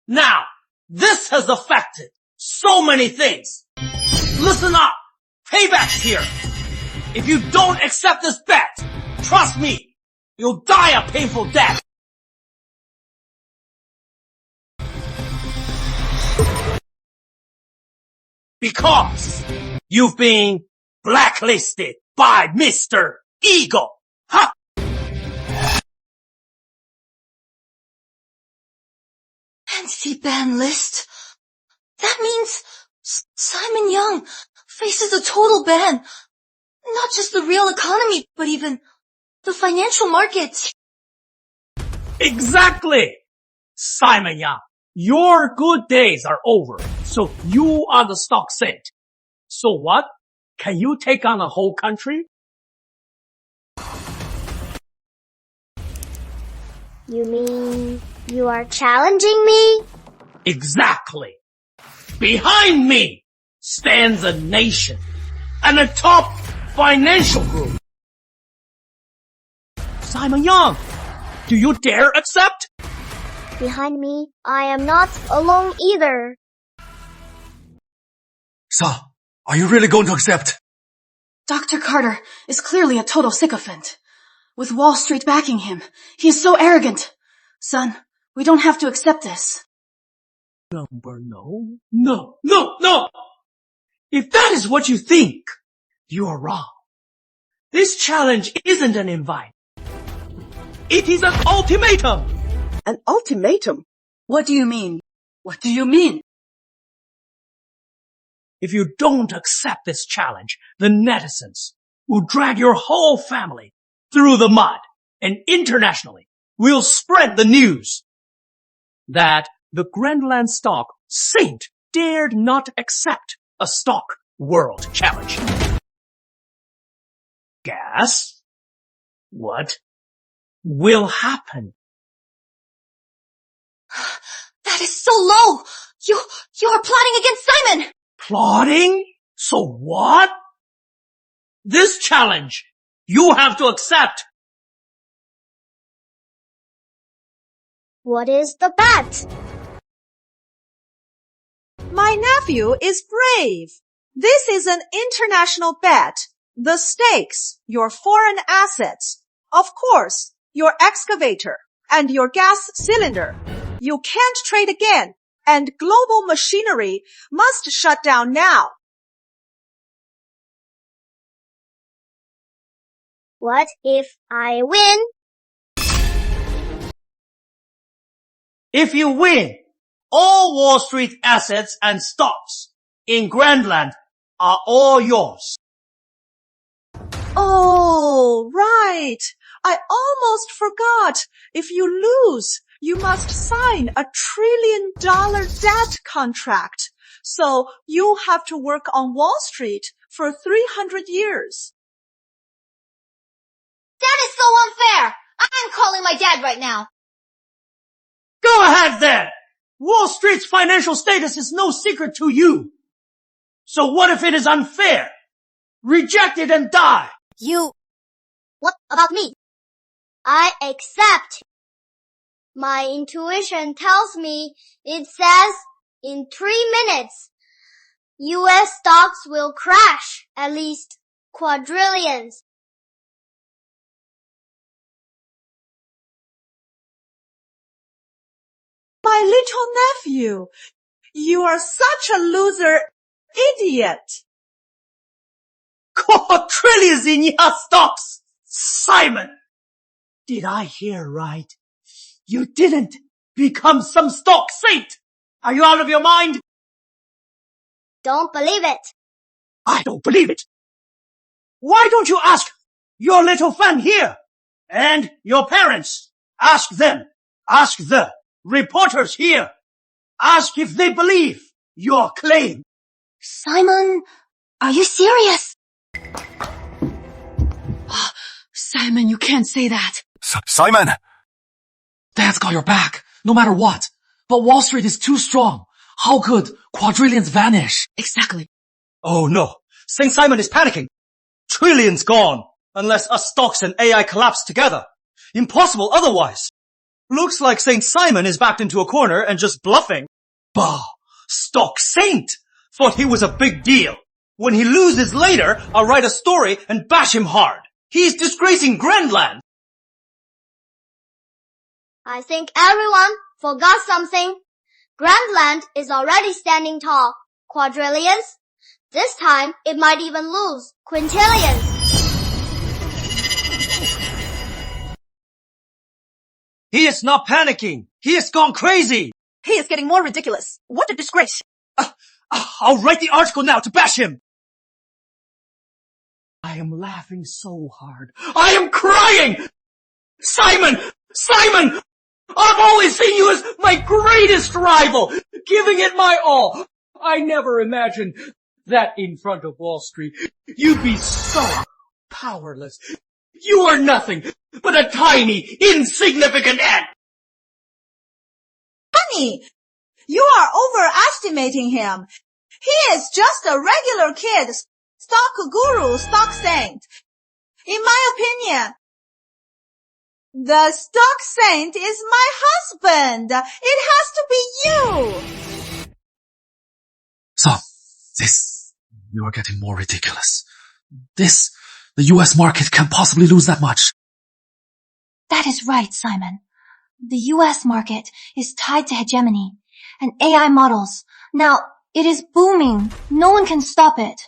Now, this has affected so many things. Listen up. Payback's here. If you don't accept this bet, trust me, you'll die a painful death. Because you've been blacklisted by Mr. Eagle. Ha! Entity ban list? That means Simon Young faces a total ban. Not just the real economy, but even the financial markets. Exactly! Simon Young, your good days are over, so you are the stock saint. So what? Can you take on a whole country? You mean you are challenging me? Exactly. Behind me stands a nation and a top financial group. Simon Young, do you dare accept? Behind me, I am not alone either. So, are you really going to accept? Dr. Carter is clearly a total sycophant. with Wall Street backing him. He is so arrogant. Son, we don't have to accept this. No. If that is what you think, you are wrong. This challenge isn't an invite. It is an ultimatum. An ultimatum? What do you mean? What do you mean? If you don't accept this challenge, the netizens will drag your whole family through the mud, and internationally we'll spread the news that the Grandland Stock Saint dared not accept a stock world challenge. Guess what will happen? That is so low! You are plotting against Simon! Plotting? So what? This challenge you have to accept. What is the bet? My nephew is brave. This is an international bet. The stakes, your foreign assets, of course, your excavator and your gas cylinder. You can't trade again, and global machinery must shut down now. What if I win? If you win, all Wall Street assets and stocks in Grandland are all yours. Oh, right. I almost forgot. If you lose, you must sign a $1 trillion debt contract. So you have to work on Wall Street for 300 years. That is so unfair! I'm calling my dad right now. Go ahead then! Wall Street's financial status is no secret to you. So what if it is unfair? Reject it and die. What about me? I accept. My intuition tells me it says in 3 minutes, US stocks will crash at least quadrillions. My little nephew, you are such a loser idiot. Quadrillions in your stocks, Simon! Did I hear right? You didn't become some stock saint! Are you out of your mind? Don't believe it. I don't believe it. Why don't you ask your little friend here and your parents? Ask them. Ask the reporters here. Ask if they believe your claim. Simon, are you serious? Simon, you can't say that. Simon! Dad's got your back, no matter what. But Wall Street is too strong. How could quadrillions vanish? Exactly. Oh no, St. Simon is panicking. Trillions gone, unless us stocks and AI collapse together. Impossible otherwise. Looks like St. Simon is backed into a corner and just bluffing. Bah, stock saint! Thought he was a big deal. When he loses later, I'll write a story and bash him hard. He's disgracing Grandland. I think everyone forgot something. Grandland is already standing tall. Quadrillions? This time, it might even lose quintillions. He is not panicking. He has gone crazy. He is getting more ridiculous. What a disgrace. I'll write the article now to bash him. I am laughing so hard. I am crying! Simon! Simon! I've always seen you as my greatest rival, giving it my all. I never imagined that in front of Wall Street, you'd be so powerless. You are nothing but a tiny, insignificant ant. Honey, you are overestimating him. He is just a regular kid, stock guru, stock saint. In my opinion, the stock saint is my husband. It has to be you. So, you are getting more ridiculous. The US market can't possibly lose that much. That is right, Simon. The US market is tied to hegemony and AI models. Now, it is booming. No one can stop it.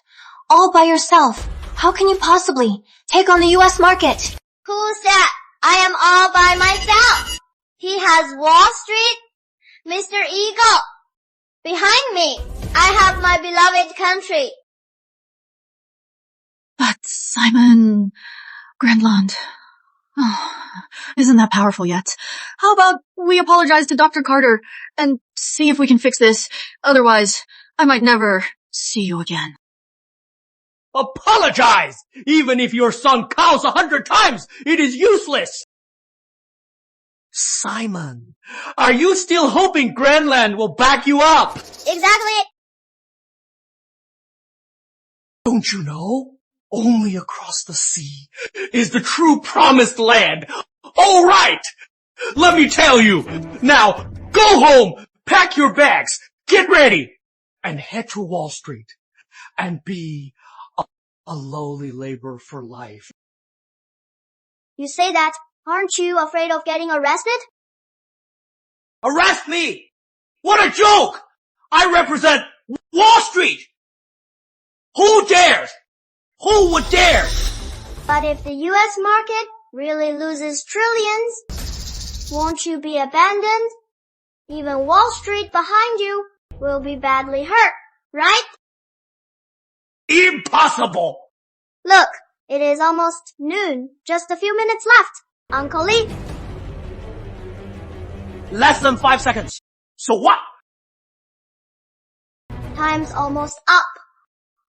All by yourself. How can you possibly take on the US market? Who's that? I am all by myself. He has Wall Street, Mr. Eagle. Behind me, I have my beloved country. But Simon Grandland, oh, isn't that powerful yet? How about we apologize to Dr. Carter and see if we can fix this? Otherwise, I might never see you again. Apologize! Even if your son cows 100 times, it is useless! Simon, are you still hoping Grandland will back you up? Exactly. Don't you know? Only across the sea is the true promised land. All right! Let me tell you. Now, go home, pack your bags, get ready, and head to Wall Street and be a lowly laborer for life. You say that, aren't you afraid of getting arrested? Arrest me! What a joke! I represent Wall Street! Who dares? Who would dare? But if the US market really loses trillions, won't you be abandoned? Even Wall Street behind you will be badly hurt, right? Impossible! Look, it is almost noon. Just a few minutes left. Uncle Lee. Less than 5 seconds. So what? Time's almost up.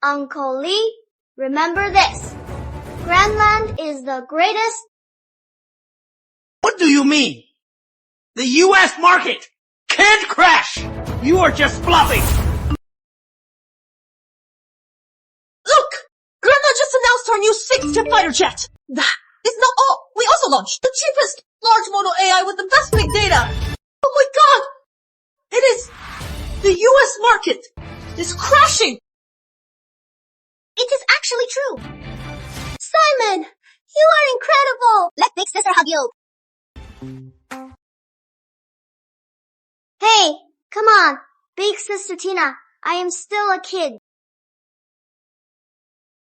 Uncle Lee, remember this. Grandland is the greatest. What do you mean? The US market can't crash. You are just bluffing. Look! Grandma just announced our new 6th fighter jet. That is not all. We also launched the cheapest large model AI with the best big data. Oh my god! It is... the US market is crashing. It is actually true. Simon, you are incredible. Let Big Sister hug you. Hey, come on. Big Sister Tina, I am still a kid.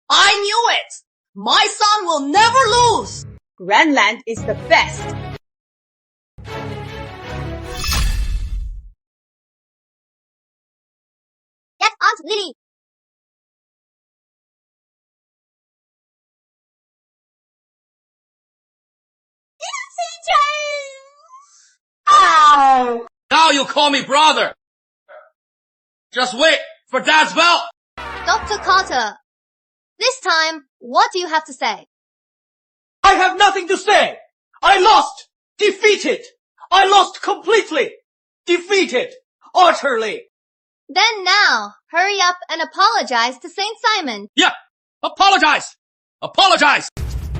I knew it! My son will never lose! Grandland is the best. Get Aunt Lily. Ow! Now you call me brother. Just wait for Dad's bell. Dr. Carter, this time, what do you have to say? I have nothing to say. I lost. Defeated. I lost completely. Defeated. Utterly. Then now, hurry up and apologize to Saint Simon. Yeah. Apologize. Apologize.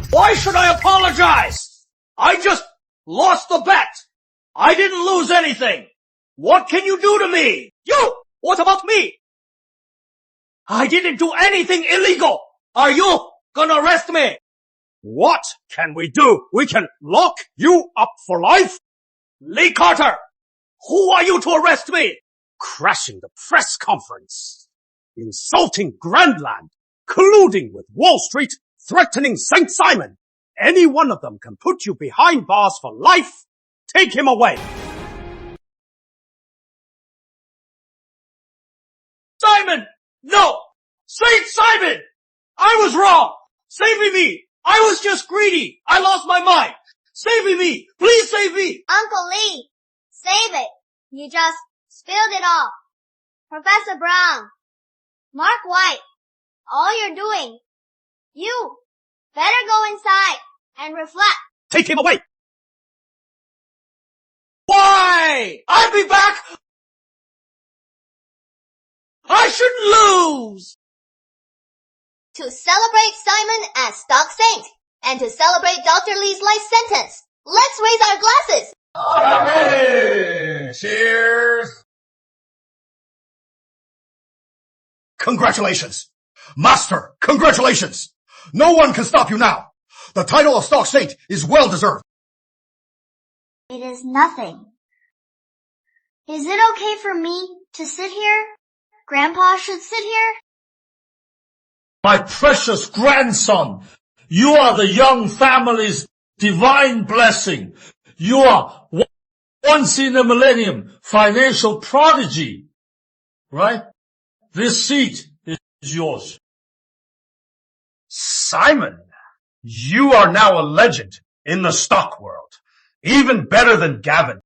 Why should I apologize? I just lost the bet. I didn't lose anything. What can you do to me? You! What about me? I didn't do anything illegal. Are you gonna arrest me? What can we do? We can lock you up for life? Lee Carter, who are you to arrest me? Crashing the press conference, insulting Grandland, colluding with Wall Street, threatening St. Simon. Any one of them can put you behind bars for life. Take him away. Simon! No! St. Simon! I was wrong! Save me! I was just greedy! I lost my mind! Save me! Please save me! Uncle Lee, save it. You just spilled it all. Professor Brown, Mark White, all you're doing. You better go inside and reflect. Take him away! Why? I'll be back! I shouldn't lose! To celebrate Simon as Stock Saint, and to celebrate Dr. Lee's life sentence, let's raise our glasses! Hey, cheers! Congratulations! Master, congratulations! No one can stop you now! The title of Stock Saint is well deserved. It is nothing. Is it okay for me to sit here? Grandpa should sit here? My precious grandson, you are the young family's divine blessing. You are once in a millennium financial prodigy, right? This seat is yours. Simon, you are now a legend in the stock world. Even better than Gavin.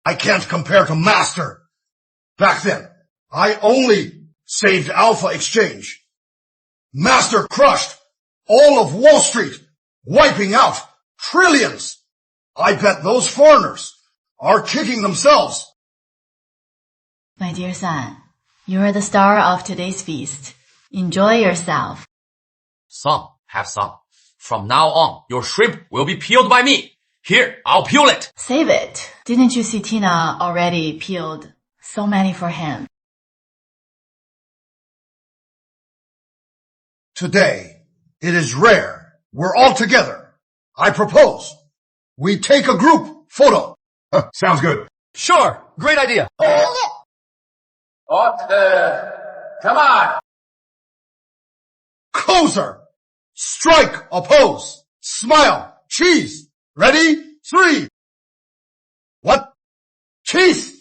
I can't compare to Master. Back then, I only saved Alpha Exchange. Master crushed all of Wall Street, wiping out trillions. I bet those foreigners are kicking themselves. My dear son, you are the star of today's feast. Enjoy yourself. Son, have some. From now on, your shrimp will be peeled by me. Here, I'll peel it. Save it. Didn't you see Tina already peeled so many for him? Today, it is rare. We're all together. I propose we take a group photo. Sounds good. Sure, great idea. Come on. Closer. Strike a pose. Smile. Cheese. Ready? 3. What? Cheese.